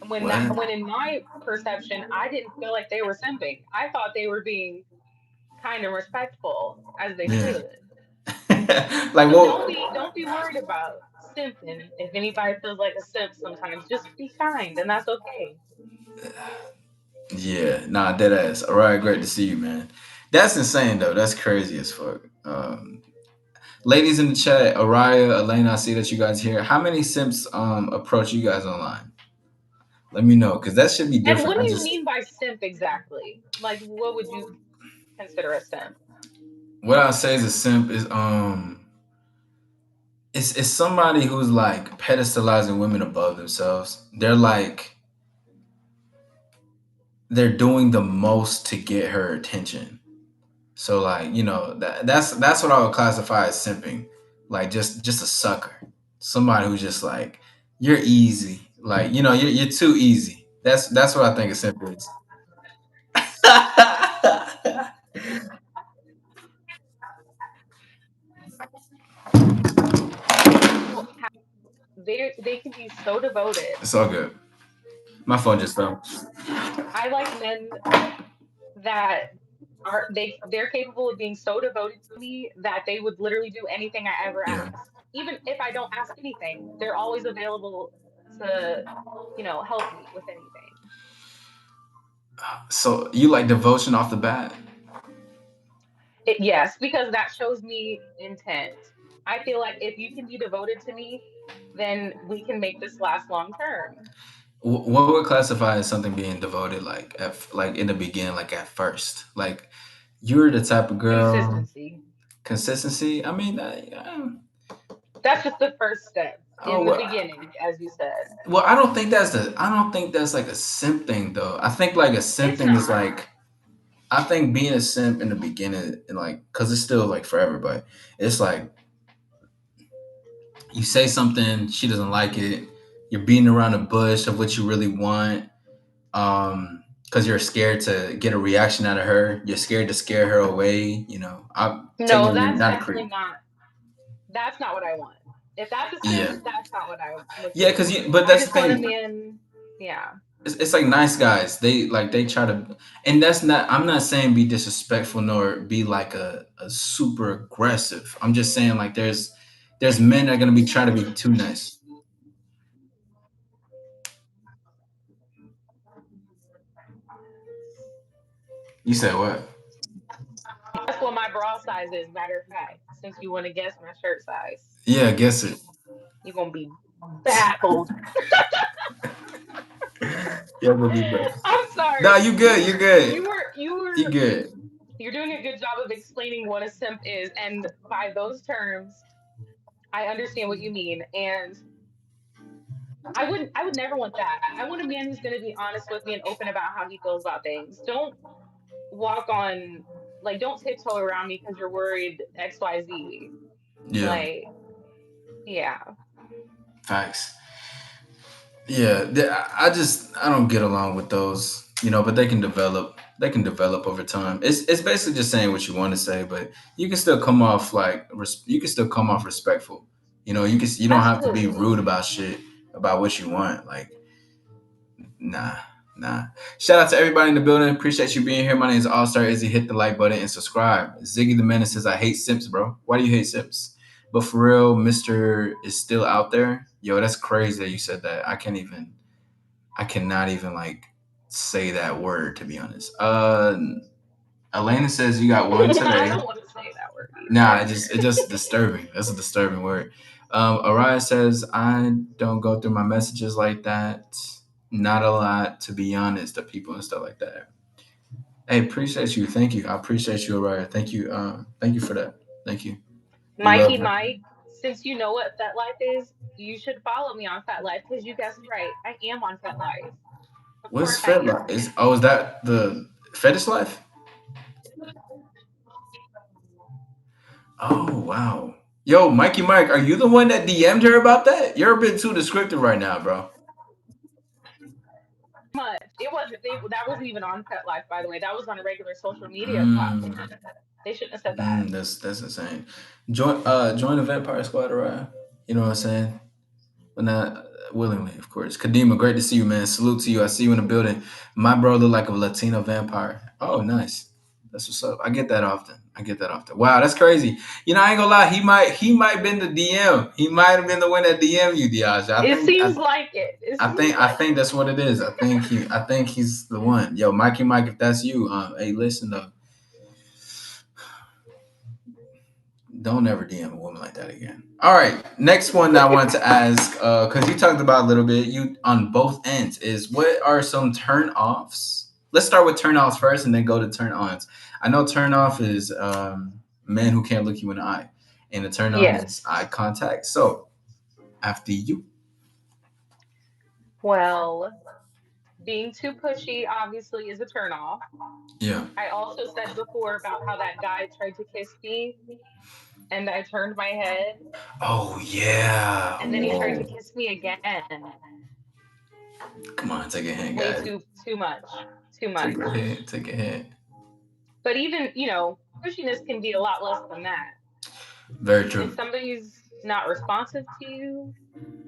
When what? in my perception, I didn't feel like they were simping. I thought they were being kind and respectful as they Yeah. should. Like So what? don't be worried about simping. If anybody feels like a simp sometimes, just be kind and that's okay. Yeah, nah, dead ass. All right, great to see you, man. That's insane though. That's crazy as fuck. Ladies in the chat, Araya, Elena, I see that you guys here. How many simps approach you guys online? Let me know because that should be And what different. do I you just mean by simp exactly? Like what would you consider a simp? what I say is a simp is it's somebody who's like pedestalizing women above themselves. They're doing the most to get her attention. So like, that's what I would classify as simping. Like just a sucker. Somebody who's just like, you're easy. Like, you're too easy. That's what I think a simp is. People have they can be so devoted. It's all good. My phone just fell. I like men that they're capable of being so devoted to me that they would literally do anything I ever Yeah. ask. Even if I don't ask anything, they're always available to, help me with anything. So you like devotion off the bat? Yes, because that shows me intent. I feel like if you can be devoted to me, then we can make this last long term. What would classify as something being devoted like like in the beginning, like at first? Like you're the type of girl Consistency. consistency. I mean, That's just the first step oh in the well, beginning, as you said. I don't think that's like a simp thing though. I think like a simp It's thing is not. like I think being a simp in the beginning and like because it's still like forever, but it's like you say something, she doesn't like it, you're beating around the bush of what you really want, because you're scared to get a reaction out of her, you're scared to scare her away. I'm No, technically that's not a creep. definitely not. That's not what I want. If that's a simp, Yeah, that's not what I'm yeah, looking because for. but I that's the just want a thing. man. Yeah. It's like nice guys. They try to, and that's not. I'm not saying be disrespectful nor be like a super aggressive. I'm just saying like there's men that are gonna be trying to be too nice. You said what? That's what my bra size is. Matter of fact, since you want to guess my shirt size, Yeah, I guess it. you're gonna be baffled. Yeah, we'll be back. I'm Nah, sorry. you good. You're good. You You were good. you're doing a good job of explaining what a simp is, and by those terms, I understand what you mean. And I would never want that. I want a man who's gonna be honest with me and open about how he feels about things. Don't walk on like don't tiptoe around me because you're worried XYZ. Yeah, Like, yeah. facts. Yeah, I don't get along with those, but they can develop. They can develop over time. It's basically just saying what you want to say, but you can still come off like you can still come off respectful. You don't have to be Absolutely. rude about shit about what you want. Like, nah, nah. Shout out to everybody in the building. Appreciate you being here. My name is All Star Izzy. Hit the like button and subscribe. Ziggy the Menace says I hate simps, bro. Why do you hate simps? But for real, Mister is still out there. Yo, that's crazy that you said that. I cannot even like say that word to be honest. Elena says you got one I today. don't want to say that word Nah, either. it's just disturbing. That's a disturbing word. Araya says I don't go through my messages like that. Not a lot, to be honest, of people and stuff like that. Hey, appreciate you. Thank you. I appreciate you, Araya. Thank you. Thank you for that. Thank you. We love Mikey her. Mike, since you know what FetLife is, you should follow me on FetLife because you guessed right. I am on FetLife. Of What's course I Fed am. Life? Is that the fetish life? Oh wow. Yo, Mikey Mike, are you the one that DM'd her about that? You're a bit too descriptive right now, bro. Much. It wasn't that wasn't even on FetLife, by the way. That was on a regular social media Mm, platform. They shouldn't have said that. that's insane. Join the Vampire Squad, Araya. You know what I'm saying? But not willingly, of course. Kadima, great to see you, man. Salute to you. I see you in the building. My bro look like a Latino vampire. Oh, nice. That's what's up. I get that often. I get that often. Wow, that's crazy. You know, I ain't gonna lie. He might been the DM. He might have been the one that DM you, Diaza. It seems like it. It seems I like think it. that's what it is. I think he's the one. Yo, Mikey Mike, if that's you, hey, listen though. Don't ever DM a woman like that again. All right, next one that I wanted to ask, because you talked about a little bit, you on both ends, is what are some turn offs? Let's start with turn offs first, and then go to turn ons. I know turn off is men who can't look you in the eye, and the turn on is eye Yes. contact. So after you, Well, being too pushy obviously is a turnoff. yeah. I also said before about how that guy tried to kiss me and I turned my head Oh yeah. and then he tried to Whoa. kiss me again. Come on, take a hint, Way guys. too much. Too Take a much. hint. Take a hint. But even, pushiness can be a lot less than that. Very If true. somebody's not responsive to you,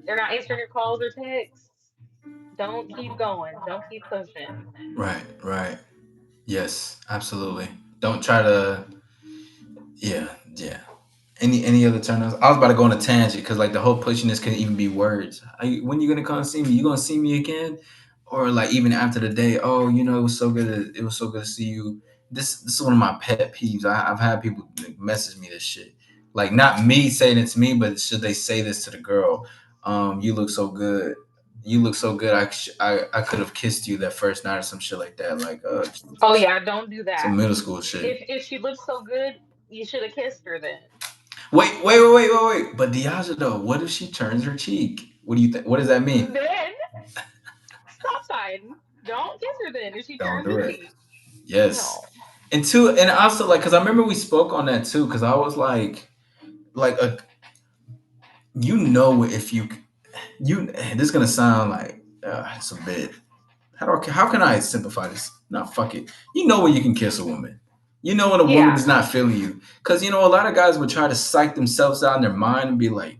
they're not answering your calls or texts, don't keep going. Don't keep pushing. Right. Right. Yes. Absolutely. Don't try to. Yeah. Yeah. Any other turn ons? I was about to go on a tangent because like the whole pushiness can even be words. When you gonna come see me? You gonna see me again? Or like even after the day? Oh, it was so good. It was so good to see you. This is one of my pet peeves. I've had people like, message me this shit. Like not me saying it to me, but should they say this to the girl? You look so good. You look so good. I could have kissed you that first night or some shit like that. Like Oh yeah, don't do some that. middle school shit. If she looks so good, you should have kissed her then. Wait. But Diaza though, what if she turns her cheek? What do you think? What does that mean? Then stop sign. Don't kiss her then if she Don't turns do her it. cheek. Yes. No. And two, and also like, cause I remember we spoke on that too. Cause I was like, if you, this is gonna sound like it's a bit. How can I simplify this? No, fuck it. You know when you can kiss a woman. You know when a woman is Yeah. not feeling you. Cause a lot of guys would try to psych themselves out in their mind and be like,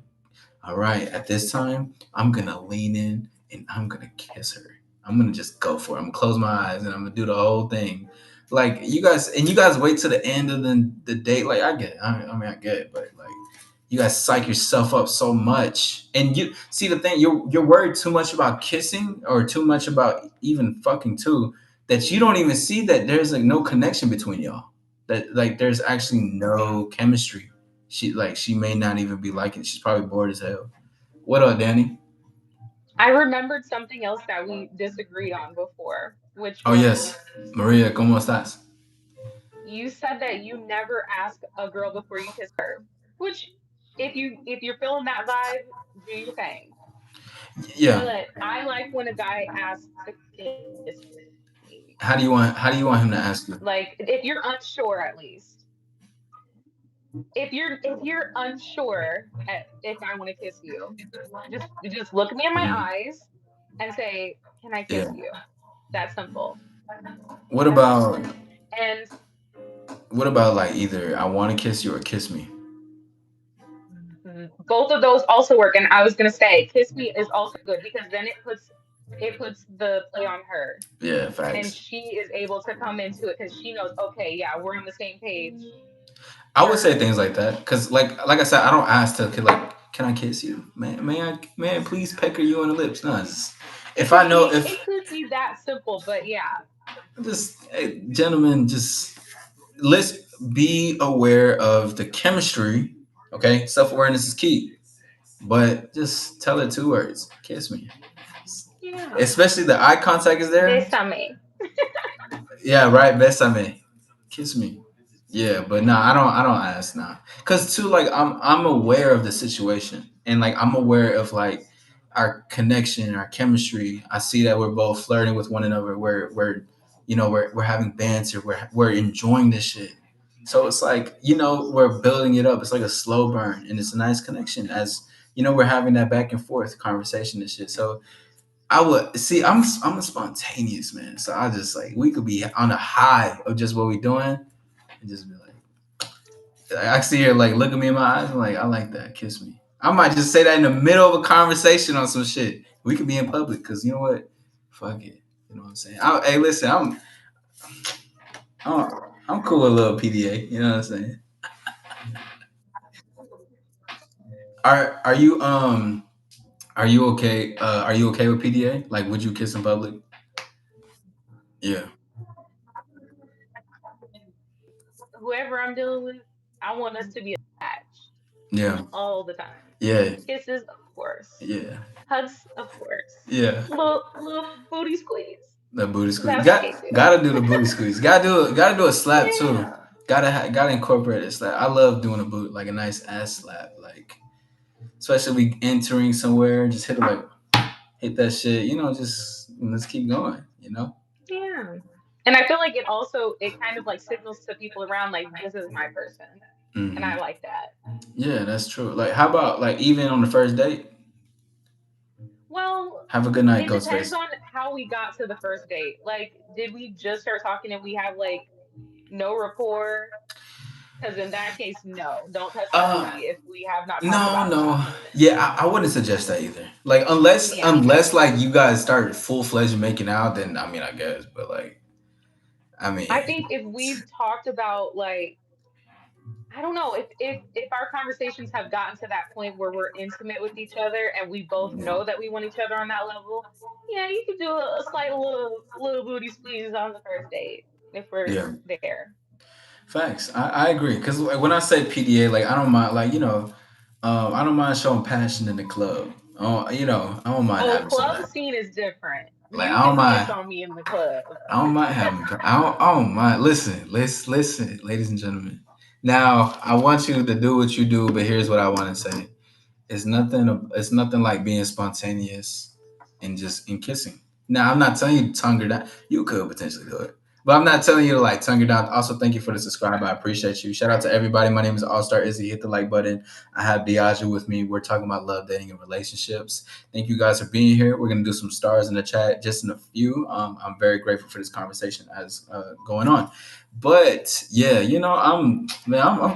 all right, at this time, I'm gonna lean in and I'm gonna kiss her. I'm gonna just go for it. I'm gonna close my eyes and I'm gonna do the whole thing. Like you guys wait to the end of the date. Like I get it. I mean, I get it, but like you guys psych yourself up so much, and you see the thing. You're worried too much about kissing or too much about even fucking too that you don't even see that there's like no connection between y'all. That like there's actually no chemistry. She may not even be liking it. She's probably bored as hell. What up, Danny? I remembered something else that we disagreed on before, which Oh yes, was Maria, ¿cómo estás? you said that you never ask a girl before you kiss her. Which if you're feeling that vibe, do your thing. Yeah. But I like when a guy asks to kiss me. How do you want him to ask you? Like if you're unsure at least. If you're unsure if I want to kiss you, just look me in my Mhm. eyes and say, "Can I Yeah. kiss you?" That's simple. What That's about simple. And like either I want to kiss you or kiss me? both of those also work. And I was gonna say, kiss me is also good because then it puts the play on her, Yeah, and facts. she is able to come into it because she knows, okay, yeah, we're on the same page. I would say Her, things like that because like I said, I don't ask to like, can I kiss you? May I please pecker you on the lips? No, if I know if it could be that simple, but yeah, just hey, gentlemen, just let's be aware of the chemistry. Okay, self awareness is key. But just tell it two words. Kiss me. Yeah. especially the eye contact is there. Bésame. Yeah, right. Besame, kiss me. Yeah, but no, I don't ask now. Cause too, like I'm aware of the situation, and like I'm aware of like our connection, our chemistry. I see that we're both flirting with one another. We're having banter. We're enjoying this shit. So it's like we're building it up. It's like a slow burn, and it's a nice connection as we're having that back and forth conversation and shit. So I would see. I'm a spontaneous man, so I just like we could be on a high of just what we doing, and just be like, I see her like look at me in my eyes, I'm like, I like that, kiss me. I might just say that in the middle of a conversation on some shit. We could be in public because you know what, fuck it. You know what I'm saying? Hey, listen, I'm I'm cool with a little PDA. You know what I'm saying? Are are you okay? Are you okay with PDA? Like, would you kiss in public? Yeah, Whoever I'm dealing with, I want us to be attached yeah, all the time. yeah, Kisses, of course. yeah, Hugs, of course. yeah. Little booty squeeze. The booty squeeze. That's okay too. Gotta do the booty squeeze. Gotta do a slap too. Yeah. Gotta incorporate a slap. I love doing a boot like a nice ass slap. Like especially we entering somewhere, just hit that shit. Just let's keep going. Yeah. And I feel like it kind of like signals to people around like this is my person. And Hmm. I like that. Yeah, that's true. Like how about like even on the first date? Well, Have a good night, it depends Ghostface. on how we got to the first date. Like, did we just start talking and we have like no rapport? Because in that case, no, don't touch my Uh, booty if we have not talked no, about it in no. 5 minutes. Yeah, I wouldn't suggest that either. Like unless Yeah. unless like you guys started full fledged making out, then I mean I guess. But like I I mean. think if we've talked about like I don't know if our conversations have gotten to that point where we're intimate with each other and we both Yeah. know that we want each other on that level, yeah, you could do a slight little booty squeeze on the first date if we're Yeah. there. Facts. I agree. Because like, when I say PDA, like I don't mind, like I don't mind showing passion in the club. Oh, I don't mind Oh, having some of club that. scene is different. Like You I don't can kiss mind. on me in the club. I don't mind having. I don't mind. Listen, listen, ladies and gentlemen. Now I want you to do what you do, but here's what I want to say. It's nothing like being spontaneous and just in kissing. Now I'm not telling you to tongue her down. You could potentially do it. But I'm not telling you to like tongue her down. Also, thank you for the subscribe. I appreciate you. Shout out to everybody. My name is All Star Izzy. Hit the like button. I have Diaza with me. We're talking about love, dating, and relationships. Thank you guys for being here. We're gonna do some stars in the chat just in a few. I'm very grateful for this conversation as going on. But yeah, I'm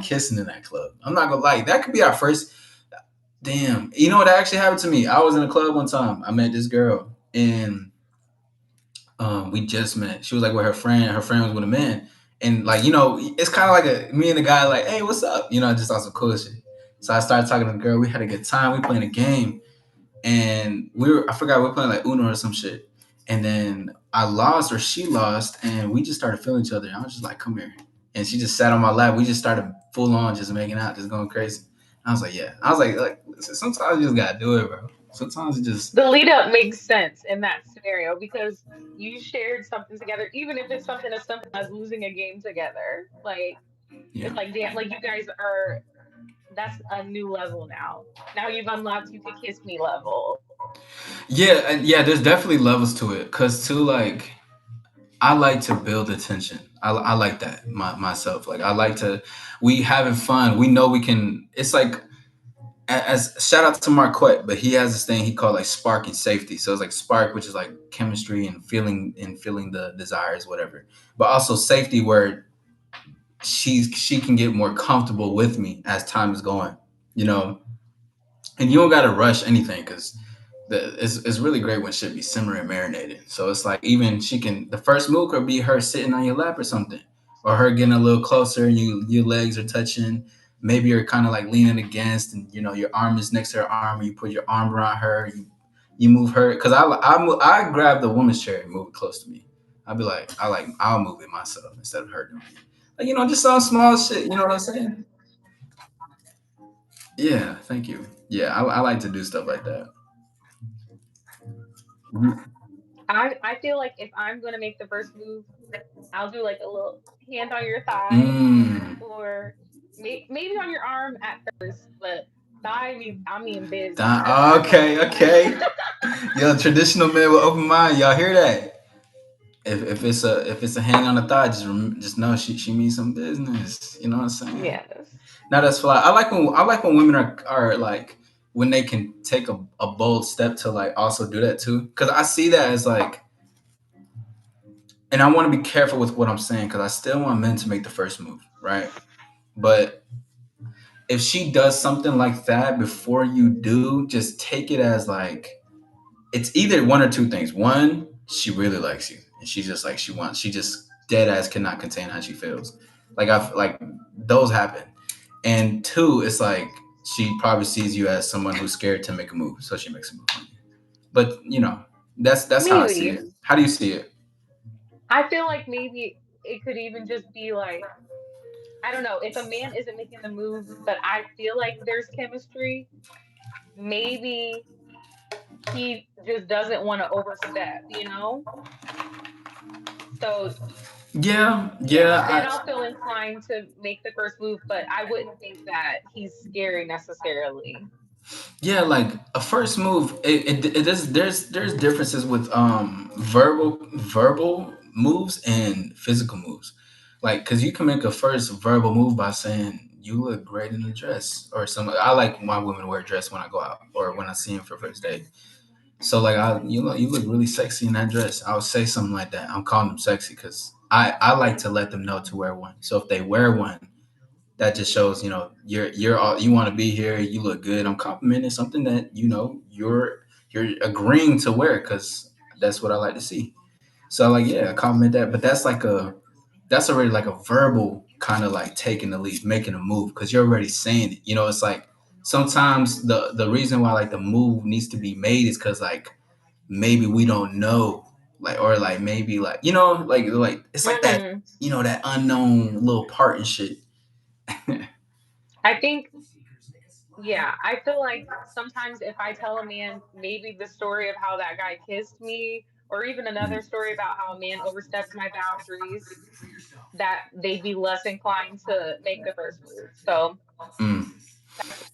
kissing in that club. I'm not gonna lie. That could be our first. Damn. You know what actually happened to me? I was in a club one time. I met this girl and we just met. She was like with her friend. Her friend was with a man. And like, it's kind of like me and the guy like, hey, what's up? Just on some cool shit. So I started talking to the girl. We had a good time. We playing a game. And I forgot we were playing like Uno or some shit. And then I lost or she lost and we just started feeling each other. I was just like, come here. And she just sat on my lap. We just started full on just making out, just going crazy. I was like, yeah. I was like, listen, sometimes you just gotta do it, bro. Sometimes it just, The lead up makes sense in that scenario because you shared something together, even if it's something as simple as losing a game together. Like yeah. it's like damn, like you guys are that's a new level now. Now you've unlocked you could kiss me level. Yeah, and yeah, there's definitely levels to it. Cause too, like, I like to build attention. I like that myself. Like, I like to, we having fun. We know we can, it's like, as shout out to Marquette, but he has this thing he called like spark and safety. So it's like spark, which is like chemistry and feeling the desires, whatever. But also safety, where she can get more comfortable with me as time is going. You know, and you don't got to rush anything because it's really great when shit be simmering marinated. So it's like even she can the first move could be her sitting on your lap or something, or her getting a little closer and your legs are touching. Maybe you're kind of like leaning against, and your arm is next to her arm, and you put your arm around her. You move her because I grab the woman's chair and move it close to me. I'd be like I'll move it myself instead of her doing it. Like, just some small shit. You know what I'm saying? Yeah, thank you. Yeah, I like to do stuff like that. I feel like if I'm gonna make the first move, I'll do like a little hand on your thigh Mm. or maybe on your arm at first, but thigh means I mean business. That's what Oh, I call okay, it. okay. Yo, traditional man with open mind. Y'all hear that? If it's a hand on the thigh, just know she means some business. You know what I'm saying? Yes. Now that's fly. I like when women are like when they can take a bold step to like also do that too. Because I see that as like, and I want to be careful with what I'm saying because I still want men to make the first move, right? But if she does something like that before you do, just take it as like it's either one or two things. One, she really likes you, and she's just like she just dead ass cannot contain how she feels. Like those happen. And two, it's like she probably sees you as someone who's scared to make a move, so she makes a move on you. But that's how I see Maybe. it. How do you see it? I feel like maybe it could even just be like, I don't know, if a man isn't making the move, but I feel like there's chemistry, maybe he just doesn't want to overstep, you know? So, Yeah, yeah, yeah, then I'll feel inclined to make the first move, but I wouldn't think that he's scary necessarily. yeah. Like a first move, it is. There's differences with verbal moves and physical moves. Like, cause you can make a first verbal move by saying you look great in a dress or something. I like my women to wear a dress when I go out or when I see them for first date. So like you look really sexy in that dress. I would say something like that. I'm calling them sexy because I like to let them know to wear one. So if they wear one, that just shows you want to be here. You look good. I'm complimenting something that you're agreeing to wear because that's what I like to see. So like yeah, compliment that. But that's already like a verbal kind of like taking the lead, making a move because you're already saying it. It's like sometimes the reason why like the move needs to be made is because like maybe we don't know like or like maybe like it's like that Hmm. that unknown little part and shit. I think, yeah, I feel like sometimes if I tell a man maybe the story of how that guy kissed me, or even another story about how a man overstepped my boundaries, that they'd be less inclined to make the first move. So Mm,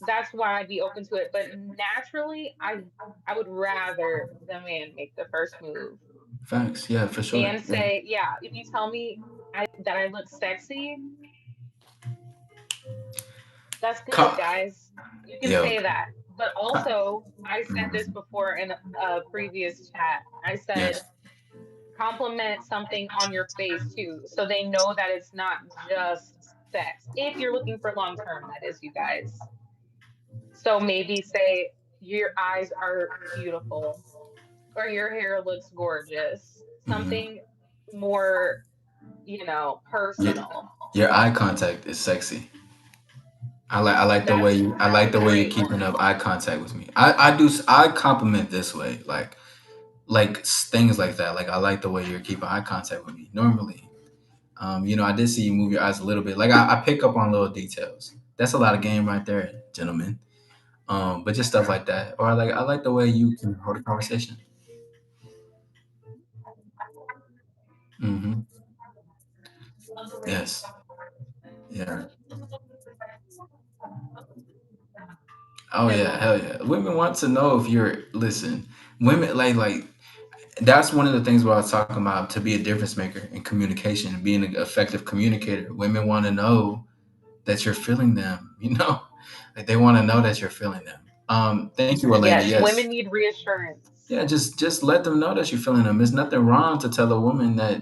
that's why I'd be open to it. But naturally, I would rather the man make the first move facts, yeah, for sure. and Yeah. say, yeah, if you tell me that I look sexy, that's good, Co- guys. You can Yo. say that. But co- also, I said this mhm. before in a previous chat. I said Yes. compliment something on your face too, so they know that it's not just sex. If you're looking for long term, that is, you guys. So maybe say your eyes are beautiful or your hair looks gorgeous. Hmm. Something more, Your, personal. your eye contact is sexy. I like the way I That's like a the way you're great keeping one. up eye contact with me. I compliment this way like things like that. Like I like the way you're keeping eye contact with me. Normally, I did see you move your eyes a little bit. Like I pick up on little details. That's a lot of game right there, gentlemen. But just stuff like that. Or I like the way you can hold a conversation. Hmm. Yes. Yeah. Oh yeah, hell yeah. Women want to know if you're listen. Women like that's one of the things where I was talking about to be a difference maker in communication and being an effective communicator. Women want to know that you're feeling them, Like they want to know that you're feeling them. Thank you, Elena. Yes, Yes. women need reassurance. Yeah, just let them know that you're feeling them. There's nothing wrong to tell a woman that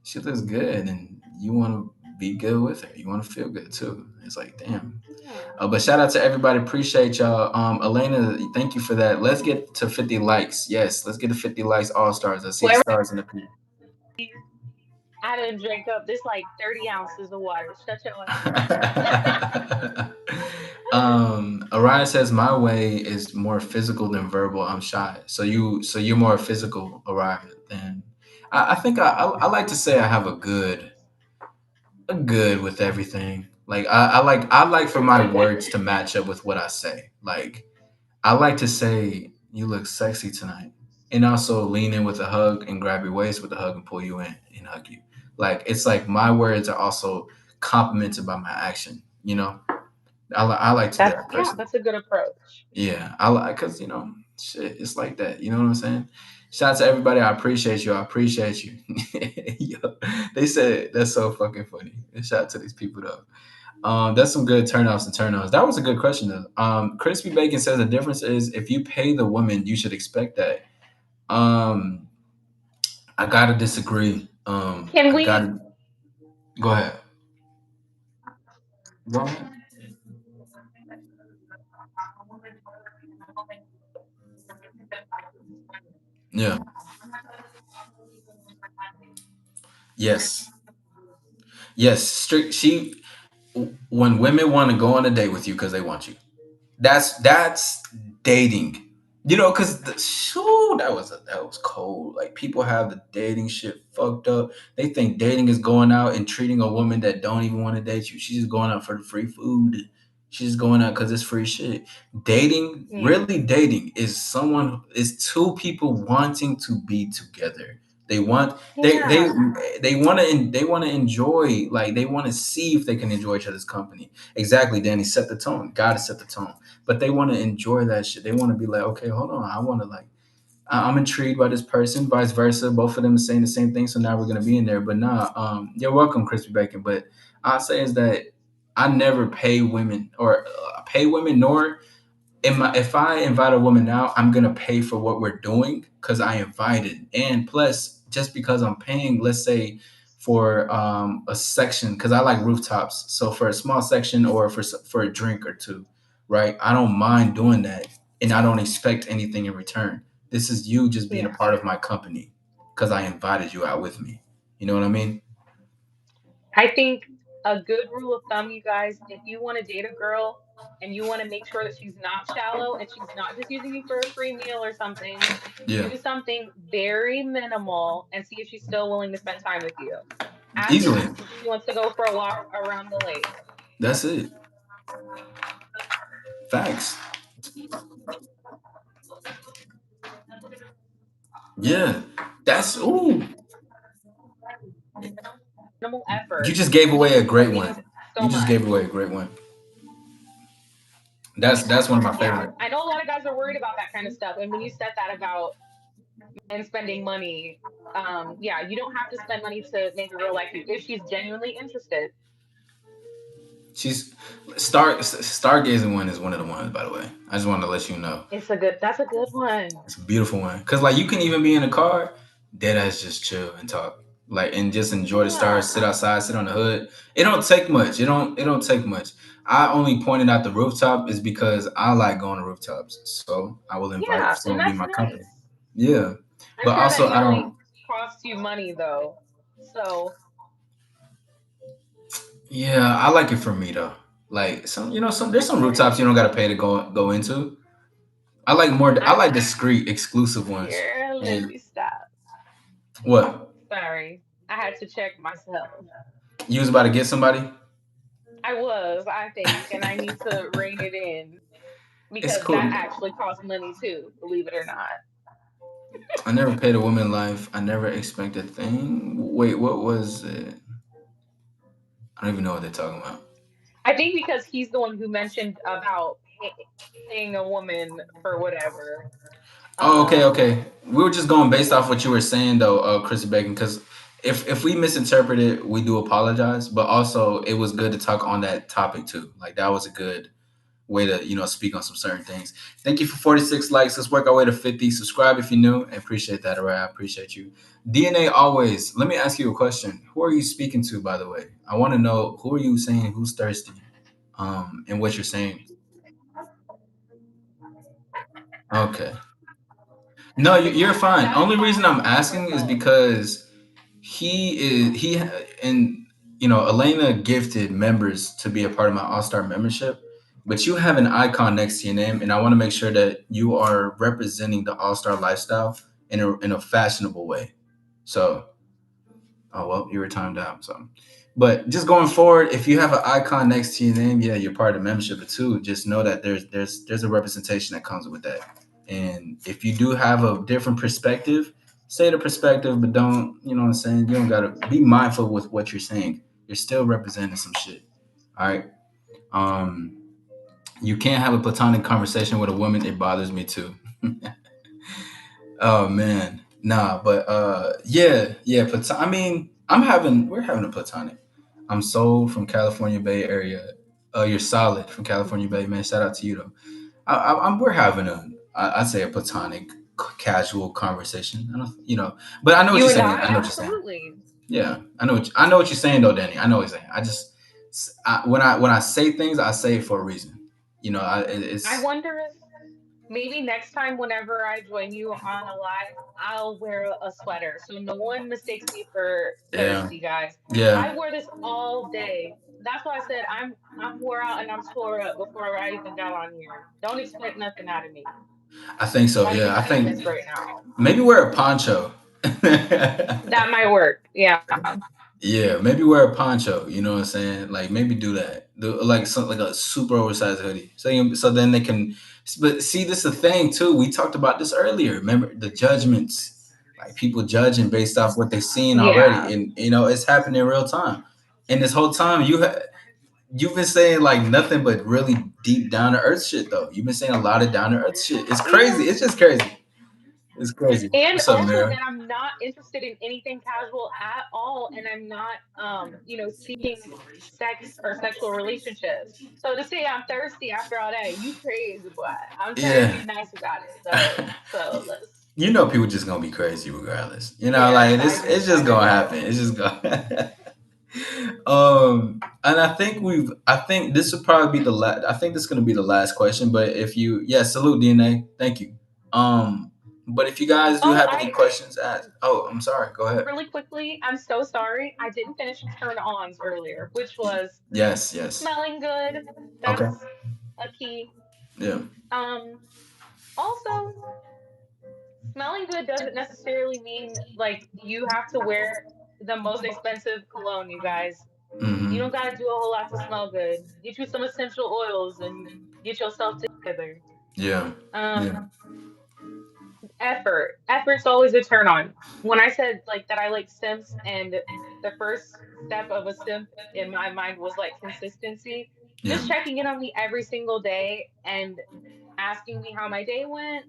she looks good and you want to be good with her. You want to feel good too. It's like, damn. Yeah. But shout out to everybody. Appreciate y'all. Elena, thank you for that. Let's get to 50 likes. Yes, let's get to 50 likes. All stars. I see Whoever stars in the people. I didn't drink up this like 30 ounces of water. Shut your ass up. Orion says my way is more physical than verbal. I'm shy. So you're more physical, Orion. Than I think I like to say I have a good with everything. Like I like for my words to match up with what I say. Like I like to say you look sexy tonight. and also lean in with a hug and grab your waist with a hug and pull you in and hug you. Like it's like my words are also complimented by my action. You know, I like to do That's that yeah, personally. that's a good approach. Yeah, I like because shit, it's like that. You know what I'm saying? Shout out to everybody. I appreciate you. I appreciate you. Yo, they said that's so fucking funny. Shout out to these people though. That's some good turnoffs and turn-ons. That was a good question though. Crispy Bacon says the difference is if you pay the woman, you should expect that. Um, I gotta disagree. Can I we gotta go ahead. Go ahead. Yeah. Yes. Yes. Strict. When women want to go on a date with you because they want you. That's dating. You know, because that was cold. Like people have the dating shit fucked up. They think dating is going out and treating a woman that don't even want to date you. She's just going out for the free food. She's just going out because it's free shit. Dating, yeah. really dating, is two people wanting to be together. They want they they Yeah. they want to enjoy, like they want to see if they can enjoy each other's company. Exactly, Danny. Set the tone. Gotta set the tone. But they want to enjoy that shit. They want to be like, okay, hold on. I want to like, I'm intrigued by this person. Vice versa. Both of them are saying the same thing. So now we're gonna be in there. But nah, you're welcome, Crispy Bacon. But I say is that I never pay women or pay women, nor if I invite a woman out, I'm gonna pay for what we're doing because I invited, and plus, just because I'm paying, let's say for a section, because I like rooftops, so for a small section or for a drink or two, right? I don't mind doing that, and I don't expect anything in return. This is you just being a Yeah. part of my company because I invited you out with me. You know what I mean? I think a good rule of thumb, you guys, if you want to date a girl and you want to make sure that she's not shallow and she's not just using you for a free meal or something, Yeah, do something very minimal and see if she's still willing to spend time with you. Ask easily. if she wants to go for a walk around the lake. That's it. Facts. Yeah. That's ooh. Minimal You effort, just gave away a but great means one. so You just gave much. away a great one. That's one of my Yeah, favorite. I know a lot of guys are worried about that kind of stuff. And when you said that about men spending money, yeah, you don't have to spend money to make a girl like you if she's genuinely interested. She's Stargazing one is one of the ones, by the way. I just wanted to let you know. That's a good one. It's a beautiful one. Cause like you can even be in a car, dead ass just chill and talk. Like and just enjoy the stars, Yeah. sit outside, sit on the hood. It don't take much. It don't take much. I only pointed out the rooftop is because I like going to rooftops. So I will invite Yeah, and someone to be that's my company. nice. Yeah. I'm But sure that also I usually don't costs you money though. So yeah, I like it for me though. Like some there's I some get it. rooftops you don't gotta pay to go into. I I'm like discreet, exclusive ones. here. Let And me stop. what? Sorry. I had to check myself. You was about to get somebody? I think, and I need to rein it in It's because that cool. actually costs money too, believe it or not. I never paid a woman life. I never expected a thing. Wait, what was it? I don't even know what they're talking about. I think because he's the one who mentioned about paying a woman for whatever. Oh, okay, Um, okay. We were just going based off yeah, what you were saying though, Chris Bacon, because if we misinterpreted, we do apologize. But also, it was good to talk on that topic too. Like that was a good way to speak on some certain things. Thank you for 46 likes. Let's work our way to 50. Subscribe if you're new. I appreciate that. All right, I appreciate you. DNA always. Let me ask you a question. Who are you speaking to, by the way? I want to know who are you saying who's thirsty, and what you're saying. Okay. No, you're fine. that's Only reason I'm fine. asking What's is up? because he and Elena gifted members to be a part of my All Star membership, but you have an icon next to your name, and I want to make sure that you are representing the All Star lifestyle in a fashionable way. So, oh well, you were timed out. So, but just going forward, if you have an icon next to your name, yeah, you're part of the membership. But two, just know that there's a representation that comes with that. And if you do have a different perspective, say the perspective, but don't, you know what I'm saying? You don't gotta be mindful with what you're saying. You're still representing some shit. All right. Um, you can't have a platonic conversation with a woman. It bothers me too. Oh man, nah, but yeah, yeah. I mean, we're having a platonic. I'm sold from California Bay Area. You're solid from California Bay, man. Shout out to you though. We're having I'd say a platonic, casual conversation. I don't, but I know what You you're and saying. I, I know what you're saying. absolutely. Yeah, I know what you're saying though, Danny. I know what you're saying. When I say things, I say it for a reason. I It's wonder if maybe next time, whenever I join you on a live, I'll wear a sweater so no one mistakes me for yeah, thirsty, guys. yeah. I wore this all day. That's why I said I'm wore out and I'm tore up before I even got on here. Don't expect nothing out of me. I think so. Gotta be Yeah, I think famous right now. maybe wear a poncho. That might work. Yeah. Yeah, maybe wear a poncho. You know what I'm saying? Like maybe do that. Like some like a super oversized hoodie. So then they can. But see, this is the thing too. We talked about this earlier. Remember the judgments, like people judging based off what they've seen already, Yeah. and it's happening in real time. And this whole time you've been saying like nothing but really deep down to earth shit though. You've been saying a lot of down to earth shit. It's crazy. Yeah. It's just crazy. It's crazy. And What's up, also Mira? that I'm not interested in anything casual at all, and I'm not seeking sex or sexual relationships. So to say I'm thirsty after all that, you crazy boy. I'm trying to Yeah. be nice about it though. So let's People just gonna be crazy regardless. Like yes, I it's do. just I gonna do. happen. It's just gonna. And I think this would probably be the last. I think this is gonna be the last question. But if you, yeah, salute DNA. Thank you. But if you guys do Oh, have any I questions, ask. Oh, I'm sorry. Go ahead. really quickly, I'm so sorry. I didn't finish turn ons earlier, which was Yes, yes. smelling good. Okay. That's a key. Yeah. Um Also, smelling good doesn't necessarily mean like you have to wear the most expensive cologne, you guys. You don't Mm-hmm. got to do a whole lot to smell good. Get you some essential oils and get yourself together. Yeah. Yeah. Um, Effort's always a turn on. When I said like that I like simps and the first step of a simp in my mind was like consistency, Yeah. just checking in on me every single day and asking me how my day went.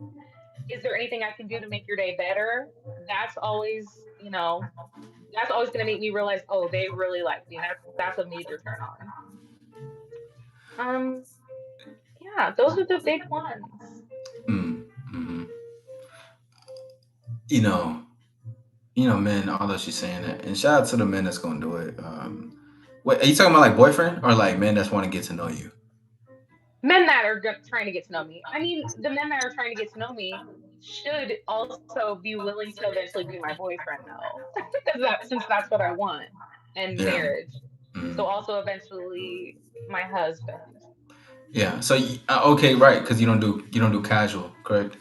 Is there anything I can do to make your day better? That's always, that's always going to make me realize, oh, they really like me. That's a major turn on. Um, yeah, those are the big ones. Mm-hmm. You know. Men, although she's saying that, and shout out to the men that's gonna do it. Wait, are you talking about like boyfriend or like men that's want to get to know you? Men that are trying to get to know me. I mean, the men that are trying to get to know me should also be willing to eventually be my boyfriend, though, because since that's what I want and Yeah. marriage. So Mhm. also eventually my husband. Yeah. So okay, right? Because you don't do casual, correct?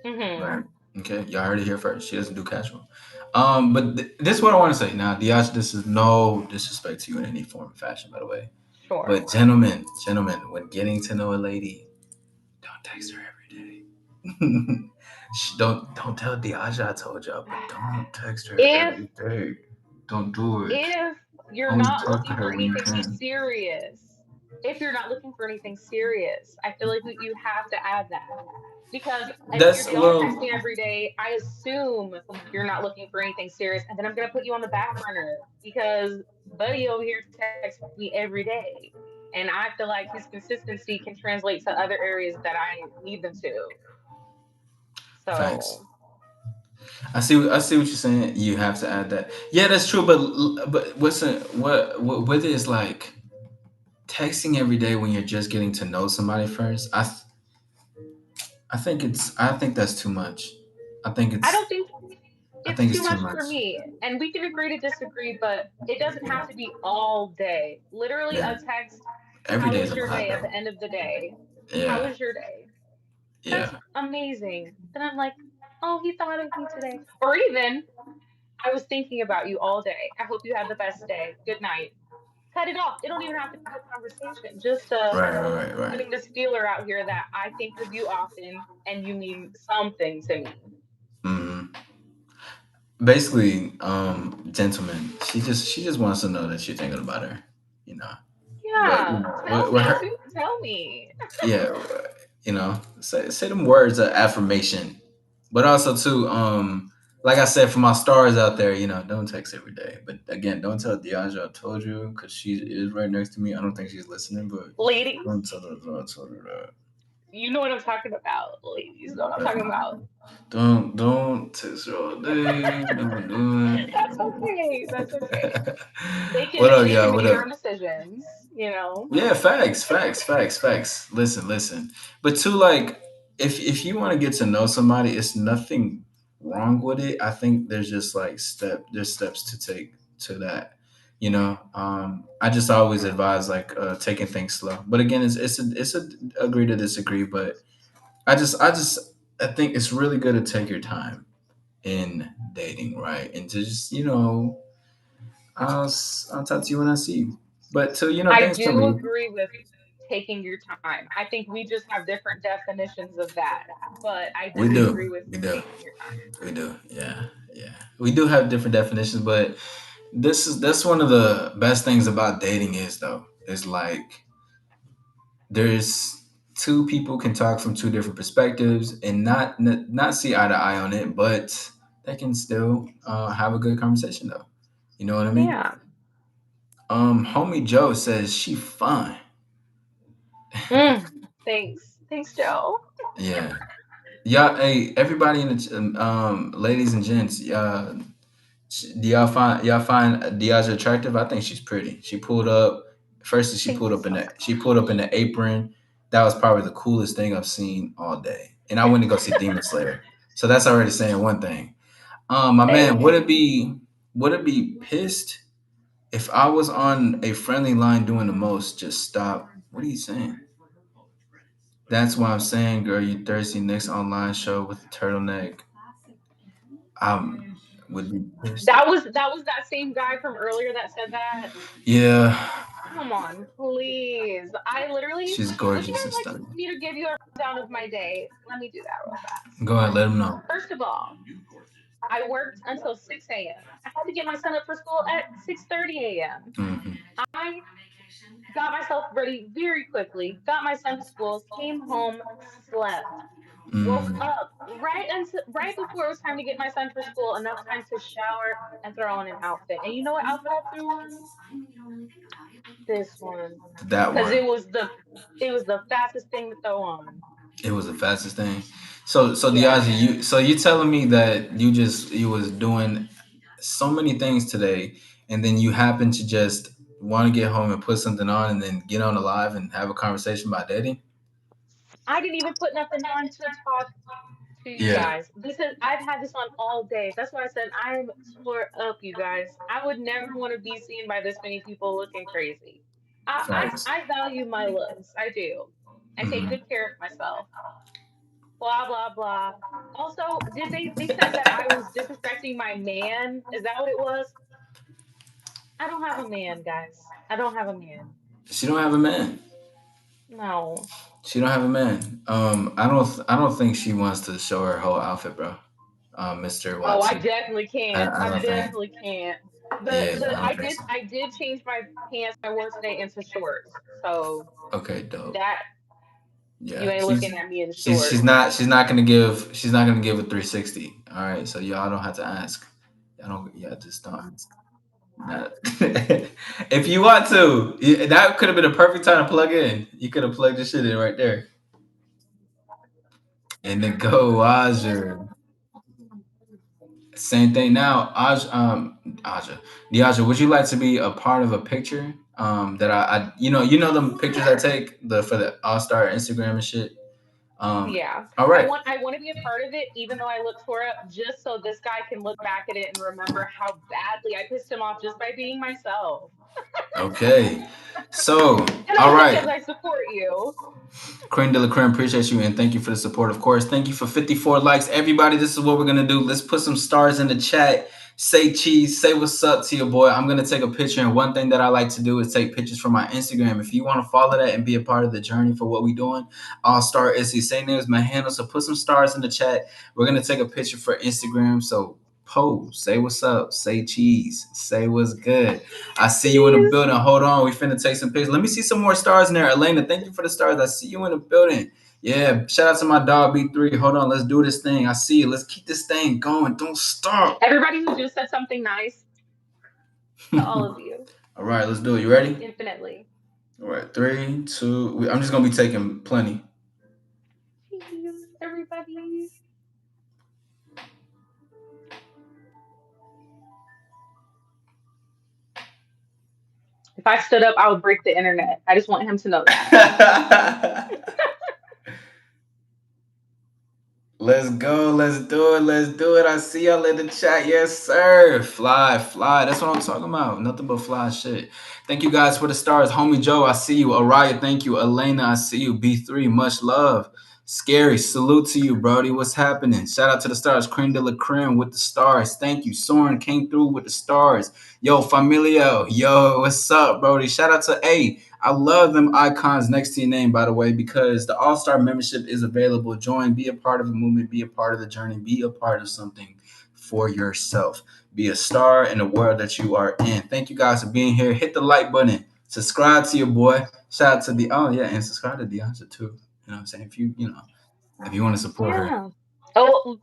Hmm. Right. Okay. Y'all heard it here first. She doesn't do casual. But this is what I want to say. Now, Diaz, this is no disrespect to you in any form or fashion, by the way. Sure. But gentlemen, when getting to know a lady, don't text her every day. Don't tell Diaja I told y'all, but don't text her If every day. Don't do it. if you're Only not talk to looking her for when you anything can. serious, if you're not looking for anything serious, I feel like you have to add that. Because if you That's don't text well, me every day, I assume you're not looking for anything serious, and then I'm gonna put you on the back burner because Buddy over here texts me every day, and I feel like his consistency can translate to other areas that I need them to. facts. So I see what you're saying. You have to add that. Yeah, that's true. But whether it's like texting every day when you're just getting to know somebody first. I think that's too much. I think I it's don't think I it's think too it's too much much. for me. And we can agree to disagree, but it doesn't have to be all day. Literally, Yeah, a text, every how day is was a your lot day at though. the end of the day? How Yeah, was your day? That's yeah. amazing. Then I'm like, oh, he thought of me today. Or even, I was thinking about you all day. I hope you had the best day. Good night. cut it off. It don't even have to be a conversation. Just Right, right, right, putting this feeler out here that I think of you often and you mean something to me. right. Basically, gentlemen, she just wants to know that you're thinking about her, you know. But Yeah, tell with me her, too. Tell me. yeah, say them words of affirmation. But also too, like I said, for my stars out there, don't text every day. But again, don't tell Diaza I told you because she is right next to me. I don't think she's listening, but Ladies, don't tell her that. you know what I'm talking about. Ladies, know what I'm talking Uh, about. don't text her all day. Don't do That's okay. That's okay. it. They can What up, they can y'all? What make their up? own decisions, you know. Yeah, facts, facts, facts, facts. Listen. But too, like, if you want to get to know somebody, it's nothing wrong with it. I think there's just like there's steps to take to that. I just always advise like taking things slow. But again, it's a agree to disagree. But I think it's really good to take your time in dating, right? And to just I'll talk to you when I see you. But to I thanks for do me. agree with taking your time. I think we just have different definitions of that, but I We do agree do. with We do. taking your time. We do. Yeah. Yeah. We do have different definitions, but that's one of the best things about dating is though. Is like there's two people can talk from two different perspectives and not see eye to eye on it, but they can still have a good conversation though. You know what I mean? Yeah. Homie Joe says she fine. Mm, thanks, Joe. Yeah. Yeah, hey, everybody in the ladies and gents, do y'all find Diaza attractive? I think she's pretty. She pulled up first. She Thank pulled you up in so the she pulled up in the apron. That was probably the coolest thing I've seen all day. And I went to go see Demon Slayer, so that's already saying one thing. My man, Hey, would it be pissed if I was on a friendly line doing the most? Just stop. What are you saying? That's why I'm saying, girl, you thirsty next online show with the turtleneck. I would be pissed. that was that same guy from earlier that said that. Yeah, Come on, please. I literally, she's would you gorgeous and guys stuff. like me to give you a rundown of my day? Let me do that real fast. Go ahead, let him know. First of all, I worked until 6 a.m. I had to get my son up for school at 6:30 a.m. Hmm. I got myself ready very quickly, got my son to school, came home, slept, woke Mm, up right before it was time to get my son for school, enough time to shower and throw on an outfit. And you know what outfit I threw on? This one, that because one. it was the fastest thing to throw on. It was the fastest thing. So Yes, Diazi, you telling me that you was doing so many things today, and then you happen to just want to get home and put something on, and then get on the live and have a conversation about dating? I didn't even put nothing on to talk to you Yeah, guys. I've had this on all day. That's why I said I'm tore up, you guys. I would never want to be seen by this many people looking crazy. facts. I value my looks. I do. I take Hmm. good care of myself. Blah blah blah. Also, did they said that I was disrespecting my man? Is that what it was? I don't have a man, guys. I don't have a man. She don't have a man. No. She don't have a man. I don't think she wants to show her whole outfit, bro. Mr. Oh, I Watson. definitely I, can't. I I don't think. definitely can't. Yeah, The I don't I think did so. I did change my pants I wore today into shorts. So Okay, dope. that you Yeah, ain't she's looking at me in she's she's shorts. not she's not gonna give she's not gonna give a 360. All right, so y'all don't have to ask. Y'all don't. Yeah, just don't ask. Not- if you want to, that could have been a perfect time to plug in. You could have plugged this shit in right there. And then go Azure. Same thing now. Aja, Diaja, would you like to be a part of a picture? That I them pictures I take for the All Star Instagram and shit. Yeah. All I right. want I want to be a part of it, even though I look tore up, just so this guy can look back at it and remember how badly I pissed him off just by being myself. Okay. So, And all also because right. I support you. Cream de la creme, appreciate you and thank you for the support, of course. Thank you for 54 likes. Everybody, this is what we're going to do. Let's put some stars in the chat. Say cheese, say what's up to your boy. I'm gonna take a picture, and one thing that I like to do is take pictures from my Instagram. If you want to follow that and be a part of the journey for what we doing, All Star SC. Say names my handle. So put some stars in the chat. We're gonna take a picture for Instagram. So pose, say what's up, say cheese, say what's good. I see you in the Cheese. building. Hold on, we finna take some pictures. Let me see some more stars in there. Elena, thank you for the stars. I see you in the building. Yeah, shout out to my dog B3. Hold on, let's do this thing. I see you. Let's keep this thing going. Don't stop. Everybody who just said something nice to all of you, All right, let's do it. You ready? infinitely. All right, three, two. I'm just gonna be taking plenty. Cheese, everybody. If I stood up, I would break the internet. I just want him to know that. Let's go. Let's do it. Let's do it. I see y'all in the chat. Yes, sir. Fly, fly. That's what I'm talking about. Nothing but fly shit. Thank you guys for the stars. Homie Joe, I see you. Araya, thank you. Elena, I see you. B3, much love. Scary, salute to you, Brody. What's happening? Shout out to the stars. Creme de la creme with the stars. Thank you. Soren came through with the stars. Yo, Familio. Yo, what's up, Brody? Shout out to A. I love them icons next to your name, by the way, because the All Star membership is available. Join, be a part of the movement, be a part of the journey, be a part of something for yourself. Be a star in the world that you are in. Thank you guys for being here. Hit the like button. Subscribe to your boy. Shout out to the and subscribe to Diaza too. You know what I'm saying? If you want to support her. Yeah. Oh,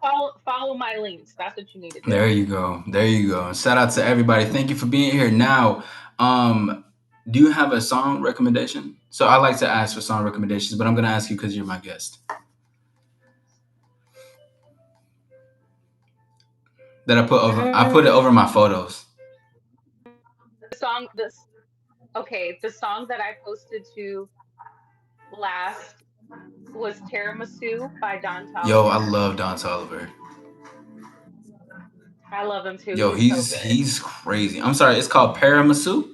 follow my links. That's what you need to do. There you go. There you go. Shout out to everybody. Thank you for being here. Now, do you have a song recommendation? So I like to ask for song recommendations, but I'm gonna ask you because you're my guest. That I put it over Mm, my photos. the song this okay, the song that I posted to last was Tiramisu by Don Yo, I Toliver. love Don Toliver. I love him too. Yo, He's so good. he's crazy. I'm sorry, it's called Paramasu.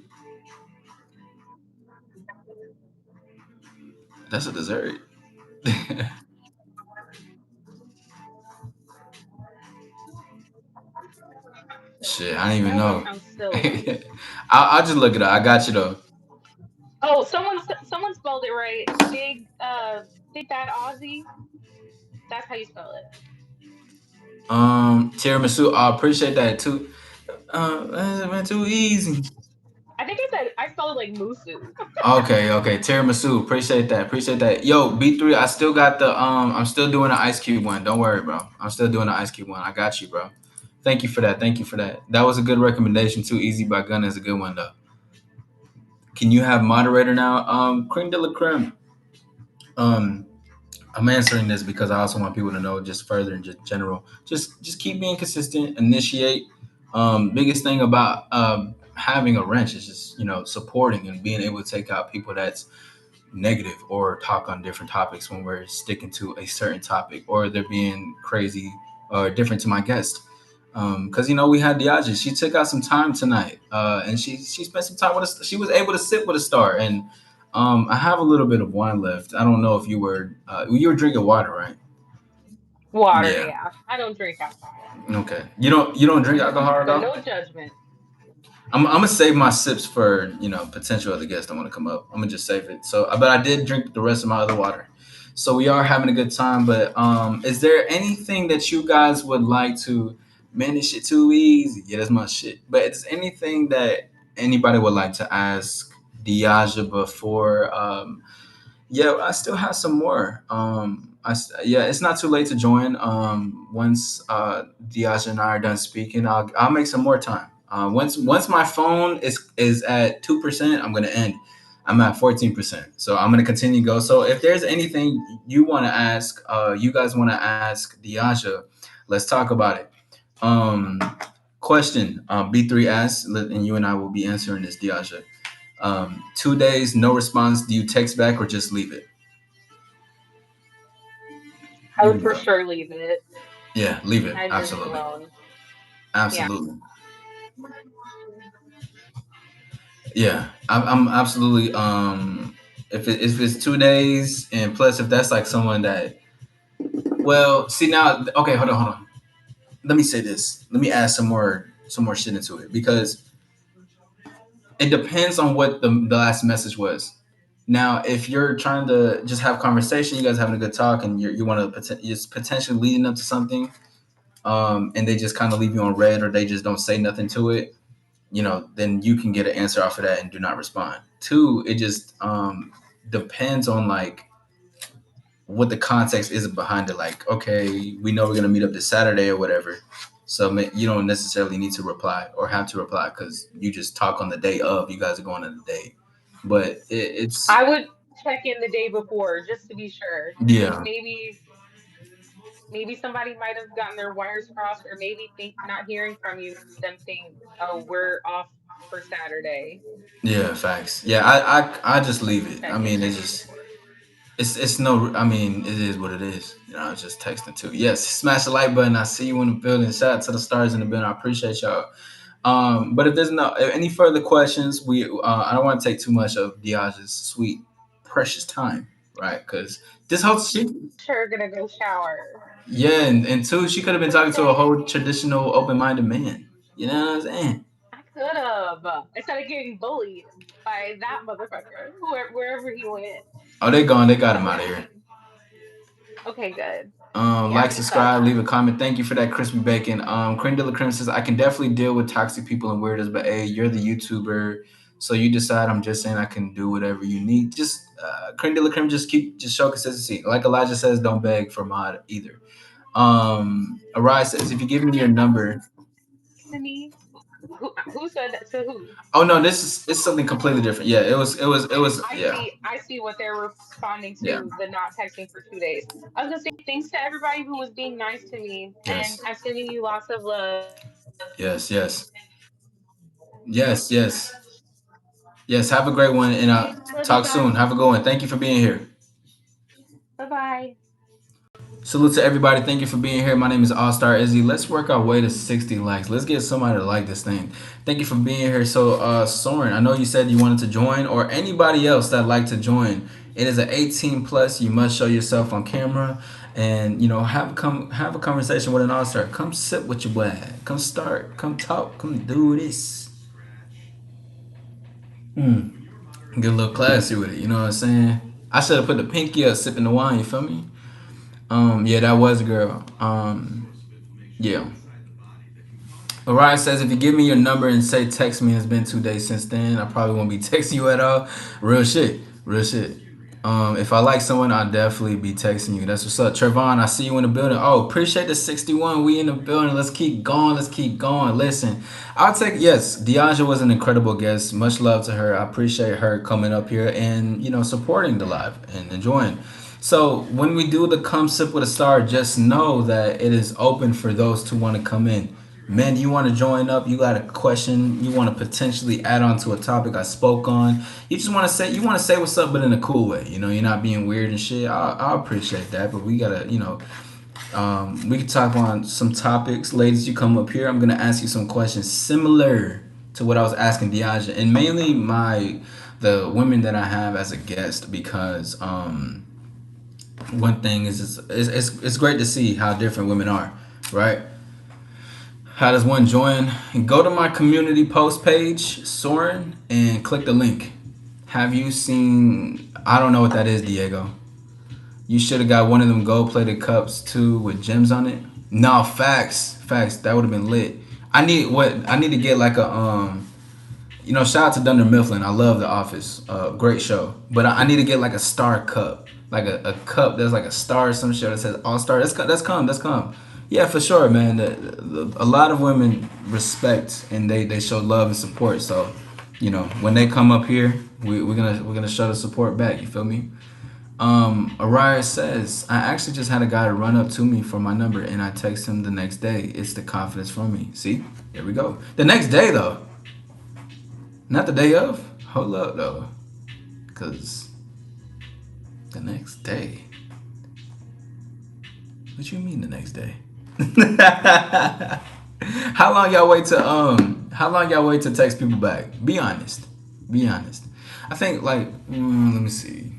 That's a dessert. Shit, I don't even That know. sounds silly. I'll just look it up. I got you though. Oh, someone spelled it right. Big Bad Aussie. That's how you spell it. Tiramisu. I appreciate that too. It went too easy. I think I spelled it like Musu. Okay, okay. Tiramisu. Appreciate that. Appreciate that. Yo, B3, I still got the I'm still doing the Ice Cube one. Don't worry, bro. I'm still doing the Ice Cube one. I got you, bro. Thank you for that. Thank you for that. That was a good recommendation too. Easy by Gunna is a good one though. Can you have moderator now? Cream de la creme. Um I'm answering this because I also want people to know just further and just general. Just keep being consistent, initiate. Biggest thing about having a wrench is just, supporting and being able to take out people that's negative or talk on different topics when we're sticking to a certain topic or they're being crazy or different to my guest. Because we had Diaza. She took out some time tonight, and she spent some time with us. She was able to sit with a star, and I have a little bit of wine left. I don't know if you were drinking water, right? Water, Yeah. yeah. I don't drink alcohol. Okay. You don't drink alcohol at So all? no judgment. I'm gonna save my sips for potential other guests that want to come up. I'm gonna just save it. So, but I did drink the rest of my other water. So we are having a good time. But is there anything that you guys would like to? Man, this shit too easy. Yeah, that's my shit. But is anything that anybody would like to ask Diaja before? Yeah, I still have some more. Yeah, it's not too late to join. Once Diaja and I are done speaking, I'll make some more time. Once my phone is at 2%, I'm gonna end. I'm at 14%, so I'm gonna continue to go. So if there's anything you want to ask, you guys want to ask Diaja, let's talk about it. Um, Question: B3 asks, and you and I will be answering this, Diaja. 2 days, no response. Do you text back or just leave it? I You would can for go. sure leave it. Yeah, leave it. I'd leave it Absolutely. alone. Yeah. Absolutely. Yeah, I'm absolutely. If it's 2 days, and plus if that's like someone that, well, see now, okay, hold on. Let me say this. Let me add some more shit into it because it depends on what the last message was. Now, if you're trying to just have conversation, you guys having a good talk, and you want to just potentially leading up to something, and they just kind of leave you on red or they just don't say nothing to it, then you can get an answer off of that and do not respond. Two, it just depends on like what the context is behind it. Like, okay, we know we're gonna meet up this Saturday or whatever, so you don't necessarily need to reply or have to reply because you just talk on the day of you guys are going on the date. But it's I would check in the day before just to be sure, because yeah, maybe somebody might have gotten their wires crossed, or maybe think not hearing from you made them think, oh, we're off for Saturday. yeah, facts. Yeah, I just leave it. I mean, it's Check in just before. it's no. I mean, it is what it is. It's just texting too. Yes, smash the like button. I see you in the building. Shout out to the stars in the building. I appreciate y'all. But if there's no any further questions, I don't want to take too much of Diaza's sweet, precious time, right? Because this whole shit, Sure, gonna go shower. yeah, and two, she could have been What you talking to a say? whole traditional, open-minded man. You know what I'm saying? I could have, instead of getting bullied by that motherfucker, wherever he went. Oh, they gone. They got him out of here. Okay, good. Like, Yeah, because subscribe, leave a comment. Thank you for that crispy bacon. Creme de la Creme says I can definitely deal with toxic people and weirdos, but hey, you're the YouTuber, so you decide. I'm just saying I can do whatever you need. Just Creme de la Creme, just show consistency. Like Elijah says, don't beg for mod either. Arise says if you give me your number. to me, who said that to who? Oh no, this is it's something completely different. Yeah, it was yeah, I see what they're responding yeah, to, the not texting for 2 days. I was gonna say thanks to everybody who was being nice to me, and yes, I'm sending you lots of love. yes, yes, yes, yes, yes. Have a great one, and Love you talk soon. guys. Have a good one. Thank you for being here. Bye bye. Salute to everybody. Thank you for being here. My name is All Star Izzy. Let's work our way to 60 likes. Let's get somebody to like this thing. Thank you for being here. So, Soren, I know you said you wanted to join, or anybody else that like to join. It is an 18 plus. You must show yourself on camera, and have a conversation with an All Star. Come sit with your boy. Come start. Come talk. Come do this. Get a little classy with it. You know what I'm saying? I should have put the pinky up, sipping the wine. You feel me? Yeah, that was a girl. Yeah. Orion says, if you give me your number and say text me, it's been 2 days since then, I probably won't be texting you at all. Real shit. Real shit. If I like someone, I'll definitely be texting you. That's what's up. Trevon, I see you in the building. Oh, appreciate the 61. We in the building. Let's keep going. Let's keep going. Listen, I'll take, yes, Diaza was an incredible guest. Much love to her. I appreciate her coming up here and, supporting the live and enjoying. So when we do the come sip with a star, just know that it is open for those to want to come in. Man, you want to join up? You got a question? You want to potentially add on to a topic I spoke on? You just want to say what's up, but in a cool way. You're not being weird and shit. I appreciate that, but we gotta, we can talk on some topics. Ladies, you come up here. I'm gonna ask you some questions similar to what I was asking Diaja, and mainly the women that I have as a guest because one thing is it's great to see how different women are, right? How does one join? Go to my community post page, Soren, and click the link. Have you seen? I don't know what that is, Diego. You should have got one of them gold plated cups too with gems on it. No, facts, facts. That would have been lit. I need to get like a shout out to Dunder Mifflin. I love The Office. Great show. But I need to get like a star cup, like a cup that's like a star or some shit that says All Star. That's come. Yeah, for sure, man. A lot of women respect and they show love and support. So, when they come up here, we're gonna show the support back. You feel me? Araya says, I actually just had a guy run up to me for my number and I text him the next day. It's the confidence from me. See? There we go. The next day though. Not the day of. Hold up though. Cause the next day. What you mean the next day? How long y'all wait to text people back? Be honest. Be honest. I think like let me see.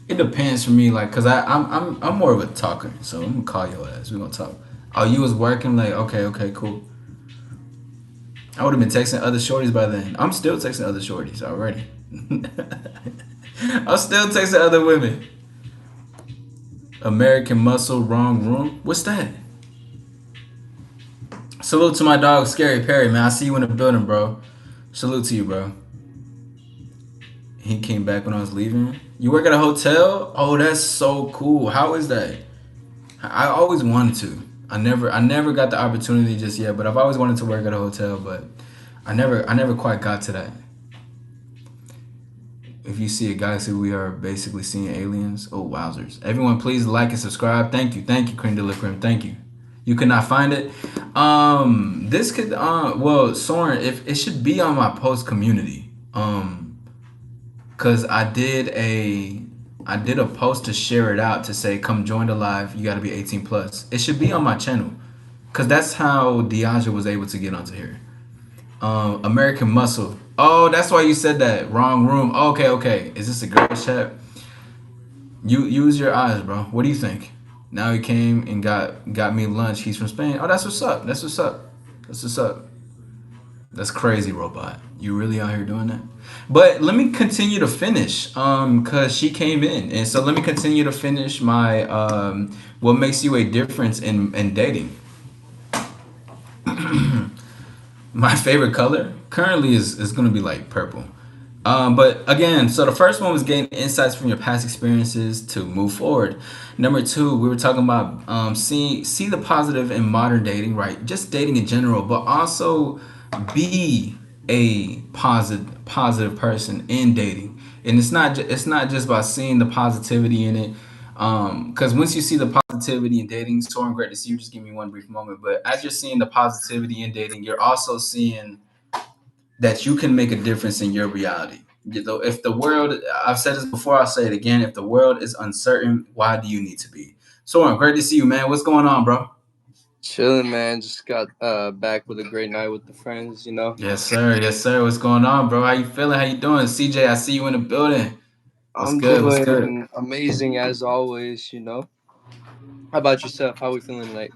It depends for me, like, cause I'm more of a talker, so I'm gonna call your ass. We gonna talk. Oh, you was working, like, okay, cool. I would have been texting other shorties by then. I'm still texting other shorties already. I'm still texting other women. American Muscle, wrong room. What's that? Salute to my dog, Scary Perry, man. I see you in the building, bro. Salute to you, bro. He came back when I was leaving. You work at a hotel? Oh, that's so cool. How is that? I always wanted to. I never got the opportunity just yet, but I've always wanted to work at a hotel, but I never quite got to that. If you see a galaxy, we are basically seeing aliens. Oh, wowzers. Everyone, please like and subscribe. Thank you, Cream de la Creme. Thank you. You could not find it. This could, well, Soren, if it should be on my post community. Cause I did a post to share it out to say, come join the live. You got to be 18 plus. It should be on my channel, cause that's how Diaza was able to get onto here. American Muscle. Oh, that's why you said that. Wrong room. Okay, okay. Is this a girl chat? You use your eyes, bro. What do you think? Now he came and got me lunch. He's from Spain. Oh, that's what's up. That's what's up. That's what's up. That's crazy, robot. You really out here doing that? But let me continue to finish, cause she came in, and so let me continue to finish my what makes you a difference in dating. My favorite color currently is gonna be like purple. But again, so the first one was getting insights from your past experiences to move forward. Number two, we were talking about see the positive in modern dating, right? Just dating in general, but also be a positive person in dating. And it's not just about seeing the positivity in it. Because once you see the positivity in dating, so great to see you. Just give me one brief moment. But as you're seeing the positivity in dating, you're also seeing that you can make a difference in your reality. You know, if the world, I've said this before, I'll say it again. If the world is uncertain, why do you need to be? Soren, great to see you, man. What's going on, bro? Chilling, man. Just got back with a great night with the friends. Yes, sir. Yes, sir. What's going on, bro? How you feeling? How you doing? CJ, I see you in the building. What's I'm good? What's good? doing amazing as always. How about yourself? How we feeling tonight?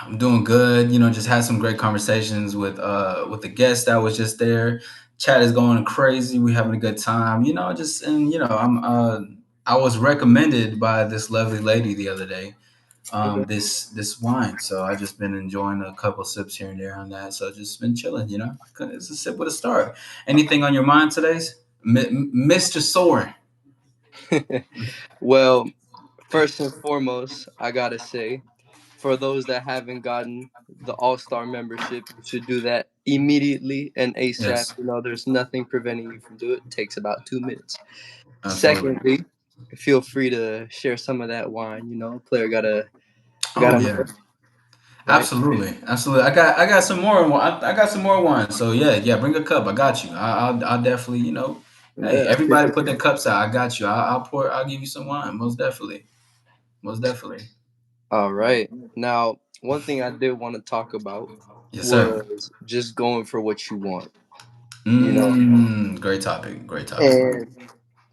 I'm doing good. You know, just had some great conversations with the guest that was just there. Chat is going crazy. We having a good time. You know, just and you know, I was recommended by this lovely lady the other day. Okay. This wine, so I just been enjoying a couple sips here and there on that. So just been chilling. You know, it's a sip with a star. Anything on your mind today, Mr. Soren? Well, first and foremost, I gotta say, for those that haven't gotten the All Star membership, you should do that immediately and ASAP. Yes, There's nothing preventing you from doing it. It takes about 2 minutes. absolutely. Secondly, feel free to share some of that wine. Player Oh gotta yeah. right. Absolutely, absolutely. I got some more. I got some more wine. So yeah, yeah. Bring a cup. I got you. I'll definitely. You know, hey, Yeah, everybody, appreciate put their it. cups out. I got you. I'll pour. I'll give you some wine. Most definitely. Most definitely. All right. Now, one thing I did want to talk about Yes, sir. was just going for what you want, you know. Great topic. Great topic.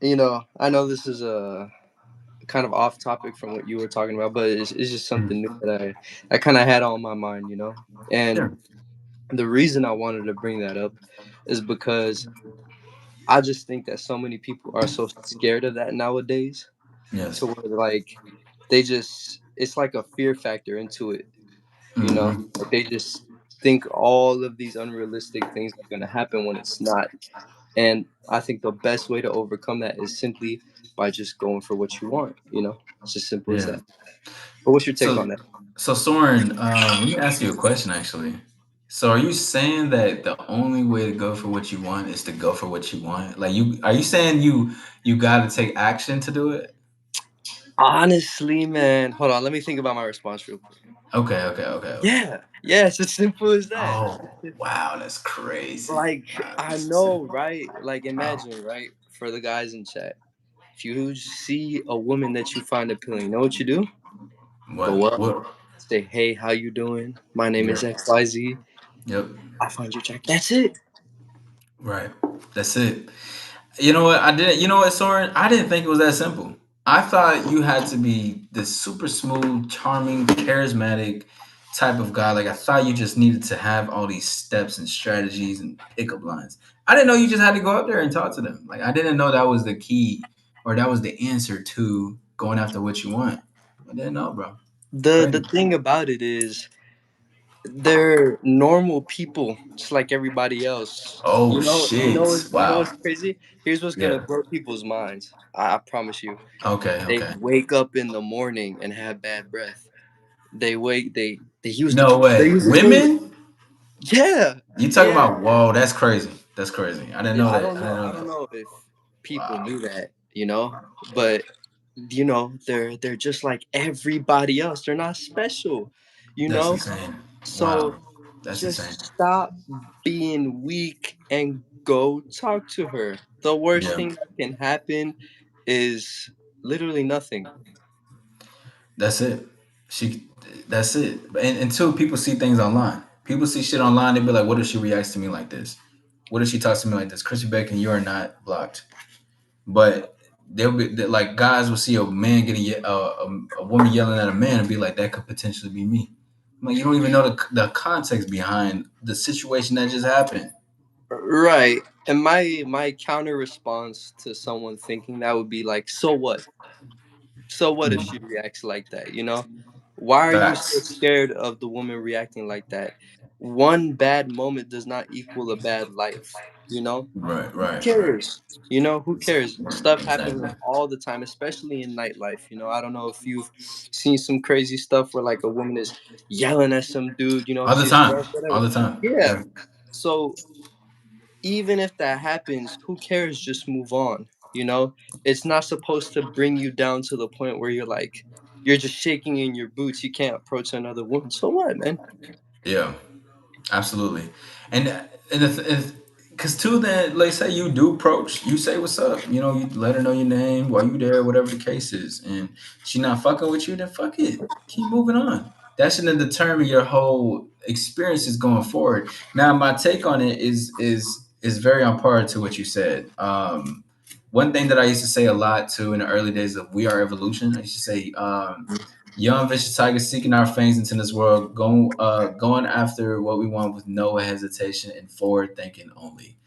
And I know this is a kind of off topic from what you were talking about, but it's just something new that I kind of had on my mind. And Yeah. the reason I wanted to bring that up is because I just think that so many people are so scared of that nowadays, to Yes. where like they just it's like a fear factor into it. Mm-hmm. Like they just think all of these unrealistic things are going to happen when it's not. And I think the best way to overcome that is simply by just going for what you want. It's as simple as Yeah. that. But what's your take on So, that? so Soren, let me ask you a question. Actually, so are you saying that the only way to go for what you want is to go for what you want? Like, are you saying you got to take action to do it? Honestly, man, hold on. Let me think about my response real quick. Okay, okay, okay, okay. Yeah, yeah, it's as simple as that. Oh, wow, that's crazy. Like, Wow, I that's know, simple. right? Like, Oh, imagine, right? For the guys in chat, if you see a woman that you find appealing, you know what you do? what? Go up, What? say, "Hey, how you doing? My name Yep. is XYZ. Yep. I find you attractive." That's it. Right. That's it. You know what? I didn't. You know what, Soren? I didn't think it was that simple. I thought you had to be this super smooth, charming, charismatic type of guy. Like I thought you just needed to have all these steps and strategies and pickup lines. I didn't know you just had to go out there and talk to them. Like I didn't know that was the key or that was the answer to going after what you want. I didn't know, bro. The Crazy. thing about it is they're normal people just like everybody else. Oh You shit! know Wow. what's crazy? Here's what's gonna Yeah. blow people's minds. I promise you. Okay. They Okay. wake up in the morning and have bad breath. They use the No they way. use the toilet. Women? Yeah, You talking yeah. about? Whoa, that's crazy. That's crazy. I didn't Yeah, know I that. don't I know. didn't I know don't that. know if people Wow. knew that, but they're just like everybody else. They're not special, you That's know. insane. So Wow. That's insane. just stop being weak and go talk to her. The worst Yeah. thing that can happen is literally nothing. That's it. She. That's it. And until people see things online, people see shit online. They be like, "What if she reacts to me like this? What if she talks to me like this?" Chrissy Bacon, you are not blocked. But they'll be like guys will see a man getting a woman yelling at a man and be like, "That could potentially be me." I'm like, you don't even know the context behind the situation that just happened. Right. And my counter response to someone thinking that would be like, so what? So what if she reacts like that, Why are you so Facts. scared of the woman reacting like that? One bad moment does not equal a bad life, Right, Who right, right. cares? Who cares? Stuff happens Exactly. all the time, especially in nightlife. I don't know if you've seen some crazy stuff where like a woman is yelling at some dude, All the she's time. drunk, All whatever. the time. Yeah. Yeah. So even if that happens, who cares? Just move on. It's not supposed to bring you down to the point where you're just shaking in your boots. You can't approach another woman. So what, man? Yeah. Absolutely, and because too, then like say you do approach, you say what's up, you let her know your name while you there, whatever the case is, and she not fucking with you, then fuck it, keep moving on. That shouldn't determine your whole experiences going forward. Now, my take on it is very on par to what you said. One thing that I used to say a lot too in the early days of We Are Evolution, I used to say, young vicious tigers seeking our fangs into this world, going after what we want with no hesitation and forward thinking only.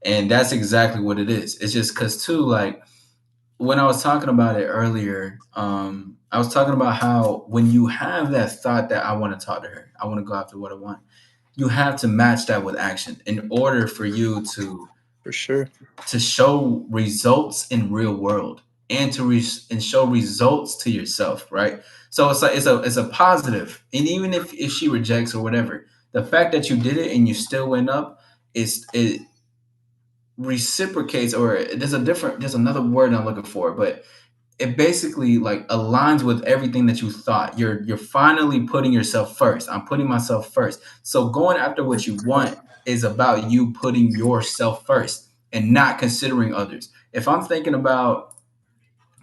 And that's exactly what it is. It's just because too, like when I was talking about it earlier, I was talking about how when you have that thought that I want to talk to her, I want to go after what I want, you have to match that with action in order for you For sure. to show results in real world and and show results to yourself, right? So it's like it's a positive, and even if she rejects or whatever, the fact that you did it and you still went up, it reciprocates, or there's another word I'm looking for, but it basically like aligns with everything that you thought. You're finally putting yourself first. I'm putting myself first. So going after what you want is about you putting yourself first and not considering others. If I'm thinking about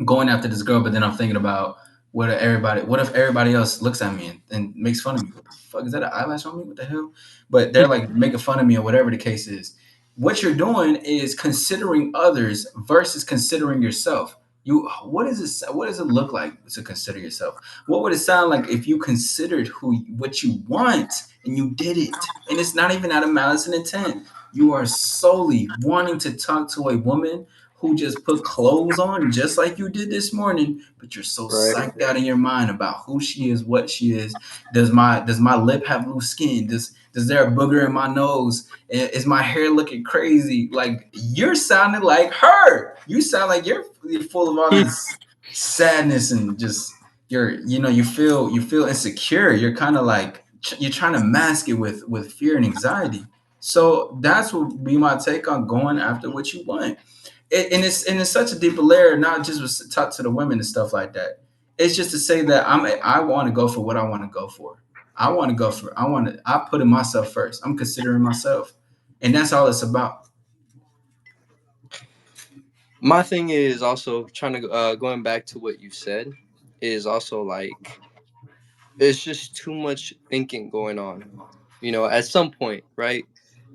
going after this girl, but then I'm thinking about what if everybody else looks at me and makes fun of me? What the fuck is that, an eyelash on me? What the hell? But they're like making fun of me or whatever the case is. What you're doing is considering others versus considering yourself. What does it look like to consider yourself? What would it sound like if you considered what you want and you did it? And it's not even out of malice and intent. You are solely wanting to talk to a woman who just put clothes on just like you did this morning, but you're so Right. psyched out in your mind about who she is, what she is. Does my lip have loose skin? Does there a booger in my nose? Is my hair looking crazy? Like you're sounding like her. You sound like you're full of all this sadness and just you feel insecure. You're kind of like you're trying to mask it with fear and anxiety. So that's what be my take on going after what you want. And it's such a deeper layer, not just with talk to the women and stuff like that. It's just to say that I want to go for what I want to go for. I put in myself first. I'm considering myself, and that's all it's about. My thing is also trying to going back to what you said is also like it's just too much thinking going on. At some point, right?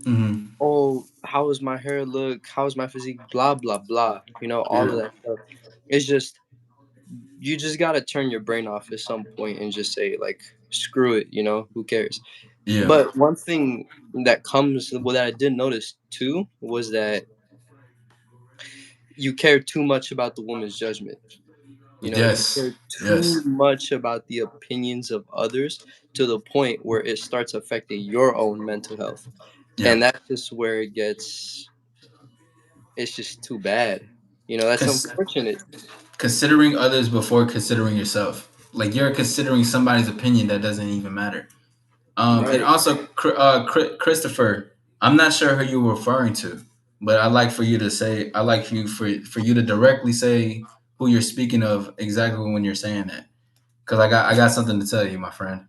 Hmm. Oh, how does my hair look? How's my physique? Blah blah blah. All of Yeah, that stuff. It's just you just gotta turn your brain off at some point and just say like, screw it, who cares? Yeah. But one thing that comes, well, that I did notice too, was that you care too much about the woman's judgment. You Yes. care too Yes. much about the opinions of others to the point where it starts affecting your own mental health. Yeah. And that's just where it's just too bad. That's Cons- unfortunate. Considering others before considering yourself. Like you're considering somebody's opinion that doesn't even matter. And Right. also, Christopher, I'm not sure who you were referring to, but I like for you to say, I like for you to directly say who you're speaking of exactly when you're saying that, because I got something to tell you, my friend. I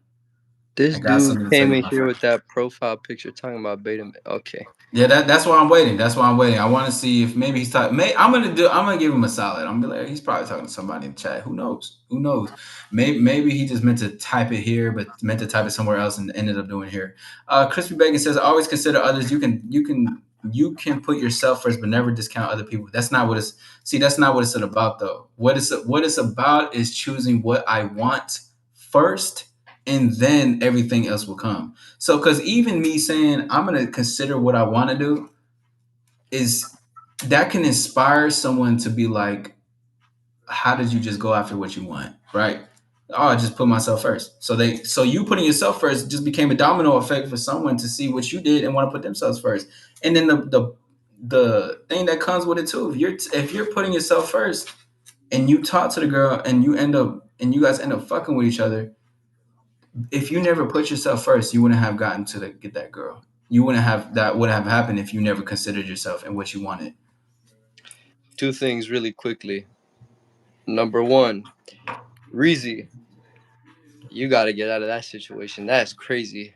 This got dude something to tell came you, in my here friend. with that profile picture talking about beta. Okay. Yeah, that's why I'm waiting. That's why I'm waiting. I want to see if maybe he's talking. I'm gonna give him a solid. I'm gonna be like, he's probably talking to somebody in the chat. Who knows? Who knows? Maybe he just meant to type it here, but meant to type it somewhere else and ended up doing it here. Crispy Bacon says, always consider others. You can put yourself first, but never discount other people. That's not what it's. See, that's not what it's about though. What it's about is choosing what I want first, and then everything else will come. So, because even me saying I'm gonna consider what I want to do is that can inspire someone to be like, how did you just go after what you want, right? Oh, I just put myself first. So you putting yourself first just became a domino effect for someone to see what you did and want to put themselves first. And then the thing that comes with it too, if you're putting yourself first and you talk to the girl and you guys end up fucking with each other, if you never put yourself first, you wouldn't have gotten to get that girl. You wouldn't have that would have happened if you never considered yourself and what you wanted. Two things really quickly. Number one, Reezy, you got to get out of that situation. That's crazy.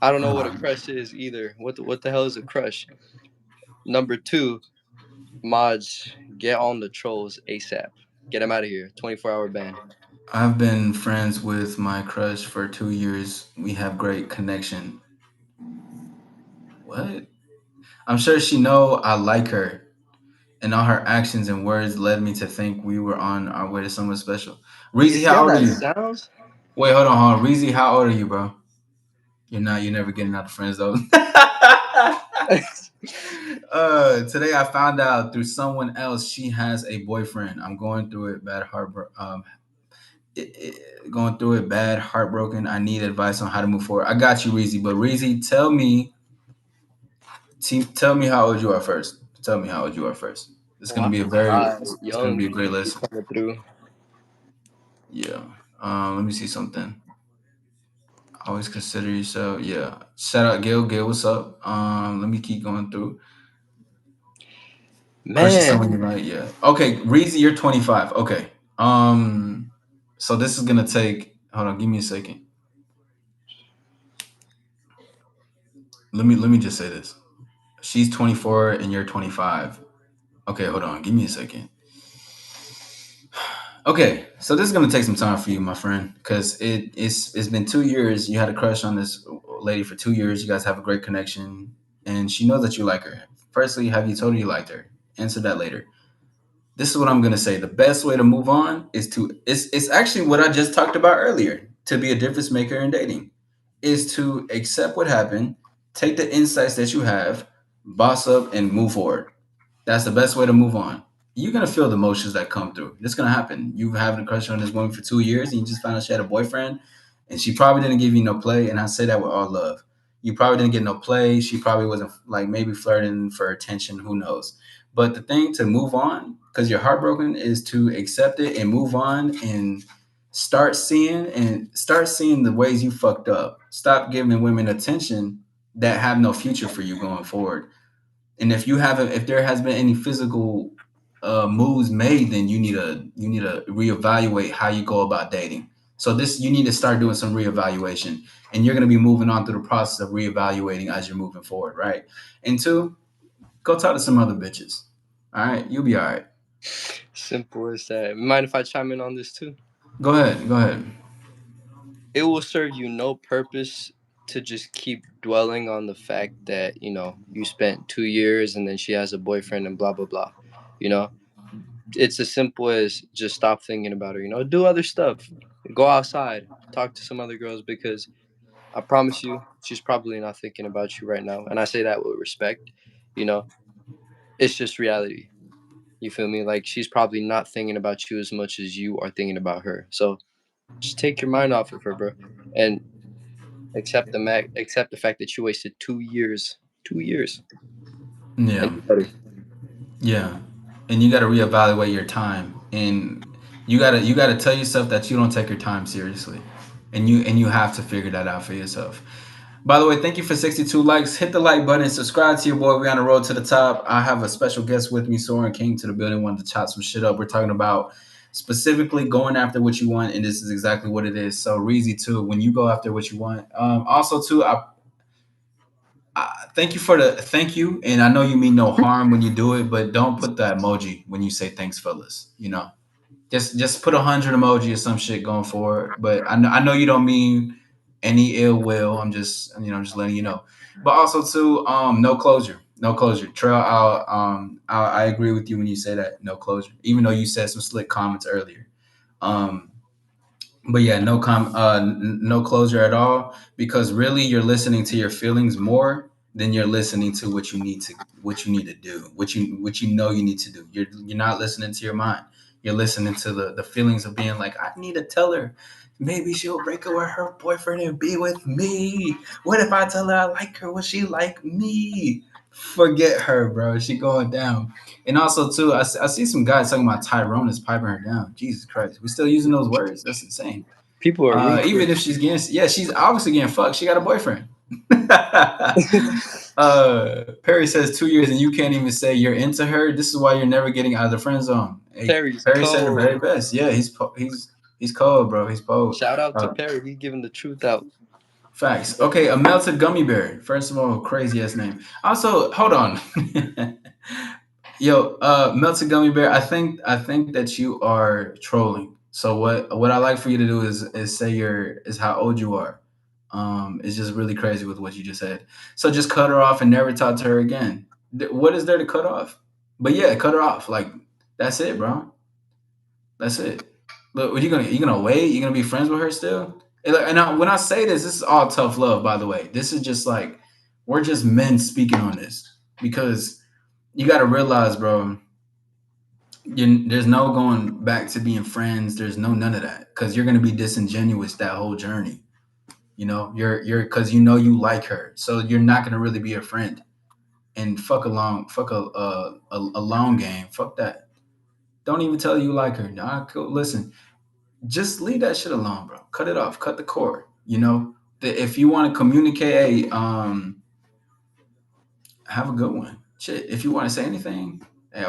I don't know what a crush is either. What the hell is a crush? Number two, Mods, get on the trolls ASAP. Get him out of here. 24-hour ban. I've been friends with my crush for 2 years. We have great connection. What? I'm sure she know I like her, and all her actions and words led me to think we were on our way to someone special. You Reezy, see how how old are that you? sounds? Wait, hold on. Reezy, how old are you, bro? You're not. You're never getting out of friends though. Today I found out through someone else she has a boyfriend. I'm going through it, going through it, bad, heartbroken. I need advice on how to move forward. I got you, Reezy. But Reezy, tell me how old you are first. Tell me how old you are first. It's Oh, gonna I be a very, forgot. it's gonna be Young. a great You lesson. coming through. Yeah. Let me see something. Always consider yourself. Yeah. Shout out Gil. Gil, what's up? Let me keep going through. Crush is someone Man. you like. Yeah. Okay, Reezy, you're 25. Okay. Um. So this is gonna take. Hold on. Give me a second. Let me just say this. She's 24 and you're 25. Okay, hold on. Give me a second. Okay, so this is gonna take some time for you, my friend, because it's been 2 years. You had a crush on this lady for 2 years. You guys have a great connection, and she knows that you like her. Firstly, have you told her you liked her? Answer that later. This is what I'm gonna say. The best way to move on is it's actually what I just talked about earlier. To be a difference maker in dating is to accept what happened, take the insights that you have, boss up, and move forward. That's the best way to move on. You're gonna feel the emotions that come through. It's gonna happen. You've having a crush on this woman for 2 years, and you just found out she had a boyfriend, and she probably didn't give you no play. And I say that with all love. You probably didn't get no play. She probably wasn't like maybe flirting for attention. Who knows? But the thing to move on, because you're heartbroken, is to accept it and move on and start seeing the ways you fucked up. Stop giving women attention that have no future for you going forward. And if there has been any physical moves made, then you need to reevaluate how you go about dating. So this you need to start doing some reevaluation, and you're going to be moving on through the process of reevaluating as you're moving forward, right? And two, go talk to some other bitches. All right, you'll be all right. Simple as that. Mind if I chime in on this too? Go ahead, go ahead. It will serve you no purpose to just keep dwelling on the fact that, you spent 2 years and then she has a boyfriend and blah, blah, blah. You know, it's as simple as just stop thinking about her, do other stuff. Go outside. talk to some other girls, because I promise you, she's probably not thinking about you right now. And I say that with respect. You know, it's just reality. You feel me? Like, she's probably not thinking about you as much as you are thinking about her. So just take your mind off of her, bro, and accept the fact that you wasted 2 years, 2 years, and Yeah. do better. Yeah, and you got to reevaluate your time, and you got to tell yourself that you don't take your time seriously, and you have to figure that out for yourself. By the way, thank you for 62 likes. Hit the like button, subscribe to your boy. We're on the road to the top. I have a special guest with me. Soren came to the building, wanted to chop some shit up. We're talking about specifically going after what you want, and this is exactly what it is. So, Reezy, too, when you go after what you want. Also, too, thank you for the thank you, and I know you mean no harm when you do it, but don't put the emoji when you say thanks, fellas. Just put 100 emoji or some shit going forward. But I know you don't mean any ill will. I'm just letting you know. But also too, no closure, no closure. Trail, I agree with you when you say that no closure. Even though you said some slick comments earlier. Um, but yeah, no closure at all, because really you're listening to your feelings more than you're listening to what you need to do, what you know you need to do. You're not listening to your mind. You're listening to the feelings of being like, I need to tell her, maybe she'll break up with her boyfriend and be with me. What if I tell her I like her? Will she like me? Forget her, bro. She going down. And also too, I see some guys talking about Tyrone is piping her down. Jesus Christ, we still using those words? That's insane. People are Even if ruthless. she's getting, yeah, she's obviously getting fucked. She got a boyfriend. Perry says 2 years and you can't even say you're into her. This is why you're never getting out of the friend zone. Hey, Perry's Perry said the very cold. best. Yeah, he's cold, bro. He's cold. Shout out to Uh, Perry. He giving the truth out. Facts. Okay, a melted gummy bear. First of all, crazy ass name. Also, hold on. Yo, melted gummy bear. I think that you are trolling. So what I like for you to do is say your is how old you are. It's just really crazy with what you just said. So just cut her off and never talk to her again. What is there to cut off? But yeah, cut her off. Like that's it, bro. That's it. Look, what you gonna wait? You gonna be friends with her still? When I say this is all tough love, by the way. This is just like we're just men speaking on this because you got to realize, bro. There's no going back to being friends. There's no none of that because you're gonna be disingenuous that whole journey. You're because you like her, so you're not gonna really be a friend. And fuck a long game. Fuck that. Don't even tell you like her. Nah, cool. Listen, just leave that shit alone, bro. Cut it off. Cut the cord. If you want to communicate, hey, have a good one. Shit, if you want to say anything, hey,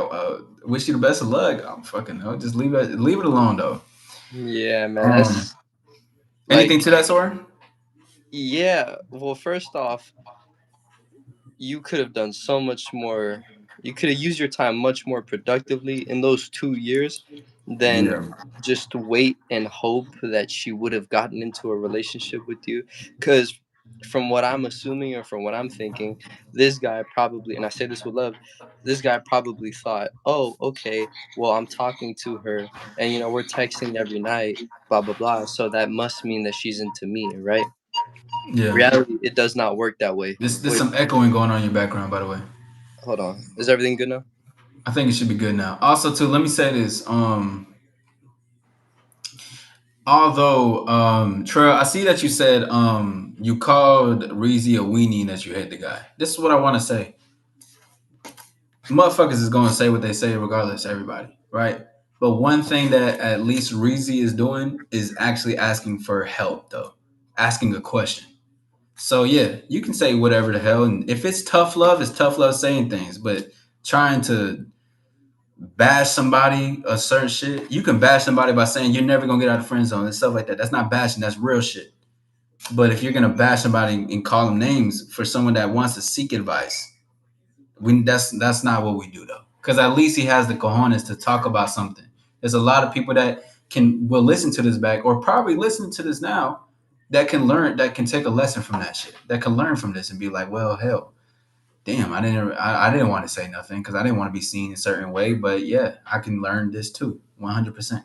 wish you the best of luck. I'm fucking no. Just leave it alone though. Yeah, man. Um, That's anything like, to that, Sora? yeah. Well, first off, you could have done so much more. You could have used your time much more productively in those 2 years than Yeah, just wait and hope that she would have gotten into a relationship with you. Because from what I'm assuming or from what I'm thinking, this guy probably, and I say this with love, this guy probably thought, oh, okay, well, I'm talking to her and, we're texting every night, blah, blah, blah. So that must mean that she's into me, right? yeah. Reality, it does not work that way. There's Wait, some echoing going on in your background, by the way. hold on. Is everything good now? I think it should be good now. Also, too, let me say this. Although, Trey, I see that you said you called Reezy a weenie and that you hate the guy. This is what I want to say. Motherfuckers is gonna say what they say regardless, everybody, right? But one thing that at least Reezy is doing is actually asking for help, though, asking a question. So yeah, you can say whatever the hell, and if it's tough love saying things. But trying to bash somebody a certain shit, you can bash somebody by saying you're never gonna get out of the friend zone and stuff like that. That's not bashing, that's real shit. But if you're gonna bash somebody and call them names for someone that wants to seek advice, that's not what we do though. Because at least he has the cojones to talk about something. There's a lot of people that will listen to this back or probably listen to this now that can take a lesson from that shit, that can learn from this and be like, well, hell, damn, I didn't want to say nothing because I didn't want to be seen a certain way, but yeah, I can learn this too, 100%.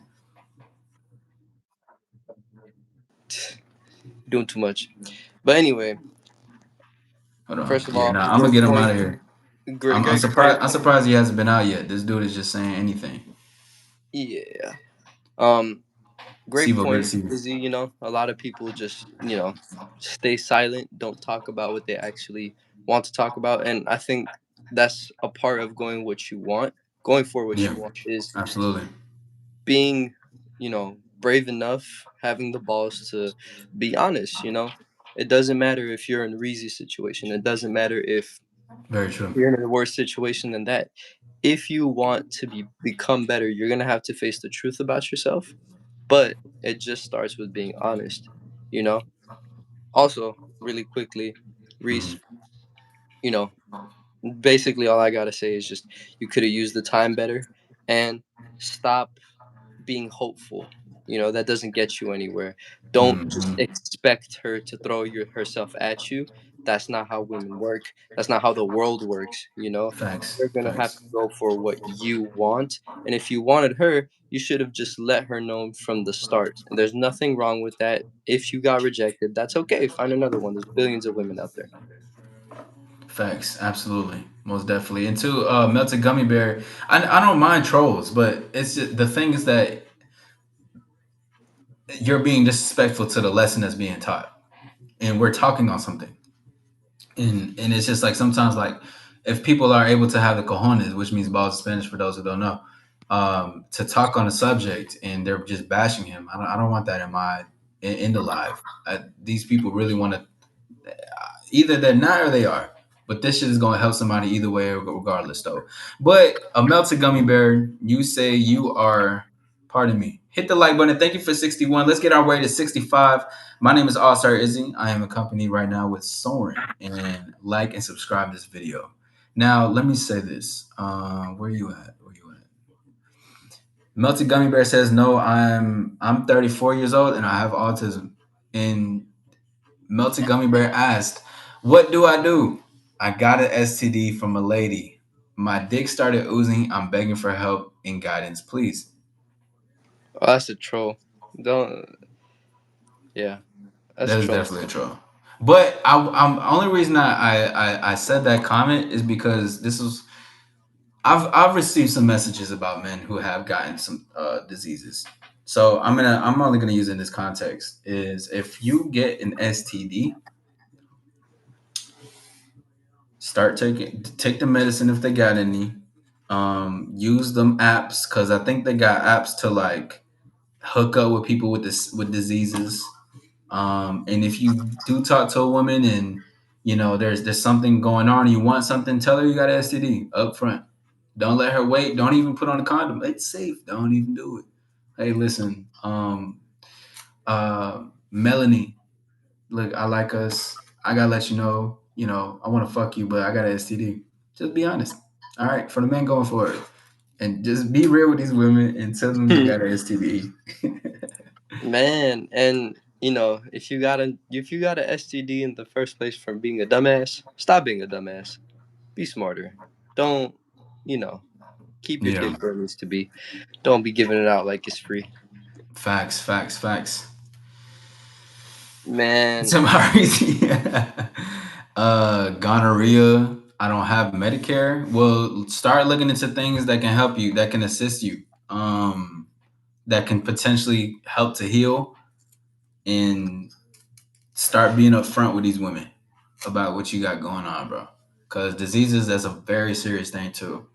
doing too much. But anyway, Hold on. first of Yeah, all, nah, I'm gonna great get him out point. of here. Great, I'm great surprised. point. I'm surprised he hasn't been out yet. This dude is just saying anything. Yeah. Um, great Sibo, good to point, see you. Izzy. A lot of people just, stay silent, don't talk about what they actually want to talk about. And I think that's a part of going for what Yeah, you want is absolutely. being, brave enough, having the balls to be honest. It doesn't matter if you're in a Reezy situation. It doesn't matter if Very true. you're in a worse situation than that. If you want to become better, you're gonna have to face the truth about yourself. But it just starts with being honest, you know. Also, really quickly, Mhm. Reese, you know, basically all I gotta say is just you could have used the time better and stop being hopeful. That doesn't get you anywhere. Don't just Mhm. expect her to throw herself at you. That's not how women work. That's not how the world works. Facts. You're gonna have Facts. to go for what you want. And if you wanted her, you should have just let her know from the start. And there's nothing wrong with that. If you got rejected, that's okay. Find another one. There's billions of women out there. Facts. Absolutely. Most definitely. And two, melted gummy bear. I don't mind trolls, but it's just, the thing is that you're being disrespectful to the lesson that's being taught, and we're talking on something. And it's just like sometimes like if people are able to have the cojones, which means balls in Spanish for those who don't know, to talk on a subject and they're just bashing him. I don't want that in my in the live. These people really want to either they're not or they are. But this shit is going to help somebody either way, regardless, though. But a melted gummy bear, you say you are, pardon me, hit the like button. Thank you for 61. Let's get our way to 65. My name is All Star Izzy. I am accompanied right now with Soren. And like and subscribe to this video. Now, let me say this. Where you at? Where you at? Melted Gummy Bear says, no, I'm 34 years old and I have autism. And Melted Gummy Bear asked, what do I do? I got an STD from a lady. My dick started oozing. I'm begging for help and guidance, please. Oh, that's a troll. Don't. Yeah, that's That is troll. definitely a troll. But I'm only reason I said that comment is because this was I've received some messages about men who have gotten some diseases. So I'm only gonna use it in this context is if you get an STD, take the medicine if they got any. Use them apps because I think they got apps to like hook up with people with this with diseases. And if you do talk to a woman and there's something going on and you want something, tell her you got an STD up front. Don't let her wait. Don't even put on a condom. It's safe. Don't even do it. Hey, listen, Melanie, look, I like us. I gotta let you know, I want to fuck you, but I got an STD. Just be honest. All right, for the men going for it, and just be real with these women and tell them you got an STD. Man, and if you got a STD in the first place from being a dumbass, stop being a dumbass. Be smarter. Don't, you know, keep your Yeah, dick where it needs to be. Don't be giving it out like it's free. facts, facts, facts. Man, Some crazy. Gonorrhea. I don't have Medicare. Well, start looking into things that can help you, that can assist you, that can potentially help to heal, and start being upfront with these women about what you got going on, bro. Because diseases, that's a very serious thing too.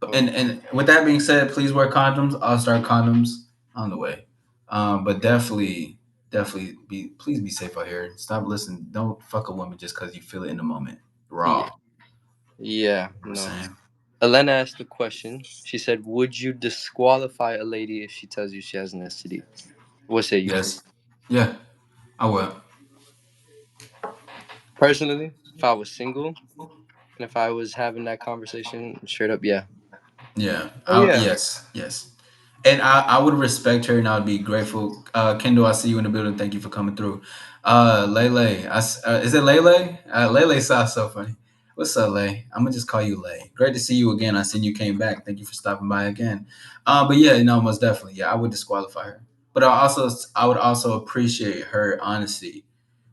But oh, and with that being said, please wear condoms. I'll start condoms on the way. But definitely please be safe out here. Stop listening. Don't fuck a woman just because you feel it in the moment. Raw. You yeah, know yeah, what I'm no. saying? Elena asked the question. She said, "Would you disqualify a lady if she tells you she has an STD?" What say you? Yes. Yeah, I will. Personally, if I was single and if I was having that conversation, straight up, yeah. Yeah. Oh yeah. Yes. Yes. And I would respect her and I would be grateful. Kendall, I see you in the building. Thank you for coming through. Lele, is it Lele? Lele sounds so funny. What's up, Lay? I'm gonna just call you Lay. Great to see you again. I seen you came back. Thank you for stopping by again. But yeah, no, most definitely. Yeah, I would disqualify her. but I would also appreciate her honesty,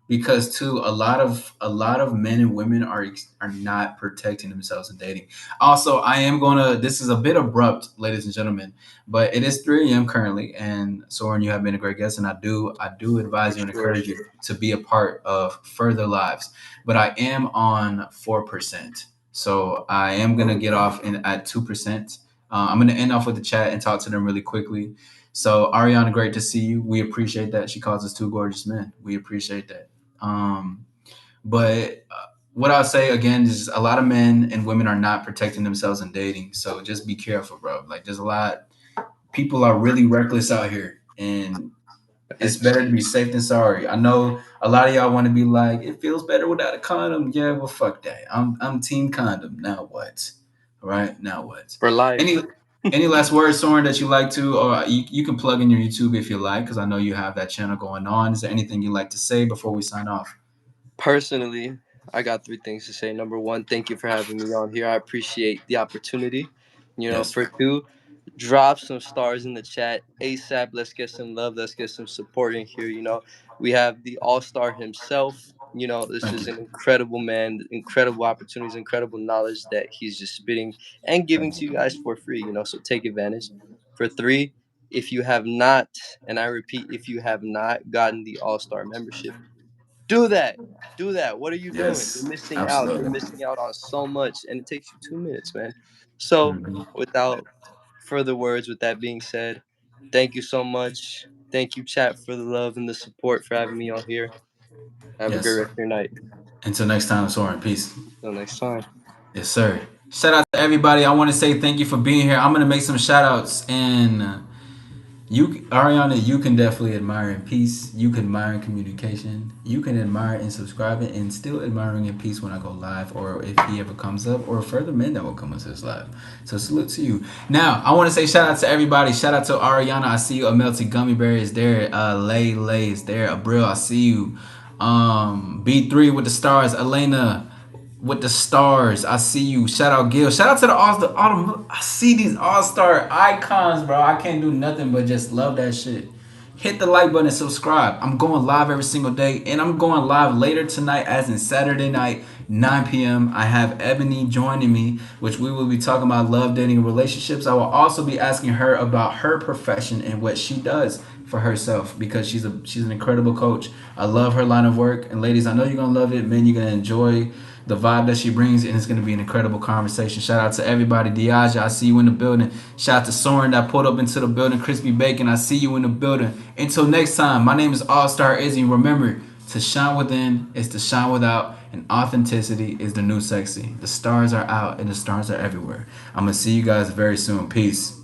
because too a lot of men and women are not protecting themselves in dating. Also, I am gonna, this is a bit abrupt, ladies and gentlemen, but it is 3 a.m. currently, and Soren, you have been a great guest, and I do For advise you and sure. encourage you to be a part of further lives. But I am on 4%, so I am gonna get off in at 2%. I'm gonna end off with the chat and talk to them really quickly. So Ariana, great to see you. We appreciate that. She calls us two gorgeous men. We appreciate that. Um, but what I'll say again is a lot of men and women are not protecting themselves in dating. So just be careful, bro. Like there's a lot, people are really reckless out here, and it's Facts. better to be safe than sorry. I know a lot of y'all want to be like, it feels better without a condom. Yeah, well, fuck that. I'm team condom. Now what? All right, now what? For Any life. any last words, Soren, that you like to, or you can plug in your YouTube if you like, because I know you have that channel going on. Is there anything you'd like to say before we sign off? Personally, I got three things to say. Number one, thank you for having me on here. I appreciate the opportunity. Yes, For two, drop some stars in the chat ASAP. Let's get some love. Let's get some support in here. We have the All Star himself. This thank is you. an incredible man, incredible opportunities, incredible knowledge that he's just spitting and giving Thank to you you. guys for free. So take advantage. For three, if you have not, and I repeat, if you have not gotten the All Star membership, do that. Do that. What are you doing? You're Yes, missing out. You're absolutely. missing out on so much, and it takes you 2 minutes, man. So, Mhm. without further words, with that being said, thank you so much. Thank you, chat, for the love and the support for having me on here. Have a great Yes. rest of your night. Until next time, Soren. Peace. Until next time. Yes, sir. Shout out to everybody. I want to say thank you for being here. I'm gonna make some shout outs, and you, Ariana, you can definitely admire in peace. You can admire in communication. You can admire in subscribing, and still admiring in peace when I go live, or if he ever comes up, or further men that will come into this live. So salute to you. Now I want to say shout out to everybody. Shout out to Ariana. I see you. A melty gummy bear is there. Lay is there. Abril, I see you. B3 with the stars. Elena with the stars. I see you. Shout out Gil. Shout out to the all. I see these all star icons, bro. I can't do nothing but just love that shit. Hit the like button and subscribe. I'm going live every single day, and I'm going live later tonight, as in Saturday night, 9 p.m. I have Ebony joining me, which we will be talking about love, dating, and relationships. I will also be asking her about her profession and what she does for herself, because she's an incredible coach. I love her line of work, and ladies, I know you're gonna love it. Men, you're gonna enjoy the vibe that she brings, and it's going to be an incredible conversation. Shout out to everybody. Diaza, I see you in the building. Shout out to Soren that pulled up into the building. Crispy Bacon, I see you in the building. Until next time, my name is All Star Izzy. Remember, to shine within is to shine without, and authenticity is the new sexy. The stars are out, and the stars are everywhere. I'm going to see you guys very soon. Peace.